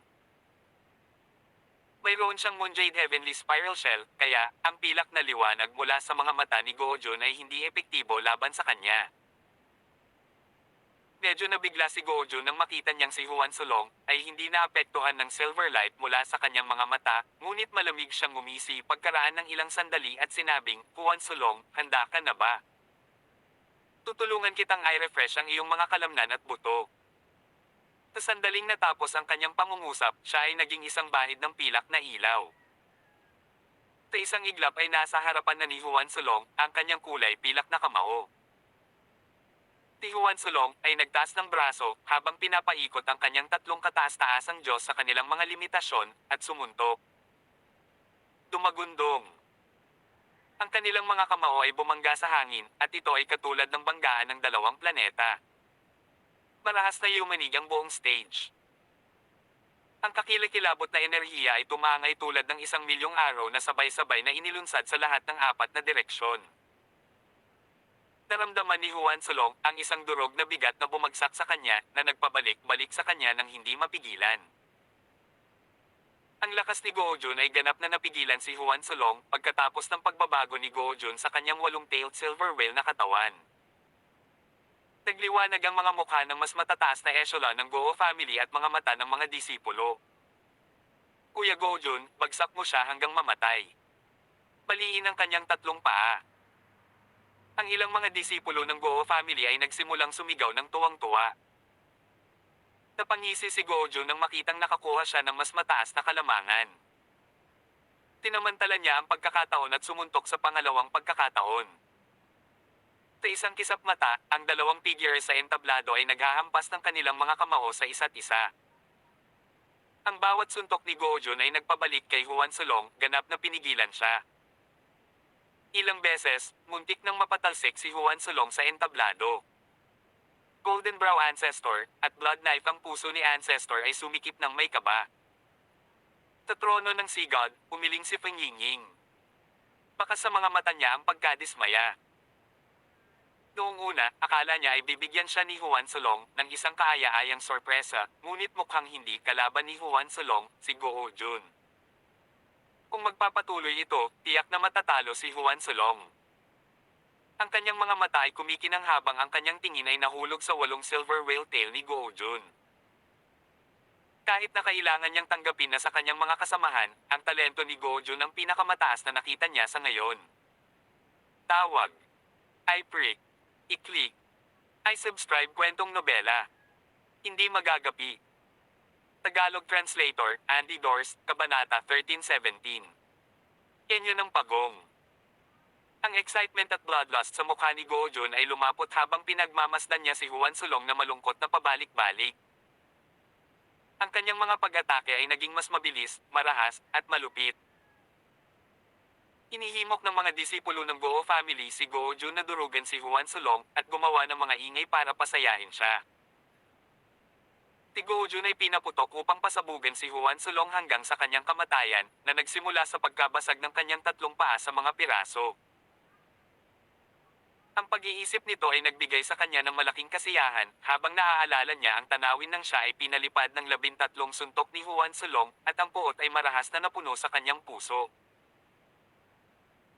Mayroon siyang Moonjade Heavenly Spiral Shell, kaya ang pilak na liwanag mula sa mga mata ni Gojun ay hindi epektibo laban sa kanya. Medyo nabigla si Gojo nang makita niyang si Juan Solong ay hindi naapektuhan ng silver light mula sa kanyang mga mata, ngunit malamig siyang ngumisi pagkaraan ng ilang sandali at sinabing, "Juan Solong, handa ka na ba? Tutulungan kitang i-refresh ang iyong mga kalamnan at buto." Sa sandaling natapos ang kanyang pangungusap, siya ay naging isang bahid ng pilak na ilaw. Sa isang iglap ay nasa harapan na ni Juan Solong, ang kanyang kulay pilak na kamao. Si Juan Solong ay nagtaas ng braso habang pinapaikot ang kanyang tatlong kataas-taasang Diyos sa kanilang mga limitasyon at sumuntok. Dumagundong. Ang kanilang mga kamao ay bumangga sa hangin at ito ay katulad ng banggaan ng dalawang planeta. Marahas na yumanig ang buong stage. Ang kakilakilabot na enerhiya ay tumangay tulad ng 1,000,000 araw na sabay-sabay na inilunsad sa lahat ng 4 na direksyon. Naramdaman ni Juan Solong ang isang durog na bigat na bumagsak sa kanya na nagpabalik-balik sa kanya nang hindi mapigilan. Ang lakas ni Gojun ay ganap na napigilan si Juan Solong pagkatapos ng pagbabago ni Gojun sa kanyang walong-tailed silver whale na katawan. Nagliwanag ang mga mukha ng mas matataas na echelon ng Goo family at mga mata ng mga disipulo. "Kuya Gojun, bagsak mo siya hanggang mamatay." Baliin ang kanyang tatlong paa. Ang ilang mga disipulo ng Goo family ay nagsimulang sumigaw ng tuwang-tuwa. Napangisi si Gojun nang makitang nakakuha siya ng mas mataas na kalamangan. Tinamantala niya ang pagkakataon at sumuntok sa pangalawang pagkakataon. Sa isang kisap mata, ang dalawang figure sa entablado ay naghahampas ng kanilang mga kamao sa isa't isa. Ang bawat suntok ni Gojun ay nagpabalik kay Juan Solong, ganap na pinigilan siya. Ilang beses, muntik nang mapatalsik si Juan Solong sa entablado. Golden Brow Ancestor, at Blood Knife ang puso ni Ancestor ay sumikip ng may kaba. Sa trono ng Sea God, umiling si Feng Yingying. Baka sa mga mata niya ang pagkadismaya. Noong una, akala niya ay bibigyan siya ni Juan Solong ng isang kaaya-ayang sorpresa, ngunit mukhang hindi kalaban ni Juan Solong, si Guo Jun. Kung magpapatuloy ito, tiyak na matatalo si Juan Solong. Ang kanyang mga mata ay kumikinang habang ang kanyang tingin ay nahulog sa walong silver whale tail ni Guo Jun. Kahit na kailangan niyang tanggapin na sa kanyang mga kasamahan, ang talento ni Guo Jun ang pinakamataas na nakita niya sa ngayon. Tawag. I-prick. I-click. I-subscribe kwentong nobela. Hindi magagapi. Tagalog Translator, Andy Dors, Kabanata 13:17. Yan yun ang pagong. Ang excitement at bloodlust sa mukha ni Gojun ay lumapot habang pinagmamasdan niya si Juan Solong na malungkot na pabalik-balik. Ang kanyang mga pag-atake ay naging mas mabilis, marahas, at malupit. Hinihimok ng mga disipulo ng Goo family si Gojo na durugan si Juan Sulong at gumawa ng mga ingay para pasayahin siya. Si Gojo ay pinaputok upang pasabugan si Juan Sulong hanggang sa kanyang kamatayan na nagsimula sa pagkabasag ng kanyang tatlong paa sa mga piraso. Ang pag-iisip nito ay nagbigay sa kanya ng malaking kasiyahan habang naaalala niya ang tanawin ng siya ay pinalipad ng 13 suntok ni Juan Sulong at ang puot ay marahas na napuno sa kanyang puso.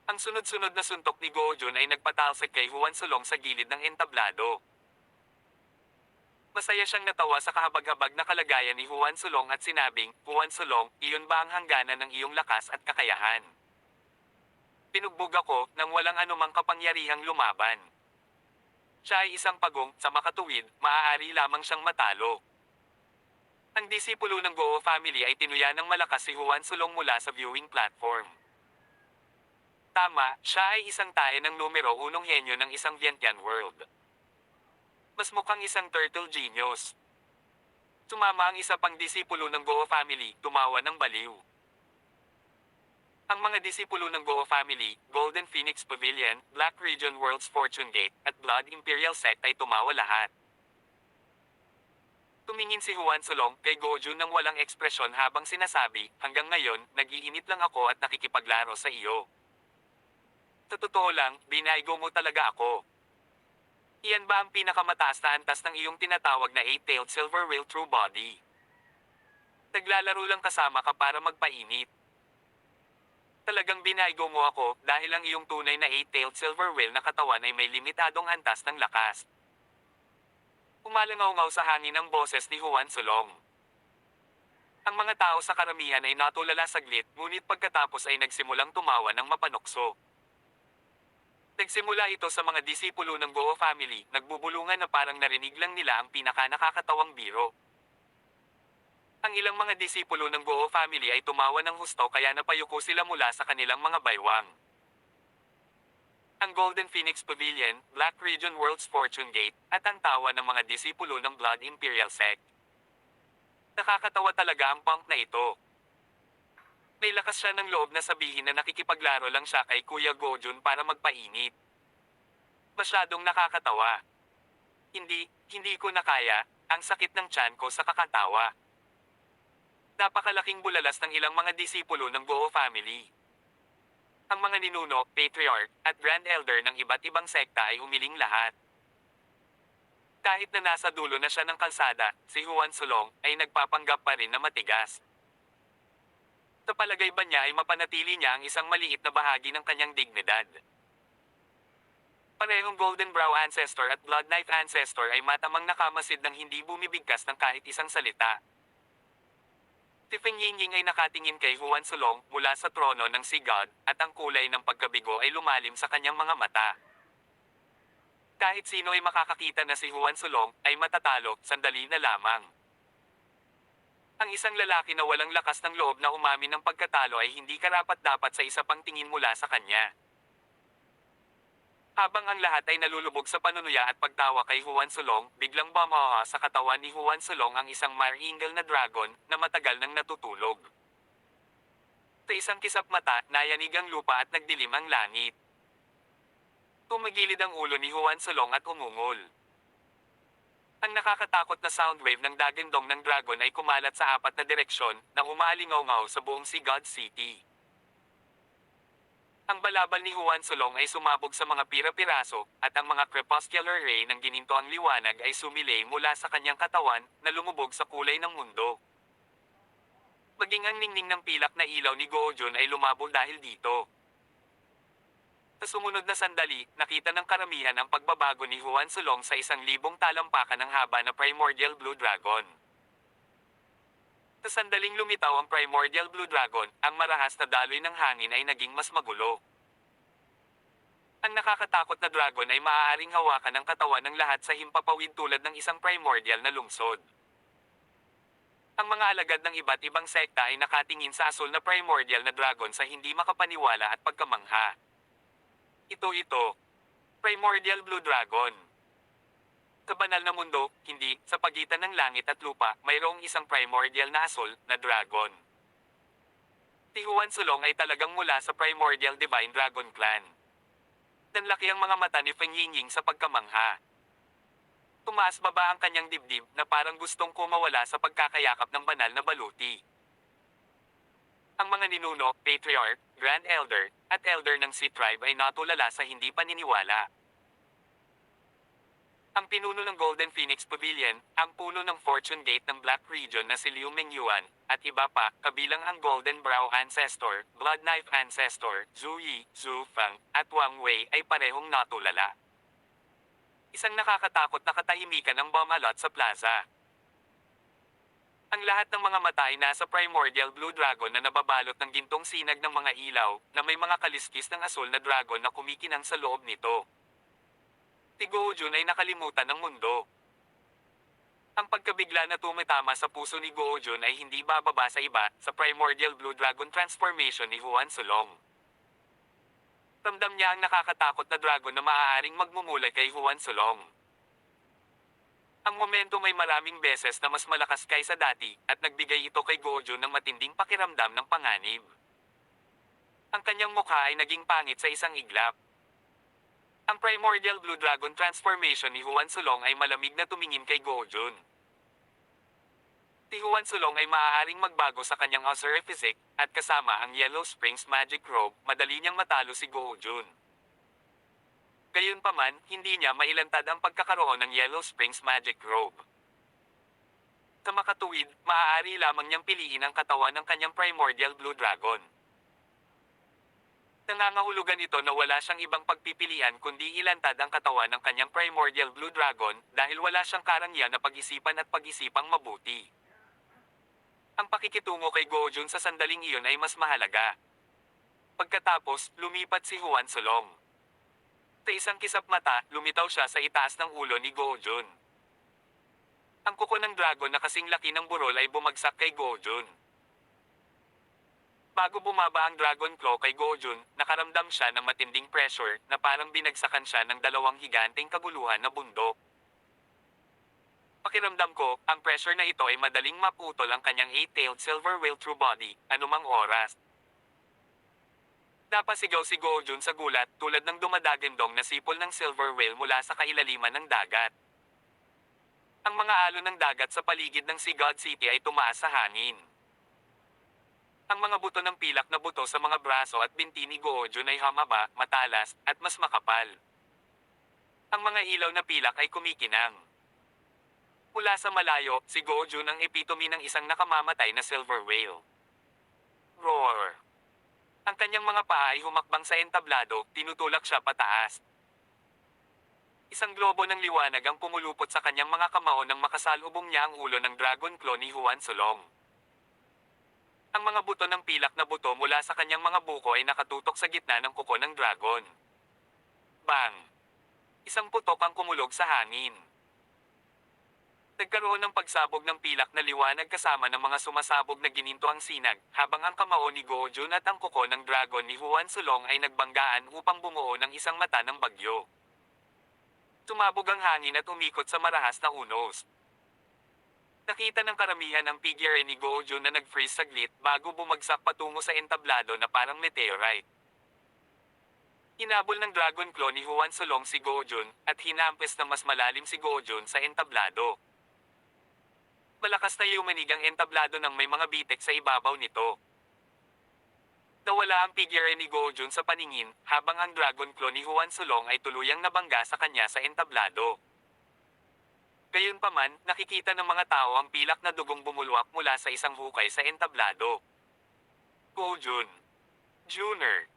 Ang sunod-sunod na suntok ni Gojo ay nagpatalsik kay Juan Sulong sa gilid ng entablado. Masaya siyang natawa sa kahabag-habag na kalagayan ni Juan Sulong at sinabing, "Juan Sulong, iyon ba ang hangganan ng iyong lakas at kakayahan? Pinugbog ako nang walang anumang kapangyarihang lumaban. Siya ay isang pagong, sa makatuwid, maaari lamang siyang matalo." Ang disipulo ng Goo family ay tinuya ng malakas si Juan Sulong mula sa viewing platform. Tama, siya ay isang tae ng numero 1 henyo ng isang Vientiane world. Mas mukhang isang turtle genius. Sumama ang isa pang disipulo ng Goo family, tumawa ng baliw. Ang mga disipulo ng Goo family, Golden Phoenix Pavilion, Black Region World's Fortune Gate, at Blood Imperial Sect ay tumawa lahat. Tumingin si Juan Sulong kay Gojo nang walang ekspresyon habang sinasabi, "Hanggang ngayon, nag-iinit lang ako at nakikipaglaro sa iyo. Sa totoo lang, binaygo mo talaga ako. Iyan ba ang pinakamataas na antas ng iyong tinatawag na eight-tailed silver whale true body? Naglalaro lang kasama ka para magpainit. Talagang binaygo mo ako dahil ang iyong tunay na eight-tailed silver whale na katawan ay may limitadong antas ng lakas." Umalangaw-ngaw sa hangin ang boses ni Juan Sulong. Ang mga tao sa karamihan ay natulala saglit ngunit pagkatapos ay nagsimulang tumawa ng mapanukso. Nagsimula ito sa mga disipulo ng Goo family, nagbubulungan na parang narinig lang nila ang pinaka-nakakatawang biro. Ang ilang mga disipulo ng Goo family ay tumawa ng husto kaya napayuko sila mula sa kanilang mga baywang. Ang Golden Phoenix Pavilion, Black Region World's Fortune Gate, at ang tawa ng mga disipulo ng Blood Imperial Sect. Nakakatawa talaga ang punk na ito. May lakas siya ng loob na sabihin na nakikipaglaro lang siya kay Kuya Gojun para magpainit. Masyadong nakakatawa. Hindi ko na kaya, ang sakit ng tiyan ko sa kakatawa. Napakalaking bulalas ng ilang mga disipulo ng Goo family. Ang mga ninuno, patriarch, at grand elder ng iba't ibang sekta ay humiling lahat. Kahit na nasa dulo na siya ng kalsada, si Juan Sulong ay nagpapanggap pa rin na matigas. Sa palagay ba niya ay mapanatili niya ang isang maliit na bahagi ng kanyang dignidad? Parehong Golden Brow Ancestor at Blood Knife Ancestor ay matamang nakamasid ng hindi bumibigkas ng kahit isang salita. Si Feng Yingying ay nakatingin kay Juan Sulong mula sa trono ng si God at ang kulay ng pagkabigo ay lumalim sa kanyang mga mata. Kahit sino ay makakakita na si Juan Sulong ay matatalo, sandali na lamang. Ang isang lalaki na walang lakas ng loob na umamin ng pagkatalo ay hindi karapat-dapat sa isa pang tingin mula sa kanya. Habang ang lahat ay nalulubog sa panunuya at pagtawa kay Juan Sulong, biglang bumaha sa katawan ni Juan Sulong ang isang martingale na dragon na matagal nang natutulog. Sa isang kisap mata, nayanig ang lupa at nagdilim ang langit. Tumagilid ang ulo ni Juan Sulong at umungol. Ang nakakatakot na soundwave ng dagandong ng dragon ay kumalat sa 4 na direksyon nang umaalingaw-ngaw sa buong God City. Ang balabal ni Juan Sulong ay sumabog sa mga pira-piraso at ang mga crepuscular ray ng ginintoang liwanag ay sumilay mula sa kanyang katawan na lumubog sa kulay ng mundo. Maging ang ningning ng pilak na ilaw ni Gojon ay lumabog dahil dito. Sa sumunod na sandali, nakita ng karamihan ang pagbabago ni Juan Sulong sa 1,000 talampakan ng haba na Primordial Blue Dragon. Sa sandaling lumitaw ang Primordial Blue Dragon, ang marahas na daloy ng hangin ay naging mas magulo. Ang nakakatakot na dragon ay maaaring hawakan ng katawan ng lahat sa himpapawid tulad ng isang primordial na lungsod. Ang mga alagad ng iba't ibang sekta ay nakatingin sa asul na primordial na dragon sa hindi makapaniwala at pagkamangha. Ito, Primordial Blue Dragon. Sa banal na mundo, hindi, sa pagitan ng langit at lupa, mayroong isang primordial na asol, na dragon. Si Juan Sulong ay talagang mula sa primordial divine dragon clan. Nanlaki ang mga mata ni Feng Yingying sa pagkamangha. Tumaas baba ang kanyang dibdib na parang gustong kumawala sa pagkakayakap ng banal na baluti. Ang mga ninuno, patriarch, grand elder, at elder ng Sea Tribe ay natulala sa hindi paniniwala. Ang pinuno ng Golden Phoenix Pavilion, ang puno ng Fortune Gate ng Black Region na si Liu Mengyuan, at iba pa, kabilang ang Golden Brow Ancestor, Blood Knife Ancestor, Zhu Yi, Zhu Feng, at Wang Wei ay parehong natulala. Isang nakakatakot na katahimikan ng bumalot sa plaza. Ang lahat ng mga mata ay nasa primordial blue dragon na nababalot ng gintong sinag ng mga ilaw, na may mga kaliskis ng asul na dragon na kumikinang sa loob nito. Si Gohujun ay nakalimutan ng mundo. Ang pagkabigla na tumitama sa puso ni Gohujun ay hindi bababa sa iba, sa primordial blue dragon transformation ni Juan Sulong. Ramdam niya ang nakakatakot na dragon na maaaring magmumulay kay Juan Sulong. Ang momentum ay maraming beses na mas malakas kaysa dati, at nagbigay ito kay Gohujun ng matinding pakiramdam ng panganib. Ang kanyang mukha ay naging pangit sa isang iglap. Ang primordial blue dragon transformation ni Juan Sulong ay malamig na tumingin kay Gohujun. Si Juan Sulong ay maaaring magbago sa kanyang Auxiliary Physique, at kasama ang Yellow Springs Magic Robe, madali niyang matalo si Gohujun. Gayunpaman, hindi niya mailantad ang pagkakaroon ng Yellow Springs Magic Robe. Sa makatuwid, maaari lamang niyang piliin ang katawan ng kanyang primordial blue dragon. Nangangahulugan ito na wala siyang ibang pagpipilian kundi ilantad ang katawan ng kanyang primordial blue dragon dahil wala siyang karangyaan na pag-isipan at pag-isipang mabuti. Ang pakikitungo kay Gohujun sa sandaling iyon ay mas mahalaga. Pagkatapos, lumipat si Juan Sulong. Sa isang kisap mata, lumitaw siya sa itaas ng ulo ni Gohujun. Ang kuko ng dragon na kasing laki ng burol ay bumagsak kay Gohujun. Bago bumaba ang Dragon Claw kay Gohujun, nakaramdam siya ng matinding pressure na parang binagsakan siya ng dalawang higanteng kaguluhan na bundok. Pakiramdam ko, ang pressure na ito ay madaling maputol ang kanyang eight-tailed silver whale true body, anumang oras. Napasigaw si Gohujun sa gulat tulad ng dumadagandong na sipol ng silver whale mula sa kailaliman ng dagat. Ang mga alon ng dagat sa paligid ng Sea God City ay tumaas sa hangin. Ang mga buto ng pilak na buto sa mga braso at binti ni Gohujun ay humaba, matalas, at mas makapal. Ang mga ilaw na pilak ay kumikinang. Mula sa malayo, si Gohujun ang epitome ng isang nakamamatay na silver whale. Roar! Ang kanyang mga paa ay humakbang sa entablado, tinutulak siya pataas. Isang globo ng liwanag ang pumulupot sa kanyang mga kamao nang makasalubong niya ang ulo ng Dragon Claw ni Juan Sulong. Ang mga buto ng pilak na buto mula sa kanyang mga buko ay nakatutok sa gitna ng kuko ng dragon. Bang! Isang putok ang kumulog sa hangin. Nagkaroon ng pagsabog ng pilak na liwanag kasama ng mga sumasabog na gininto ang sinag, habang ang kamao ni Gohujun at ang kuko ng dragon ni Juan Sulong ay nagbanggaan upang bumuo ng isang mata ng bagyo. Tumabog ang hangin at umikot sa marahas na unos. Nakita ng karamihan ang figure ni Gohujun na nag-freeze saglit bago bumagsak patungo sa entablado na parang meteorite. Hinabol ng Dragon Claw ni Juan Sulong si Gohujun at hinampes na mas malalim si Gohujun sa entablado. Malakas na yumanig ang entablado nang may mga bitek sa ibabaw nito. Nawala ang figure ni Gohujun sa paningin habang ang Dragon Claw ni Juan Sulong ay tuluyang nabangga sa kanya sa entablado. Gayunpaman, nakikita ng mga tao ang pilak na dugong bumulwak mula sa isang hukay sa entablado. Gohujun Jr.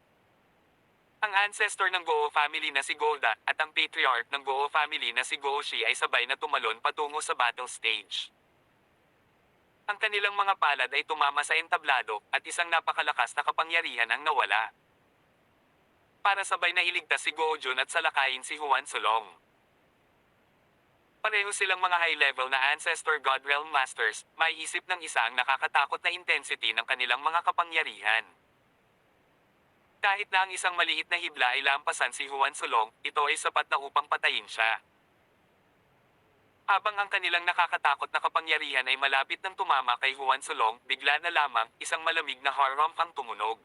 Ang ancestor ng Goho family na si Golda at ang patriarch ng Goho family na si Gohoshi ay sabay na tumalon patungo sa battle stage. Ang kanilang mga palad ay tumama sa entablado at isang napakalakas na kapangyarihan ang nawala. Para sabay na iligtas si Gohujun at salakayin si Juan Sulong. Pareho silang mga high-level na Ancestor God Realm Masters, may isip ng isa ang nakakatakot na intensity ng kanilang mga kapangyarihan. Kahit na ang isang maliit na hibla ay lampasan si Juan Sulong, ito ay sapat na upang patayin siya. Habang ang kanilang nakakatakot na kapangyarihan ay malapit ng tumama kay Juan Solong, bigla na lamang, isang malamig na harump ang tumunog.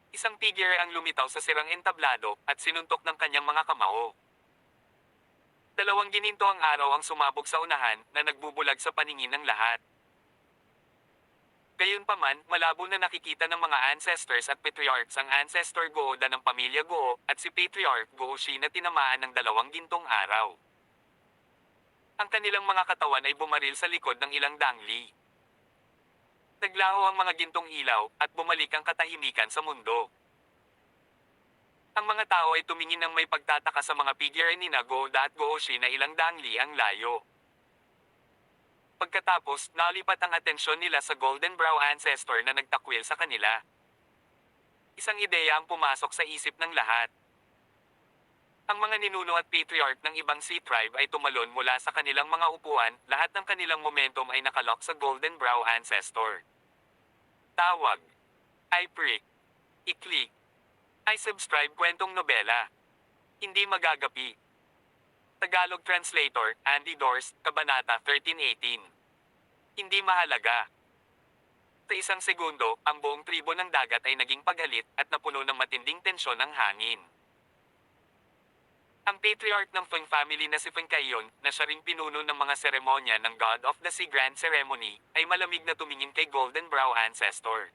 Isang figure ang lumitaw sa sirang entablado, at sinuntok ng kanyang mga kamao. Dalawang gininto ang araw ang sumabog sa unahan, na nagbubulag sa paningin ng lahat. Gayunpaman, malabo na nakikita ng mga ancestors at patriarchs ang ancestor Gooda ng pamilya Goo, at si Patriarch Gooshi na tinamaan ng dalawang gintong araw. Ang kanilang mga katawan ay bumaril sa likod ng ilang dangli. Naglaho ang mga gintong ilaw, at bumalik ang katahimikan sa mundo. Ang mga tao ay tumingin ng may pagtataka sa mga figure ni Gooda at Gooshi na ilang dangli ang layo. Pagkatapos, nalipat ang atensyon nila sa Golden Brow ancestor na nagtakwil sa kanila. Isang ideya ang pumasok sa isip ng lahat. Ang mga ninuno at patriarch ng ibang sea tribe ay tumalon mula sa kanilang mga upuan, lahat ng kanilang momentum ay nakalok sa Golden Brow ancestor. Tawag. I-prick. I-click. I-subscribe kwentong nobela. Hindi magagapi. Tagalog Translator, Andy Dors, Kabanata 1318. Hindi mahalaga. Sa isang segundo, ang buong tribo ng dagat ay naging paghalit at napuno ng matinding tensyon ang hangin. Ang patriarch ng Feng family na si Feng Kaiyon, na siya ring pinuno ng mga seremonya ng God of the Sea Grand Ceremony, ay malamig na tumingin kay Golden Brow ancestor.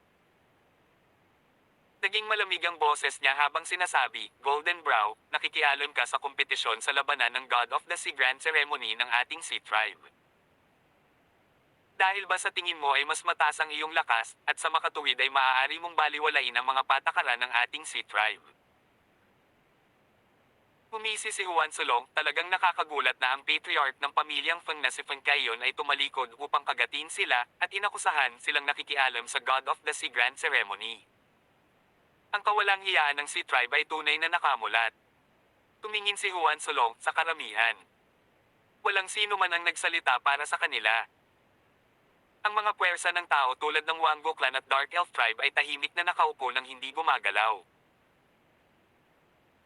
Naging malamig ang boses niya habang sinasabi, Golden Brow, nakikialam ka sa kompetisyon sa labanan ng God of the Sea Grand Ceremony ng ating Sea Tribe. Dahil ba sa tingin mo ay mas mataas ang iyong lakas, at sa makatuwid ay maaari mong baliwalain ang mga patakaran ng ating Sea Tribe? Humisi si Juan Solong, talagang nakakagulat na ang patriarch ng pamilyang Feng na si Feng Kaiyon ay tumalikod upang kagatin sila, at inakusahan silang nakikialam sa God of the Sea Grand Ceremony. Ang kawalang hiyaan ng Sea Tribe ay tunay na nakamulat. Tumingin si Juan Solong sa karamihan. Walang sino man ang nagsalita para sa kanila. Ang mga puwersa ng tao tulad ng Wango Clan at Dark Elf Tribe ay tahimik na nakaupo nang hindi gumagalaw.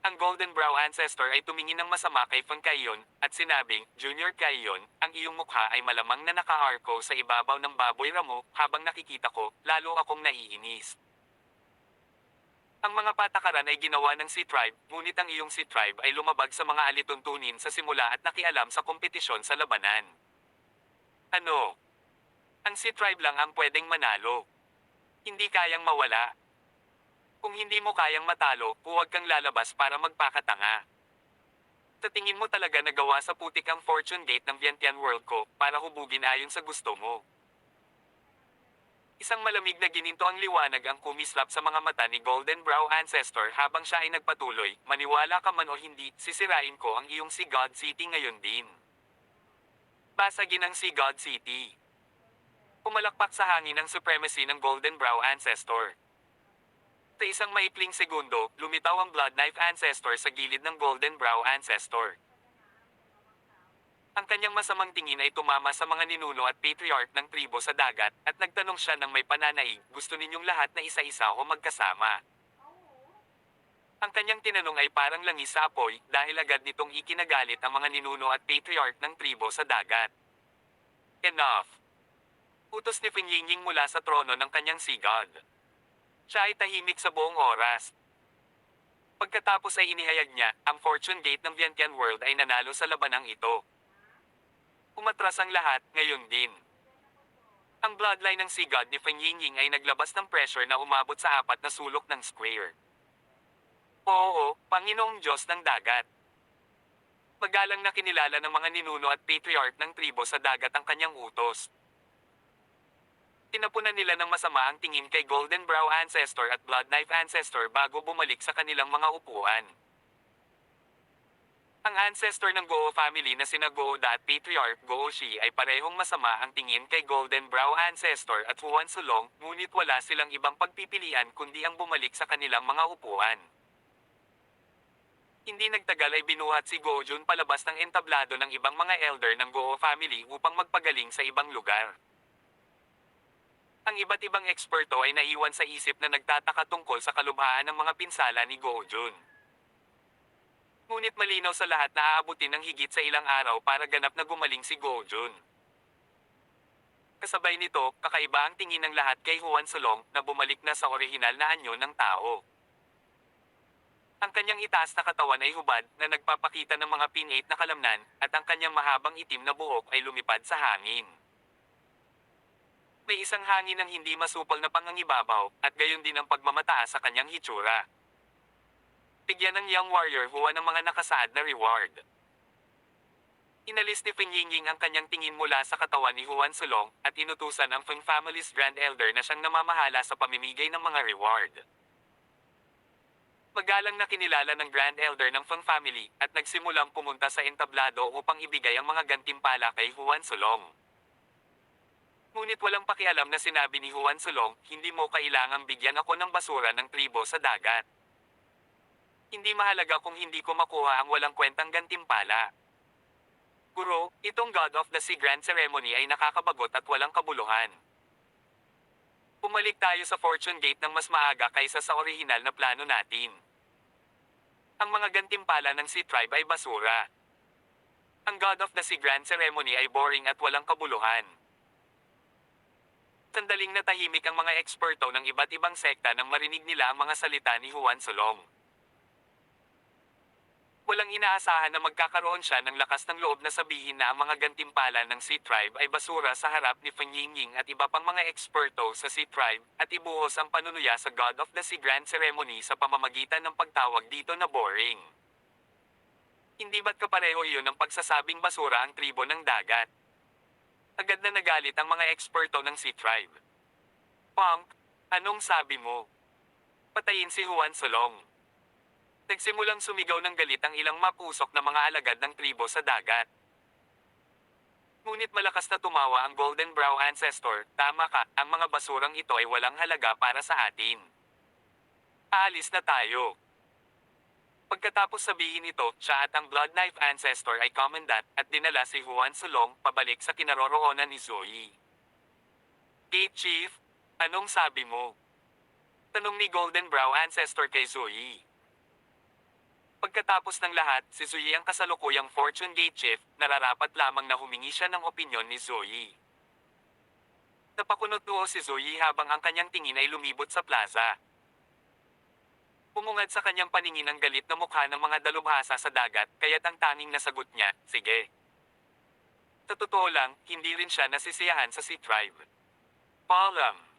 Ang Golden Brow ancestor ay tumingin ng masama kay Feng Kaiyon, at sinabing, Junior Kaiyon, ang iyong mukha ay malamang na nakaharko sa ibabaw ng baboy ramo, habang nakikita ko, lalo akong naiinis. Ang mga patakaran ay ginawa ng Sea Tribe, ngunit ang iyong Sea Tribe ay lumabag sa mga alituntunin sa simula at nakialam sa kompetisyon sa labanan. Ano? Ang Sea Tribe lang ang pwedeng manalo. Hindi kayang mawala. Kung hindi mo kayang matalo, huwag kang lalabas para magpakatanga. Sa tingin mo talaga nagawa sa putik ang fortune gate ng Vientiane World ko, para hubugin ayon sa gusto mo. Isang malamig na gininto ang liwanag ang kumislap sa mga mata ni Golden Brow ancestor habang siya ay nagpatuloy, maniwala ka man o hindi, sisirain ko ang iyong Sea God City ngayon din. Basagin ang Sea God City. Pumalakpak sa hangin ang supremacy ng Golden Brow ancestor. Sa isang maikling segundo, lumitaw ang Blood Knife ancestor sa gilid ng Golden Brow ancestor. Ang kanyang masamang tingin ay tumama sa mga ninuno at patriarch ng tribo sa dagat, at nagtanong siya ng may pananaig, gusto ninyong lahat na isa-isa o magkasama? Ang kanyang tinanong ay parang langis sa apoy, dahil agad nitong ikinagalit ang mga ninuno at patriarch ng tribo sa dagat. Enough! Utos ni Feng Yingying mula sa trono ng kanyang sea god. Siya ay tahimik sa buong oras. Pagkatapos ay inihayag niya, ang fortune gate ng Vientiane World ay nanalo sa labanang ito. Umatras ang lahat, ngayon din. Ang bloodline ng Sea God ni Feng Yingying ay naglabas ng pressure na umabot sa 4 na sulok ng square. Oo, Panginoong Diyos ng dagat. Magalang na kinilala ng mga ninuno at patriarch ng tribo sa dagat ang kanyang utos. Tinapunan nila ng masama ang tingin kay Golden Brow ancestor at Blood Knife ancestor bago bumalik sa kanilang mga upuan. Ang ancestor ng Goo family na sina Gooda at Patriarch Gooshi ay parehong masama ang tingin kay Golden Brow ancestor at Juan Solong, ngunit wala silang ibang pagpipilian kundi ang bumalik sa kanilang mga upuan. Hindi nagtagal ay binuhat si Gojun palabas ng entablado ng ibang mga elder ng Goo family upang magpagaling sa ibang lugar. Ang iba't ibang eksperto ay naiwan sa isip na nagtataka tungkol sa kalubhaan ng mga pinsala ni Gojun. Ngunit malinaw sa lahat na aabutin ng higit sa ilang araw para ganap na gumaling si Go-jun. Kasabay nito, kakaiba ang tingin ng lahat kay Juan Solong na bumalik na sa orihinal na anyo ng tao. Ang kanyang itaas na katawan ay hubad na nagpapakita ng mga pinnate na kalamnan at ang kanyang mahabang itim na buhok ay lumipad sa hangin. May isang hangin ng hindi masupol na pangangibabaw at gayon din ang pagmamataas sa kanyang hitsura. Bigyan ng young warrior Juan ng mga nakasaad na reward. Inalis ni Feng Yingying ang kanyang tingin mula sa katawan ni Juan Solong at inutusan ang Feng family's Grand Elder na siyang namamahala sa pamimigay ng mga reward. Magalang na kinilala ng Grand Elder ng Feng family at nagsimulang pumunta sa entablado upang ibigay ang mga gantimpala kay Juan Solong. Ngunit walang pakialam na sinabi ni Juan Solong, hindi mo kailangang bigyan ako ng basura ng tribo sa dagat. Hindi mahalaga kung hindi ko makuha ang walang kwentang gantimpala. Guro, itong God of the Sea Grand Ceremony ay nakakabagot at walang kabuluhan. Pumalik tayo sa Fortune Gate ng mas maaga kaysa sa orihinal na plano natin. Ang mga gantimpala ng Sea Tribe ay basura. Ang God of the Sea Grand Ceremony ay boring at walang kabuluhan. Sandaling natahimik ang mga eksperto ng iba't ibang sekta nang marinig nila ang mga salita ni Juan Solong. Walang inaasahan na magkakaroon siya ng lakas ng loob na sabihin na ang mga gantimpala ng Sea Tribe ay basura sa harap ni Feng Yingying at iba pang mga eksperto sa Sea Tribe at ibuhos ang panunuya sa God of the Sea Grand Ceremony sa pamamagitan ng pagtawag dito na boring. Hindi ba't kapareho iyon ng pagsasabing basura ang tribo ng dagat? Agad na nagalit ang mga eksperto ng Sea Tribe. Punk, anong sabi mo? Patayin si Juan Solong. Nagsimulang sumigaw ng galit ang ilang mapusok na mga alagad ng tribo sa dagat. Ngunit malakas na tumawa ang Golden Brow Ancestor, tama ka, ang mga basurang ito ay walang halaga para sa atin. Aalis na tayo. Pagkatapos sabihin ito, siya at ang Blood Knife Ancestor ay commandant at dinala si Juan Solong pabalik sa kinaroroonan ni Zoe. Gate Chief, anong sabi mo? Tanong ni Golden Brow Ancestor kay Zoe. Pagkatapos ng lahat, si Zoe ang kasalukuyang Fortune Gate Chief, nararapat lamang na humingi siya ng opinyon ni Zoe. Napakunot-noo si Zoe habang ang kanyang tingin ay lumibot sa plaza. Umungad sa kanyang paningin ang galit na mukha ng mga dalubhasa sa dagat, kaya't ang tanging nasagot niya, sige. Sa totoo lang, hindi rin siya nasisiyahan sa Sea Tribe. Paalam.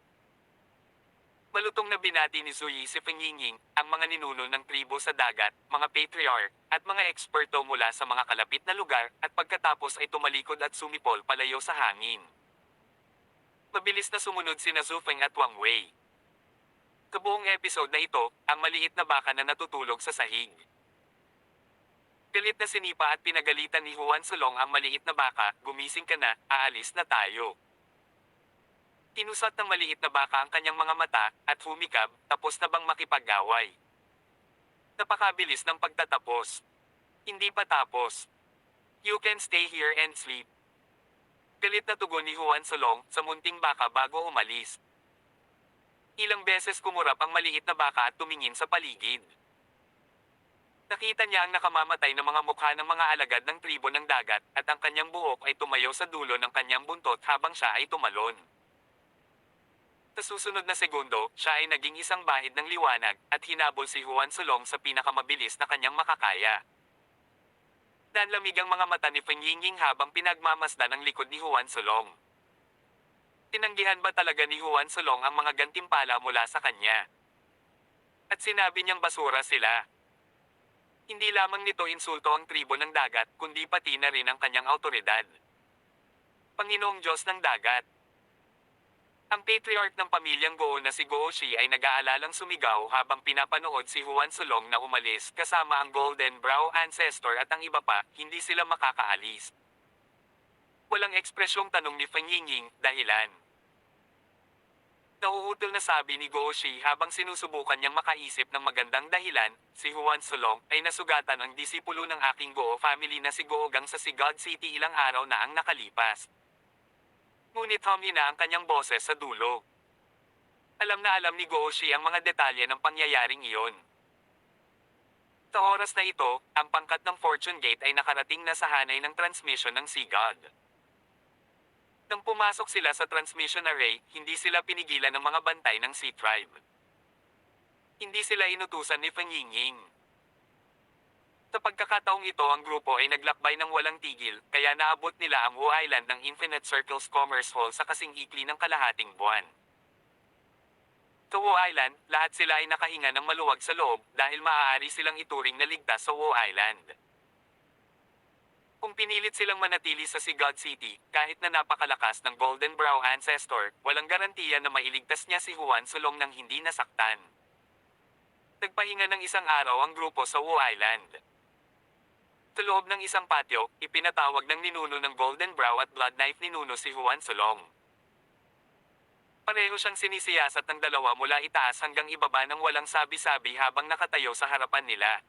Malutong na binati ni Zoe si Feng Yingying, ang mga ninuno ng tribo sa dagat, mga patriarch, at mga eksperto mula sa mga kalapit na lugar, at pagkatapos ay tumalikod at sumipol palayo sa hangin. Mabilis na sumunod sina Zhu Feng at Wang Wei. Sa buong episode na ito, ang maliit na baka na natutulog sa sahig. Galit na sinipa at pinagalitan ni Juan Solong ang maliit na baka, gumising ka na, aalis na tayo. Tinusat ng maliit na baka ang kanyang mga mata, at humikab, tapos na bang makipag-away. Napakabilis ng pagtatapos. Hindi pa tapos. You can stay here and sleep. Galit na tugon ni Juan Solong sa munting baka bago umalis. Ilang beses kumurap ang maliit na baka at tumingin sa paligid. Nakita niya ang nakamamatay na mga mukha ng mga alagad ng tribo ng dagat at ang kanyang buhok ay tumayo sa dulo ng kanyang buntot habang siya ay tumalon. Sa susunod na segundo, siya ay naging isang bahid ng liwanag at hinabol si Juan Solong sa pinakamabilis na kanyang makakaya. Nanlamig ang mga mata ni Feng Yingying habang pinagmamasdan ang likod ni Juan Solong. Tinanggihan ba talaga ni Juan Solong ang mga gantimpala mula sa kanya? At sinabi niyang basura sila. Hindi lamang nito insulto ang tribo ng dagat, kundi pati na rin ang kanyang autoridad. Panginoong Diyos ng dagat. Ang patriarch ng pamilyang Goo na si Goo Shi ay nag-aalalang sumigaw habang pinapanood si Juan Solong na umalis kasama ang Golden Brow Ancestor at ang iba pa, hindi sila makakaalis. Walang ekspresyong tanong ni Feng Yingying, dahilan. Nauutol na sabi ni Goo Shi habang sinusubukan niyang makaisip ng magandang dahilan, si Juan Solong ay nasugatan ang disipulo ng aking Goo family na si Googang sa God City ilang araw na ang nakalipas. Ngunit humina ang kanyang boses sa dulo. Alam na alam ni Goo Shi ang mga detalye ng pangyayaring iyon. Sa oras na ito, ang pangkat ng Fortune Gate ay nakarating na sa hanay ng transmission ng Sea God. Nang pumasok sila sa transmission array, hindi sila pinigilan ng mga bantay ng Sea Tribe. Hindi sila inutusan ni Feng Yingying. Sa pagkakataong ito ang grupo ay naglakbay ng walang tigil, kaya naabot nila ang Wu Island ng Infinite Circles Commerce Hall sa kasing ikli ng kalahating buwan. Sa Wu Island, lahat sila ay nakahinga ng maluwag sa loob dahil maaari silang ituring na ligtas sa Wu Island. Kung pinilit silang manatili sa God City, kahit na napakalakas ng Golden Brow Ancestor, walang garantiya na mailigtas niya si Juan Sulong nang hindi nasaktan. Nagpahinga ng isang araw ang grupo sa Wu Island. Sa loob ng isang patio, ipinatawag ng ninuno ng Golden Brow at Blood Knife ninuno si Juan Sulong. Pareho siyang sinisiyasat ng dalawa mula itaas hanggang ibaba ng walang sabi-sabi habang nakatayo sa harapan nila.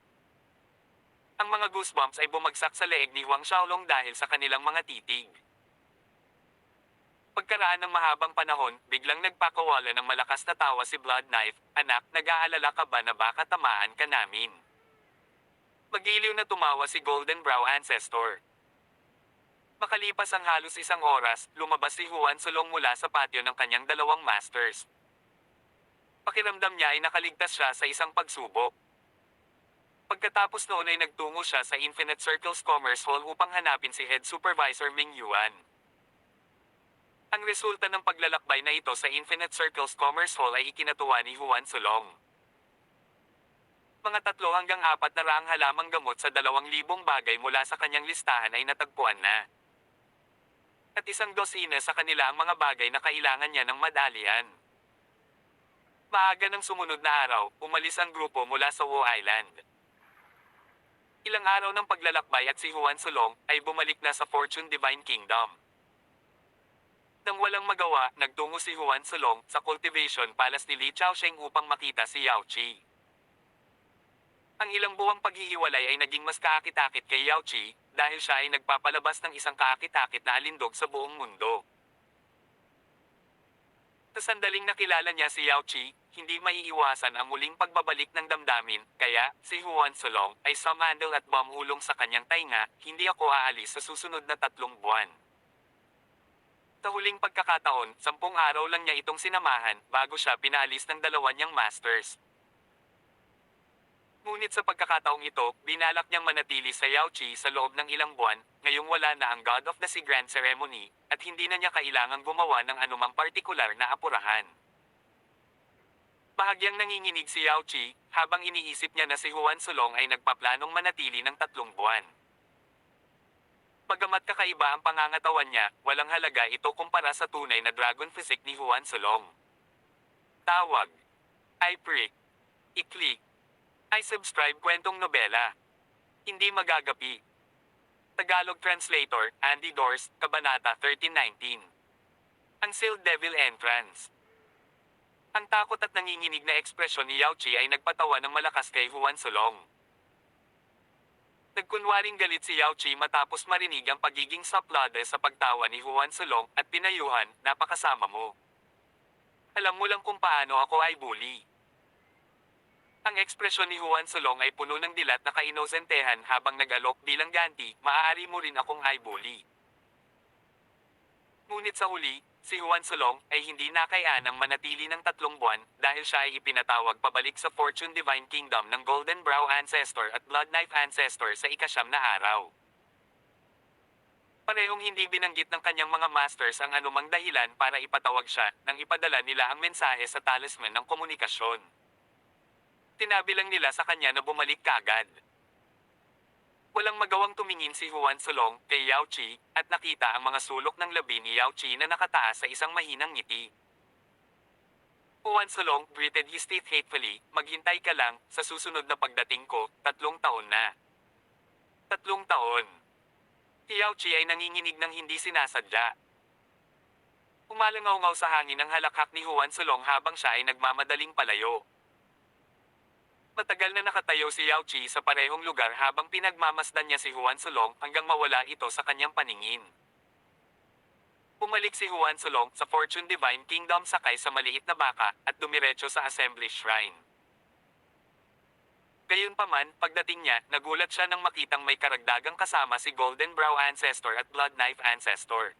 Ang mga goosebumps ay bumagsak sa leeg ni Huang Xiaolong dahil sa kanilang mga titig. Pagkaraan ng mahabang panahon, biglang nagpakawala ng malakas na tawa si Blood Knife, "Anak, nag-aalala ka ba na baka tamaan ka namin?" Magiliw na tumawa si Golden Brow Ancestor. Makalipas ang halos isang oras, lumabas si Juan Sulong mula sa patio ng kanyang dalawang masters. Pakiramdam niya ay nakaligtas siya sa isang pagsubok. Pagkatapos noon ay nagtungo siya sa Infinite Circles Commerce Hall upang hanapin si Head Supervisor Ming Yuan. Ang resulta ng paglalakbay na ito sa Infinite Circles Commerce Hall ay ikinatuwa ni Juan Sulong. Mga 3 hanggang 4 na raang halamang gamot sa 2,000 bagay mula sa kanyang listahan ay natagpuan na. At 100 sa kanila ang mga bagay na kailangan niya ng madalian. Maaga ng sumunod na araw, umalis ang grupo mula sa Wu Island. Ilang araw ng paglalakbay at si Juan Sulong ay bumalik na sa Fortune Divine Kingdom. Nang walang magawa, nagtungo si Juan Sulong sa Cultivation Palace ni Li Chaosheng upang makita si Yao Qi. Ang ilang buwang paghihiwalay ay naging mas kaakit-akit kay Yao Qi dahil siya ay nagpapalabas ng isang kaakit-akit na alindog sa buong mundo. Sa sandaling nakilala niya si Yao Qi, hindi maiiwasan ang muling pagbabalik ng damdamin, kaya si Juan Sulong ay sumandal at bumulong sa kanyang tainga, "Hindi ako aalis sa susunod na 3 buwan." Sa huling pagkakataon, 10 araw lang niya itong sinamahan bago siya pinaalis ng dalawa niyang masters. Ngunit sa pagkakataong ito, binalak niyang manatili sa Yao Qi sa loob ng ilang buwan, ngayong wala na ang God of the Sea Grand Ceremony, at hindi na niya kailangang gumawa ng anumang partikular na apurahan. Bahagyang nanginginig si Yao Qi, habang iniisip niya na si Juan Sulong ay nagpaplanong manatili ng 3 buwan. Bagamat kakaiba ang pangangatawan niya, walang halaga ito kumpara sa tunay na dragon physique ni Juan Sulong. Tawag. I-prick. I-click. I-subscribe kwentong nobela. Hindi magagapi. Tagalog Translator, Andy Dors, Kabanata 1319. Ang Sealed Devil Entrance. Ang takot at nanginginig na ekspresyon ni Yao Qi ay nagpatawa ng malakas kay Juan Sulong. Nagkunwaring galit si Yao Qi matapos marinig ang pagiging saplade sa pagtawa ni Juan Sulong at pinayuhan, "Napakasama mo. Alam mo lang kung paano ako ay bully." Ang ekspresyon ni Juan Sulong ay puno ng dilat na kainosentehan habang nag-alok bilang ganti, "Maaari mo rin akong i-bully." Ngunit sa huli, si Juan Sulong ay hindi nakayanang manatili ng 3 buwan dahil siya ay ipinatawag pabalik sa Fortune Divine Kingdom ng Golden Brow Ancestor at Blood Knife Ancestor sa ika-9 na araw. Parehong hindi binanggit ng kanyang mga masters ang anumang dahilan para ipatawag siya nang ipadala nila ang mensahe sa talisman ng komunikasyon. Tinabi lang nila sa kanya na bumalik kaagad. Walang magawang tumingin si Juan Sulong kay Yao Qi at nakita ang mga sulok ng labi ni Yao Qi na nakataas sa isang mahinang ngiti. Juan Sulong gritted his teeth hatefully, "Maghintay ka lang, sa susunod na pagdating ko, 3 taon na." 3 taon. Si Yao Qi ay nanginginig ng hindi sinasadya. Umalangaw-ngaw sa hangin ang halakhak ni Juan Sulong habang siya ay nagmamadaling palayo. Matagal na nakatayo si Yao Qi sa parehong lugar habang pinagmamasdan niya si Juan Sulong hanggang mawala ito sa kanyang paningin. Bumalik si Juan Sulong sa Fortune Divine Kingdom sakay sa maliit na baka at dumiretso sa Assembly Shrine. Gayunpaman, pagdating niya, nagulat siya nang makitang may karagdagang kasama si Golden Brow Ancestor at Blood Knife Ancestor.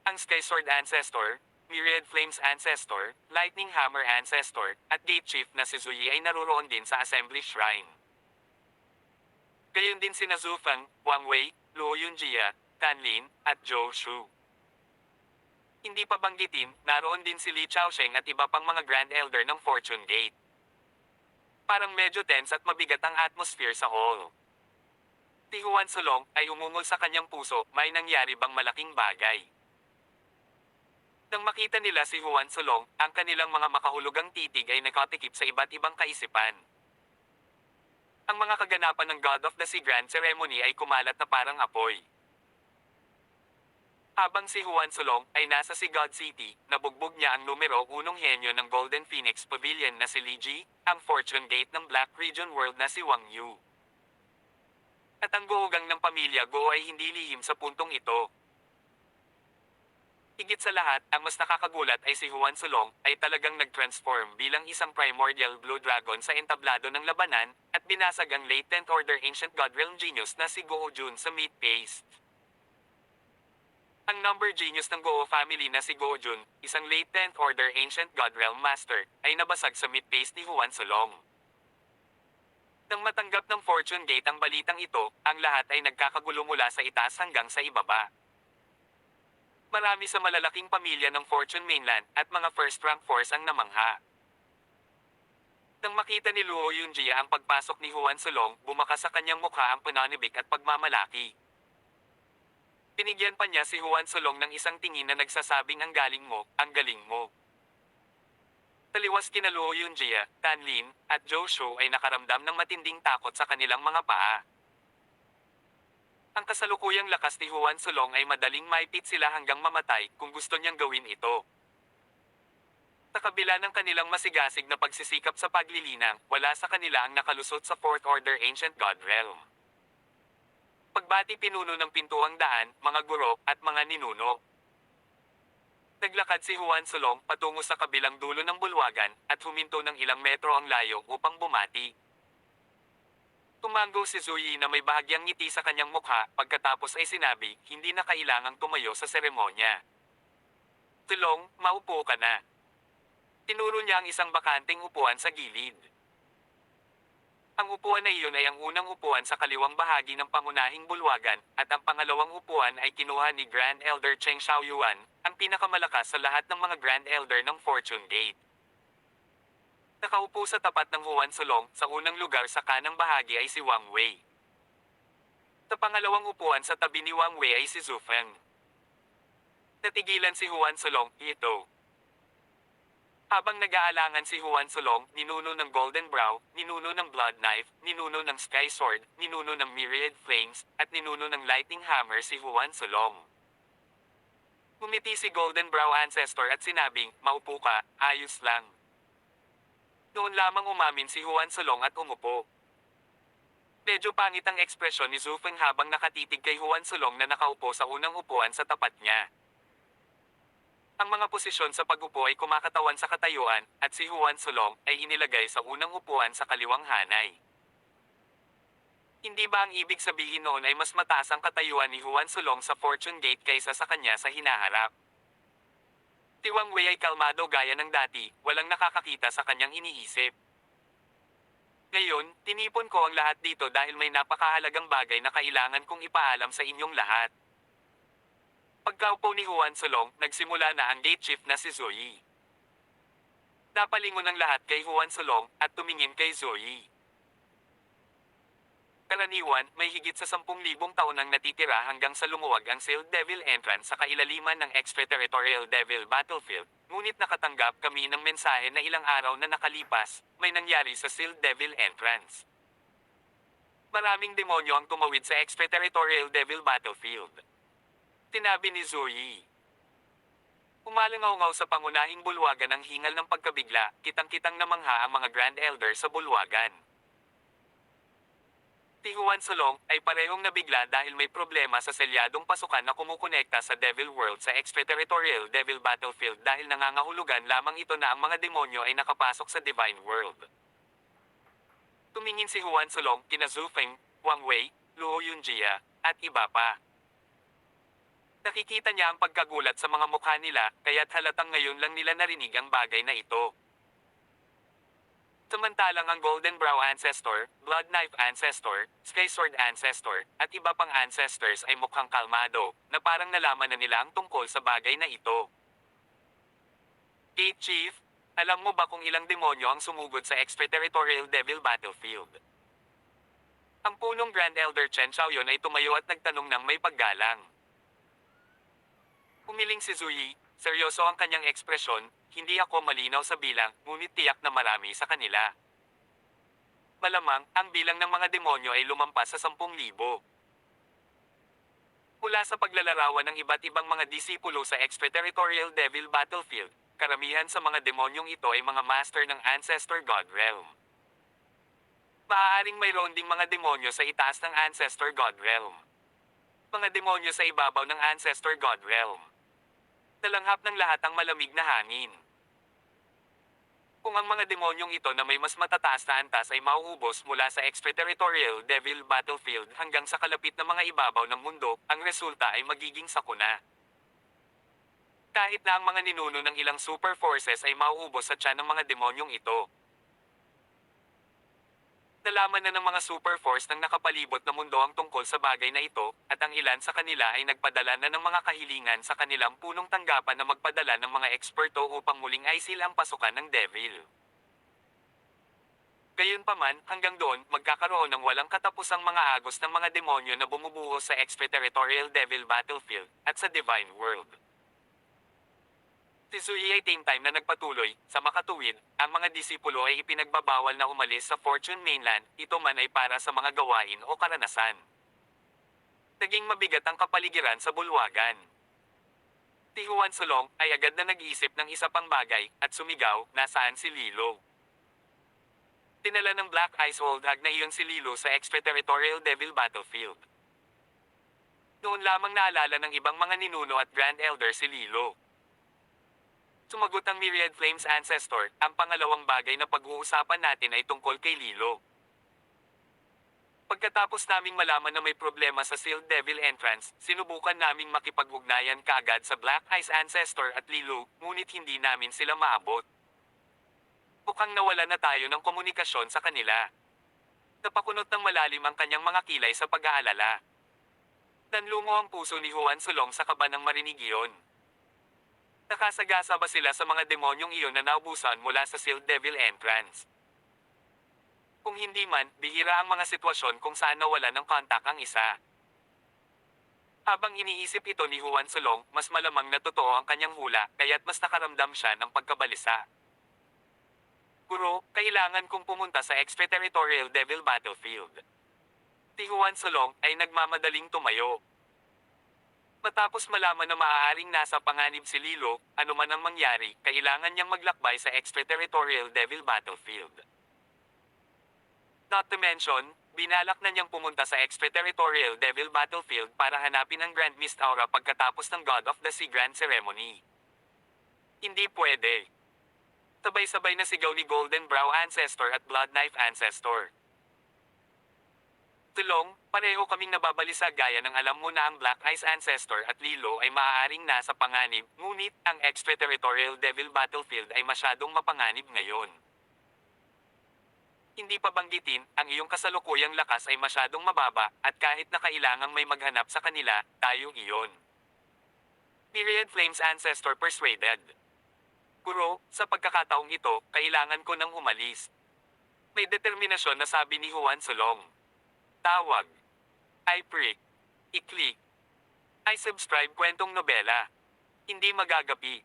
Ang Sky Sword Ancestor, Myriad Flames Ancestor, Lightning Hammer Ancestor, at Gate Chief na si Zuyi ay naruroon din sa Assembly Shrine. Gayon din sina Zhu Feng, Wang Wei, Luo Yunjia, Tan Lin, at Zhou Shu. Hindi pa banggitin, naroon din si Li Chaosheng at iba pang mga Grand Elder ng Fortune Gate. Parang medyo tense at mabigat ang atmosphere sa hall. Si Huan Sulong ay umungol sa kanyang puso, may nangyari bang malaking bagay? Nang makita nila si Huan Sulong, ang kanilang mga makahulugang titig ay nakatikip sa iba't ibang kaisipan. Ang mga kaganapan ng God of the Sea Grand Ceremony ay kumalat na parang apoy. Habang si Huan Sulong ay nasa si God City, nabugbog niya ang numero 1 henyo ng Golden Phoenix Pavilion na si Li Ji, ang Fortune Gate ng Black Region World na si Wang Yu. At ang guhugang ng pamilya Go ay hindi lihim sa puntong ito. Higit sa lahat, ang mas nakakagulat ay si Huan Sulong ay talagang nag-transform bilang isang primordial blue dragon sa entablado ng labanan at binasag ang late 10th Order Ancient God Realm Genius na si Go Jun sa meat paste. Ang number genius ng Go family na si Go Jun, isang late 10th Order Ancient God Realm Master, ay nabasag sa meat paste ni Huan Sulong. Nang matanggap ng Fortune Gate ang balitang ito, ang lahat ay nagkakagulo mula sa itaas hanggang sa ibaba. Marami sa malalaking pamilya ng Fortune Mainland at mga first-rank force ang namangha. Nang makita ni Luo Yunjia ang pagpasok ni Huan Sulong, bumakas sa kanyang mukha ang pananibik at pagmamalaki. Pinigyan pa niya si Huan Sulong ng isang tingin na nagsasabing ang galing mo, ang galing mo. Taliwas kina Luo Yunjia, Tan Lin, at Zhou Shu ay nakaramdam ng matinding takot sa kanilang mga paa. Ang kasalukuyang lakas ni Huan Sulong ay madaling maipit sila hanggang mamatay kung gusto niyang gawin ito. Sa kabila ng kanilang masigasig na pagsisikap sa paglilinang, wala sa kanila ang nakalusot sa 4th Order Ancient God Realm. Pagbati pinuno ng pintuang daan, mga guro, at mga ninuno. Naglakad si Huan Sulong patungo sa kabilang dulo ng bulwagan at huminto ng ilang metro ang layo upang bumati. Tumango si Zuyi na may bahagyang ngiti sa kanyang mukha pagkatapos ay sinabi, hindi na kailangang tumayo sa seremonya. Sulong, maupo ka na. Tinuro niya ang isang bakanting upuan sa gilid. Ang upuan na iyon ay ang unang upuan sa kaliwang bahagi ng pangunahing bulwagan, at ang pangalawang upuan ay kinuha ni Grand Elder Cheng Xiaoyuan, ang pinakamalakas sa lahat ng mga Grand Elder ng Fortune Gate. Nakaupo sa tapat ng Huan Sulong, sa unang lugar sa kanang bahagi ay si Wang Wei. Sa pangalawang upuan sa tabi ni Wang Wei ay si Zhu Feng. Natigilan si Huan Sulong, ito. Habang nag-aalangan si Huan Sulong, ninuno ng Golden Brow, ninuno ng Blood Knife, ninuno ng Sky Sword, ninuno ng Myriad Flames, at ninuno ng Lightning Hammer si Huan Sulong. Ngumiti si Golden Brow Ancestor at sinabing, maupo ka, ayos lang. Noon lamang umamin si Huan Sulong at umupo. Medyo pangit ang ekspresyon ni Zhu Feng habang nakatitig kay Huan Sulong na nakaupo sa unang upuan sa tapat niya. Ang mga posisyon sa pag-upo ay kumakatawan sa katayuan, at si Huan Sulong ay inilagay sa unang upuan sa kaliwang hanay. Hindi ba ang ibig sabihin noon ay mas mataas ang katayuan ni Huan Sulong sa Fortune Gate kaysa sa kanya sa hinaharap? Si Wang Wei ay kalmado gaya ng dati, walang nakakakita sa kanyang iniisip. Ngayon, tinipon ko ang lahat dito dahil may napakahalagang bagay na kailangan kong ipaalam sa inyong lahat. Pagkaupo ni Huan Sulong, nagsimula na ang gate chief na si Zoe. Napalingon ang lahat kay Huan Sulong at tumingin kay Zoe. Karaniwan, may higit sa 10,000 taon ang natitira hanggang sa lumuwag ang Sealed Devil Entrance sa kailaliman ng Extraterritorial Devil Battlefield, ngunit nakatanggap kami ng mensahe na ilang araw na nakalipas, may nangyari sa Sealed Devil Entrance. Maraming demonyo ang tumawid sa Extraterritorial Devil Battlefield. Tinabi ni Zoe. Umalangaw-ngaw sa pangunahing bulwagan ang hingal ng pagkabigla, kitang-kitang namangha ang mga Grand Elder sa bulwagan. Si Huan Sulong ay parehong nabigla dahil may problema sa selyadong pasukan na kumukonekta sa Devil World sa Extraterritorial Devil Battlefield dahil nangangahulugan lamang ito na ang mga demonyo ay nakapasok sa Divine World. Tumingin si Juan Solong, kina Zhu Feng, Wang Wei, Luo Yunjia, at iba pa. Nakikita niya ang pagkagulat sa mga mukha nila, kaya't halatang ngayon lang nila narinig ang bagay na ito. Samantalang ang Golden Brow Ancestor, Blood Knife Ancestor, Sky Sword Ancestor, at iba pang ancestors ay mukhang kalmado, na parang nalaman na nila ang tungkol sa bagay na ito. Gate Chief, alam mo ba kung ilang demonyo ang sumugod sa extraterritorial devil battlefield? Ang punong Grand Elder Chen Xiaoyun ay tumayo at nagtanong ng may paggalang. Humiling si Zuyi, seryoso ang kanyang ekspresyon, hindi ako malinaw sa bilang, ngunit tiyak na marami sa kanila. Malamang, ang bilang ng mga demonyo ay lumampas sa 10,000. Mula sa paglalarawan ng iba't ibang mga disipulo sa extraterritorial devil battlefield, karamihan sa mga demonyong ito ay mga master ng Ancestor God Realm. Maaaring mayroon ding mga demonyo sa itaas ng Ancestor God Realm. Mga demonyo sa ibabaw ng Ancestor God Realm. Nalanghap ng lahat ang malamig na hangin. Kung ang mga demonyong ito na may mas matataas na antas ay mauubos mula sa extraterritorial devil battlefield hanggang sa kalapit na mga ibabaw ng mundo, ang resulta ay magiging sakuna. Kahit na ang mga ninuno ng ilang super forces ay mauubos sa tiyan ng mga demonyong ito. Nalaman na ng mga super force ng nakapalibot na mundo ang tungkol sa bagay na ito, at ang ilan sa kanila ay nagpadala na ng mga kahilingan sa kanilang punong tanggapan na magpadala ng mga eksperto upang muling aisil ang pasukan ng devil. Gayunpaman, hanggang doon, magkakaroon ng walang katapusang mga agos ng mga demonyo na bumubuhos sa extraterritorial devil battlefield, at sa divine world. Si Zuyi ay time na nagpatuloy, sa makatuwid, ang mga disipulo ay ipinagbabawal na umalis sa Fortune Mainland, ito man ay para sa mga gawain o karanasan. Naging mabigat ang kapaligiran sa bulwagan. Si Juan Solong ay agad na nag-iisip ng isa pang bagay, at sumigaw, nasaan si Lilo? Tinala ng Black Ice Old Hag na iyon si Lilo sa extraterritorial devil battlefield. Noon lamang naalala ng ibang mga ninuno at Grand Elder si Lilo. Sumagot ang Myriad Flames Ancestor, ang pangalawang bagay na pag-uusapan natin ay tungkol kay Lilo. Pagkatapos naming malaman na may problema sa Sealed Devil Entrance, sinubukan naming makipag-ugnayan kaagad sa Black Ice Ancestor at Lilo, ngunit hindi namin sila maabot. Mukhang nawala na tayo ng komunikasyon sa kanila. Napakunot ng malalim ang kanyang mga kilay sa pag-aalala. Nanlungo ang puso ni Juan Solong sa kaba ng marinig iyon. Nakasagasa ba sila sa mga demonyong iyon na naubusan mula sa Sealed Devil Entrance? Kung hindi man, bihira ang mga sitwasyon kung saan nawala ng kontak ang isa. Habang iniisip ito ni Juan Solong, mas malamang na totoo ang kanyang hula, kaya't mas nakaramdam siya ng pagkabalisa. Guro, kailangan kong pumunta sa extraterritorial devil battlefield. Si Juan Solong ay nagmamadaling tumayo. Matapos malaman na maaaring nasa panganib si Lilo, anuman ang mangyari, kailangan niyang maglakbay sa extraterritorial devil battlefield. Not to mention, binalak na niyang pumunta sa extraterritorial devil battlefield para hanapin ang Grand Mist Aura pagkatapos ng God of the Sea Grand Ceremony. Hindi pwede. Sabay-sabay na sigaw ni Golden Brow Ancestor at Blood Knife Ancestor. Tulong, pareho kaming nababalisa gaya ng alam mo na ang Black Ice Ancestor at Lilo ay maaaring nasa panganib, ngunit ang extraterritorial devil battlefield ay masyadong mapanganib ngayon. Hindi pa banggitin, ang iyong kasalukuyang lakas ay masyadong mababa, at kahit na kailangang may maghanap sa kanila, tayo iyon. Myriad Flames Ancestor persuaded. Guro, sa pagkakataong ito, kailangan ko nang umalis. May determinasyon na sabi ni Juan Solong. Tawag. I-prick. I-click. I-subscribe kwentong nobela. Hindi magagapi.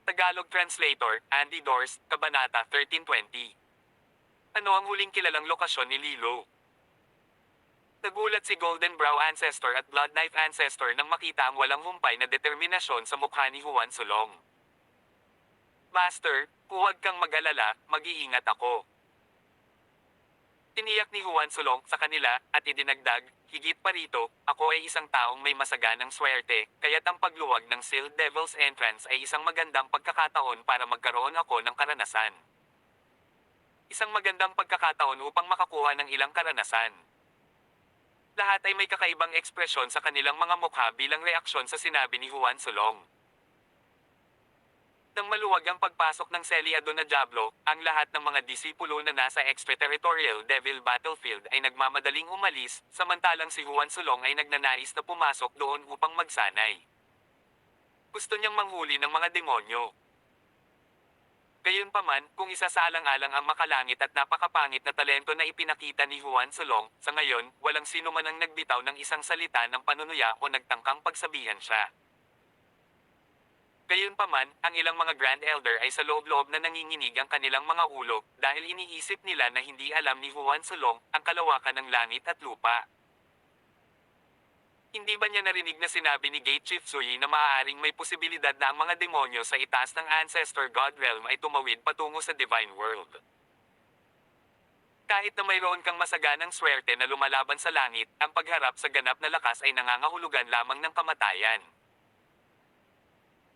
Tagalog Translator, Andy Dorst, Kabanata 1320. Ano ang huling kilalang lokasyon ni Lilo? Nagulat si Golden Brow Ancestor at Blood Knife Ancestor nang makita ang walang humpay na determinasyon sa mukha ni Juan Solong. Master, huwag kang mag-alala, mag-iingat ako. Tiniyak ni Juan Solong sa kanila, at idinagdag, higit pa rito, ako ay isang taong may masaganang swerte, kaya't ang pagluwag ng Sealed Devil's Entrance ay isang magandang pagkakataon para magkaroon ako ng karanasan. Isang magandang pagkakataon upang makakuha ng ilang karanasan. Lahat ay may kakaibang ekspresyon sa kanilang mga mukha bilang reaksyon sa sinabi ni Juan Solong. Nang maluwag ang pagpasok ng Celiado na Diablo, ang lahat ng mga disipulo na nasa extraterritorial Devil Battlefield ay nagmamadaling umalis, samantalang si Juan Solong ay nagnanais na pumasok doon upang magsanay. Gusto niyang manghuli ng mga demonyo. Gayunpaman, kung isasaalang-alang ang makalangit at napakapangit na talento na ipinakita ni Juan Solong, sa ngayon, walang sino man ang nagbitaw ng isang salita ng panunuya o nagtangkang pagsabihan siya. Gayunpaman, ang ilang mga Grand Elder ay sa loob-loob na nanginginig ang kanilang mga ulo, dahil iniisip nila na hindi alam ni Juan Solong ang kalawakan ng langit at lupa. Hindi ba niya narinig na sinabi ni Gate Chief Sui na maaaring may posibilidad na ang mga demonyo sa itaas ng Ancestor God Realm ay tumawid patungo sa Divine World? Kahit na mayroon kang masaganang swerte na lumalaban sa langit, ang pagharap sa ganap na lakas ay nangangahulugan lamang ng kamatayan.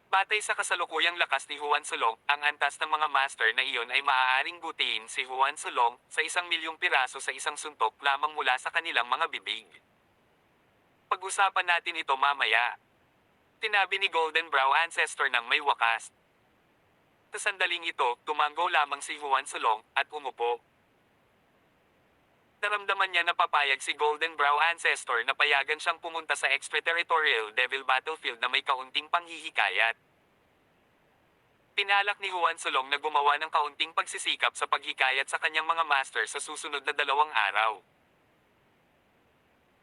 Batay sa kasalukuyang lakas ni Juan Solong, ang antas ng mga master na iyon ay maaaring gutihin si Juan Solong sa 1,000,000 piraso sa isang suntok lamang mula sa kanilang mga bibig. Pag-usapan natin ito mamaya. Tinabi ni Golden Brow Ancestor ng may wakas. Sa sandaling ito, tumango lamang si Juan Solong at umupo. Naramdaman niya na papayag si Golden Brow Ancestor na payagan siyang pumunta sa extraterritorial Devil Battlefield na may kaunting panghihikayat. Pinalak ni Juan Solong na gumawa ng kaunting pagsisikap sa paghikayat sa kanyang mga master sa susunod na 2 araw.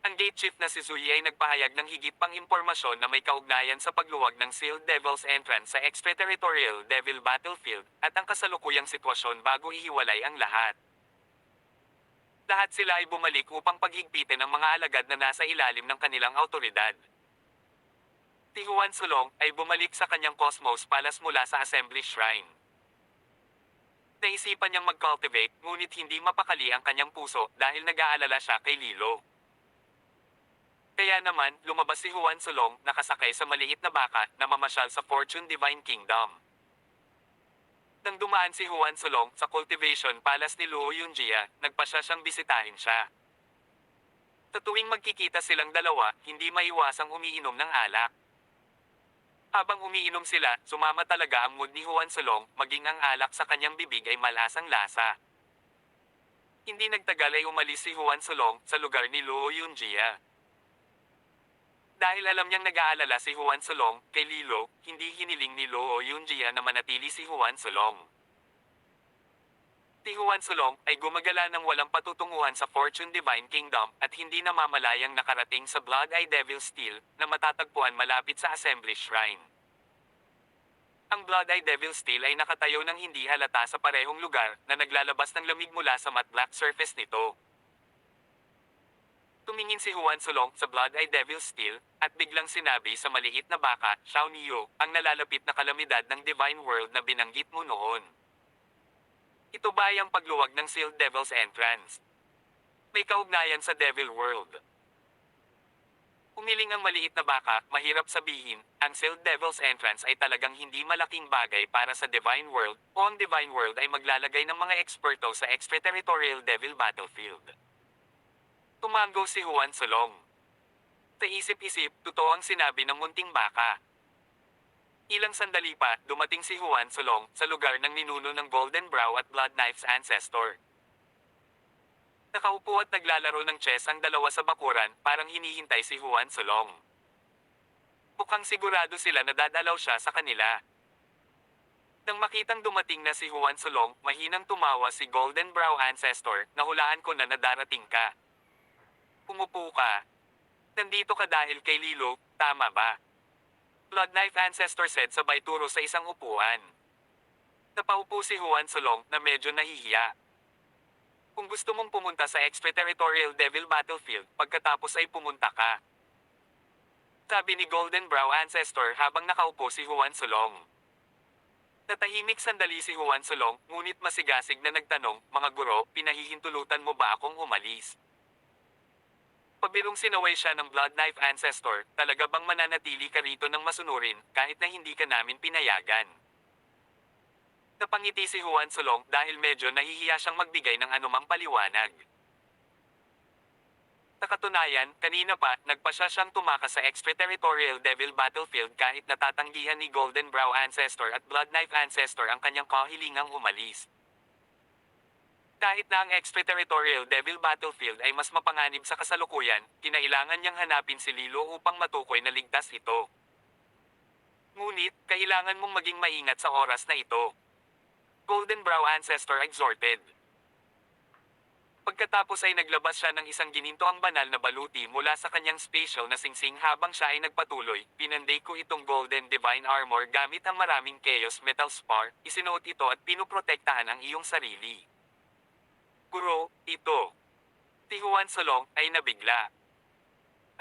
Ang Gate Chief na si Sui ay nagpahayag ng higit pang impormasyon na may kaugnayan sa pagluwag ng Sealed Devil's Entrance sa extraterritorial Devil Battlefield, at ang kasalukuyang sitwasyon bago ihiwalay ang lahat. Lahat sila ay bumalik upang paghigpitin ang mga alagad na nasa ilalim ng kanilang autoridad. Si Juan Solong ay bumalik sa kanyang Cosmos Palace mula sa Assembly Shrine. Naisipan niyang mag-cultivate, ngunit hindi mapakali ang kanyang puso dahil nag-aalala siya kay Lilo. Kaya naman, lumabas si Juan Solong, nakasakay sa maliit na baka, na mamasyal sa Fortune Divine Kingdom. Nang dumaan si Juan Solong sa Cultivation Palace ni Luo Yunjia, nagpasya siyang bisitahin siya. Sa tuwing magkikita silang dalawa, hindi maiwasang umiinom ng alak. Habang umiinom sila, sumama talaga ang mood ni Juan Solong, maging ang alak sa kanyang bibig ay malasang lasa. Hindi nagtagal ay umalis si Juan Solong sa lugar ni Luo Yunjia. Dahil alam niyang nag-aalala si Juan Solong kay Lilo, hindi hiniling ni Luo Yunjia na manatili si Juan Solong. Si Juan Solong ay gumagala ng walang patutunguhan sa Fortune Divine Kingdom at hindi namamalayang nakarating sa Blood Eye Devil Steel na matatagpuan malapit sa Assembly Shrine. Ang Blood Eye Devil Steel ay nakatayo ng hindi halata sa parehong lugar na naglalabas ng lamig mula sa matte black surface nito. Tumingin si Juan Solong sa Blood Eye Devil Steel, at biglang sinabi sa maliit na baka, "Xiao Niyo, ang nalalapit na kalamidad ng Divine World na binanggit mo noon. Ito ba ay ang pagluwag ng Sealed Devil's Entrance? May kaugnayan sa Devil World." Umiling ang maliit na baka, mahirap sabihin, ang Sealed Devil's Entrance ay talagang hindi malaking bagay para sa Divine World, o ang Divine World ay maglalagay ng mga eksperto sa extraterritorial Devil Battlefield. Tumango si Juan Solong. Sa isip-isip, totoo ang sinabi ng munting baka. Ilang sandali pa, dumating si Juan Solong sa lugar ng ninuno ng Golden Brow at Blood Knife's ancestor. Nakaupo at naglalaro ng chess ang dalawa sa bakuran, parang hinihintay si Juan Solong. Mukhang sigurado sila na dadalaw siya sa kanila. Nang makitang dumating na si Juan Solong, mahinang tumawa si Golden Brow Ancestor, "Nahulaan ko na darating ka. Umupo ka. Nandito ka dahil kay Lilo, tama ba?" Blood Knife Ancestor said sabay turo sa isang upuan. Napaupo si Juan Solong na medyo nahihiya. "Kung gusto mong pumunta sa extraterritorial Devil Battlefield, pagkatapos ay pumunta ka," sabi ni Golden Brow Ancestor habang nakaupo si Juan Solong. Natahimik sandali si Juan Solong, ngunit masigasig na nagtanong, "Mga guro, pinahihintulutan mo ba akong umalis?" Pabirong sinaway siya ng Blood Knife Ancestor, "Talaga bang mananatili ka rito ng masunurin, kahit na hindi ka namin pinayagan?" Napangiti si Juan Solong dahil medyo nahihiya siyang magbigay ng anumang paliwanag. Sa katunayan, kanina pa, nagpasya siyang tumakas sa extraterritorial Devil Battlefield kahit natatanggihan ni Golden Brow Ancestor at Blood Knife Ancestor ang kanyang kahilingang umalis. Kahit na ang extraterritorial Devil Battlefield ay mas mapanganib sa kasalukuyan, kinailangan niyang hanapin si Lilo upang matukoy na ligtas ito. Ngunit, kailangan mong maging maingat sa oras na ito. Golden Brow Ancestor exhorted. Pagkatapos ay naglabas siya ng isang ginintoang banal na baluti mula sa kanyang special na singsing habang siya ay nagpatuloy, pinanday ko itong Golden Divine Armor gamit ang maraming Chaos Metal Spar, isinuot ito at pinoprotektahan ang iyong sarili. Guro, ito. Si Juan Solong ay nabigla.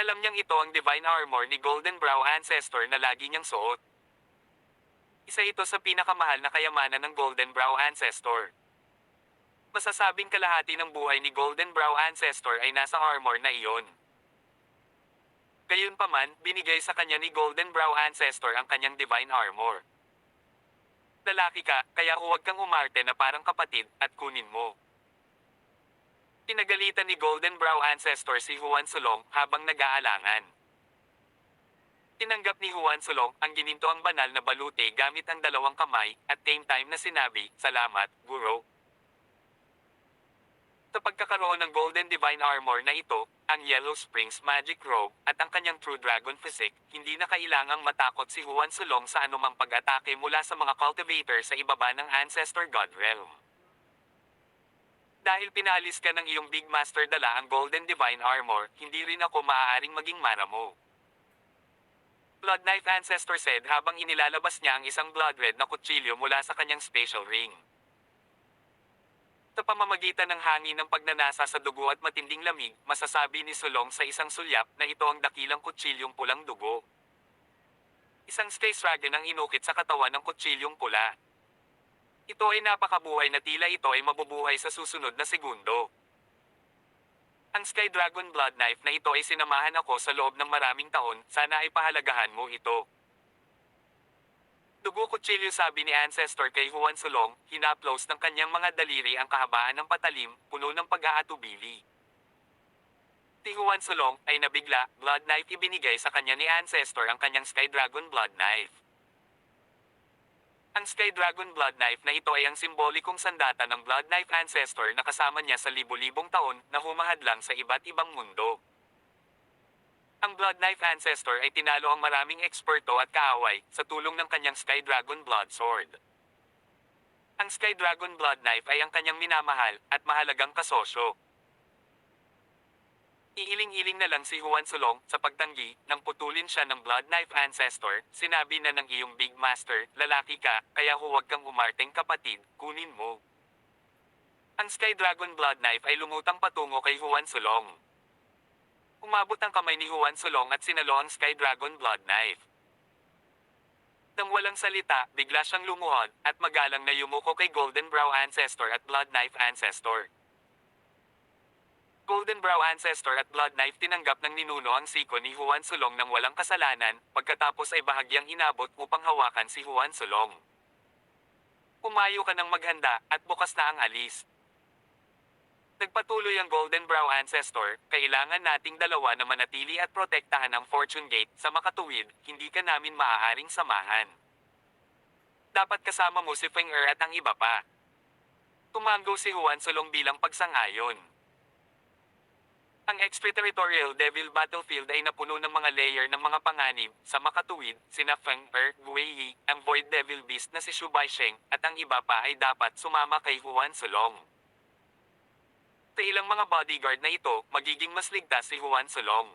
Alam niyang ito ang Divine Armor ni Golden Brow Ancestor na lagi niyang suot. Isa ito sa pinakamahal na kayamanan ng Golden Brow Ancestor. Masasabing kalahati ng buhay ni Golden Brow Ancestor ay nasa armor na iyon. Gayunpaman, binigay sa kanya ni Golden Brow Ancestor ang kanyang Divine Armor. Lalaki ka, kaya huwag kang umarte na parang kapatid, at kunin mo. Pinagalitan ni Golden Brow Ancestor si Juan Solong habang nag-aalangan. Tinanggap ni Juan Solong ang ginintoang banal na balute gamit ang dalawang kamay, at same time na sinabi, "Salamat, Guro." Sa pagkakaroon ng Golden Divine Armor na ito, ang Yellow Springs Magic Robe, at ang kanyang True Dragon Physique, hindi na kailangang matakot si Juan Solong sa anumang pag-atake mula sa mga cultivator sa ibaba ng Ancestor God Realm. Dahil pinalis ka ng iyong Big Master dala ang Golden Divine Armor, hindi rin ako maaaring maging mana mo. Blood Knife Ancestor said habang inilalabas niya ang isang blood red na kutsilyo mula sa kanyang special ring. Sa pamamagitan ng hangin ng pagnanasa sa dugo at matinding lamig, masasabi ni Solong sa isang sulyap na ito ang dakilang kutsilyong pulang dugo. Isang space dragon ang inukit sa katawan ng kutsilyong pula. Ito ay napakabuhay na tila ito ay mabubuhay sa susunod na segundo. Ang Sky Dragon Blood Knife na ito ay sinamahan ako sa loob ng maraming taon, sana ay pahalagahan mo ito. Dugo kutsilyo, sabi ni Ancestor kay Juan Solong, hinaplos ng kanyang mga daliri ang kahabaan ng patalim, puno ng pag-aatubili. Si Juan Solong ay nabigla, blood knife ibinigay sa kanya ni Ancestor ang kanyang Sky Dragon Blood Knife. Ang Sky Dragon Blood Knife na ito ay ang simbolikong sandata ng Blood Knife Ancestor na kasama niya sa libu-libong taon na humahadlang sa iba't ibang mundo. Ang Blood Knife Ancestor ay tinalo ang maraming eksperto at kaaway sa tulong ng kanyang Sky Dragon Blood Sword. Ang Sky Dragon Blood Knife ay ang kanyang minamahal at mahalagang kasosyo. Iiling-iling na lang si Juan Solong sa pagtanggi nang putulin siya ng Blood Knife Ancestor, sinabi na ng iyong Big Master, "Lalaki ka, kaya huwag kang umarteng kapatid, kunin mo." Ang Sky Dragon Blood Knife ay lumutang patungo kay Juan Solong. Umabot ang kamay ni Juan Solong at sinalo ang Sky Dragon Blood Knife. Nang walang salita, bigla siyang lumuhod at magalang na yumuko kay Golden Brow Ancestor at Blood Knife Ancestor. Golden Brow Ancestor at Blood Knife tinanggap ng ninuno ang siko ni Juan Solong nang walang kasalanan, pagkatapos ay bahagyang inabot upang hawakan si Juan Solong. Umayo ka ng maghanda at bukas na ang alis. Nagpatuloy ang Golden Brow Ancestor, kailangan nating dalawa na manatili at protektahan ang Fortune Gate, sa makatuwid, hindi ka namin maaaring samahan. Dapat kasama mo si Feng Er at ang iba pa. Tumanggo si Juan Solong bilang pagsang-ayon. Ang extraterritorial Devil Battlefield ay napuno ng mga layer ng mga panganib, sa makatuwid, sina Feng Er, Wei Yi, ang Void Devil Beast na si Shu Baisheng, at ang iba pa ay dapat sumama kay Juan Solong. Sa ilang mga bodyguard na ito, magiging mas ligtas si Juan Solong.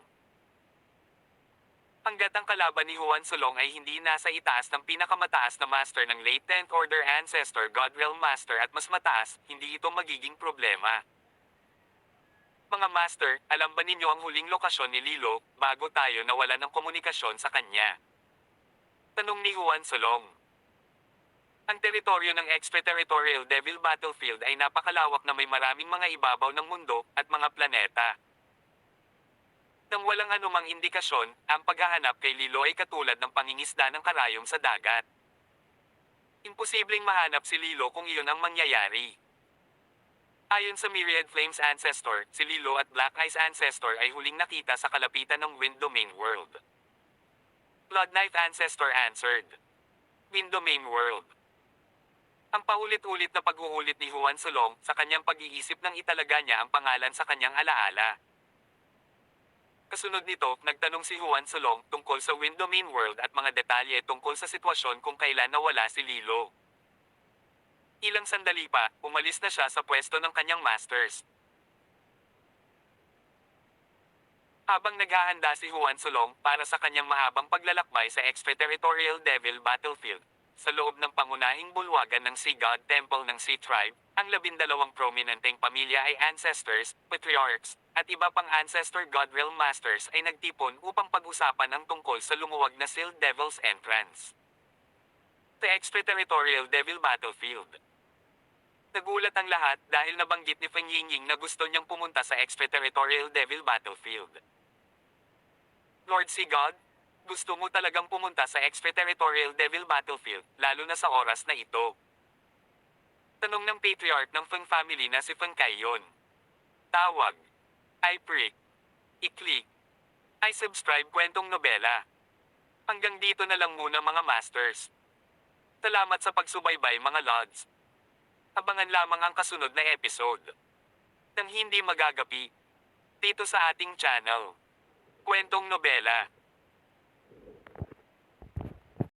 Hanggat ang kalaban ni Juan Solong ay hindi nasa itaas ng pinakamataas na master ng late 10th Order Ancestor God Realm Master at mas mataas, hindi ito magiging problema. Mga master, alam ba ninyo ang huling lokasyon ni Lilo, bago tayo nawala ng komunikasyon sa kanya? Tanong ni Juan Solong. Ang teritoryo ng extraterritorial Devil Battlefield ay napakalawak na may maraming mga ibabaw ng mundo at mga planeta. Nang walang anumang indikasyon, ang paghahanap kay Lilo ay katulad ng pangingisda ng karayom sa dagat. Imposibleng mahanap si Lilo kung iyon ang mangyayari. Ayon sa Myriad Flames Ancestor, si Lilo at Black Eyes Ancestor ay huling nakita sa kalapitan ng Wind Domain World. Blood Knife Ancestor answered, Wind Domain World. Ang paulit-ulit na pag-uulit ni Juan Solong sa kanyang pag-iisip nang italaga niya ang pangalan sa kanyang alaala. Kasunod nito, nagtanong si Juan Solong tungkol sa Wind Domain World at mga detalye tungkol sa sitwasyon kung kailan nawala si Lilo. Ilang sandali pa, umalis na siya sa pwesto ng kanyang masters. Habang naghahanda si Juan Solong para sa kanyang mahabang paglalakbay sa extraterritorial Devil Battlefield, sa loob ng pangunahing bulwagan ng Sea God Temple ng Sea Tribe, ang 12 prominenteng pamilya ay ancestors, patriarchs, at iba pang ancestor God Realm Masters ay nagtipon upang pag-usapan ang tungkol sa lumuwag na Sealed Devil's Entrance. The Extraterritorial Devil Battlefield. Nagulat ang lahat dahil nabanggit ni Feng Yingying na gusto niyang pumunta sa Extraterritorial Devil Battlefield. Lord Sea God, gusto mo talagang pumunta sa Extraterritorial Devil Battlefield, lalo na sa oras na ito? Tanong ng patriarch ng Feng family na si Feng Kaiyon. Tawag. I prick. I-click. I subscribe kwentong nobela. Hanggang dito na lang muna mga masters. Salamat sa pagsubaybay mga lords. Abangan lamang ang kasunod na episode. Nang hindi magagapi. Dito sa ating channel. Kwentong nobela.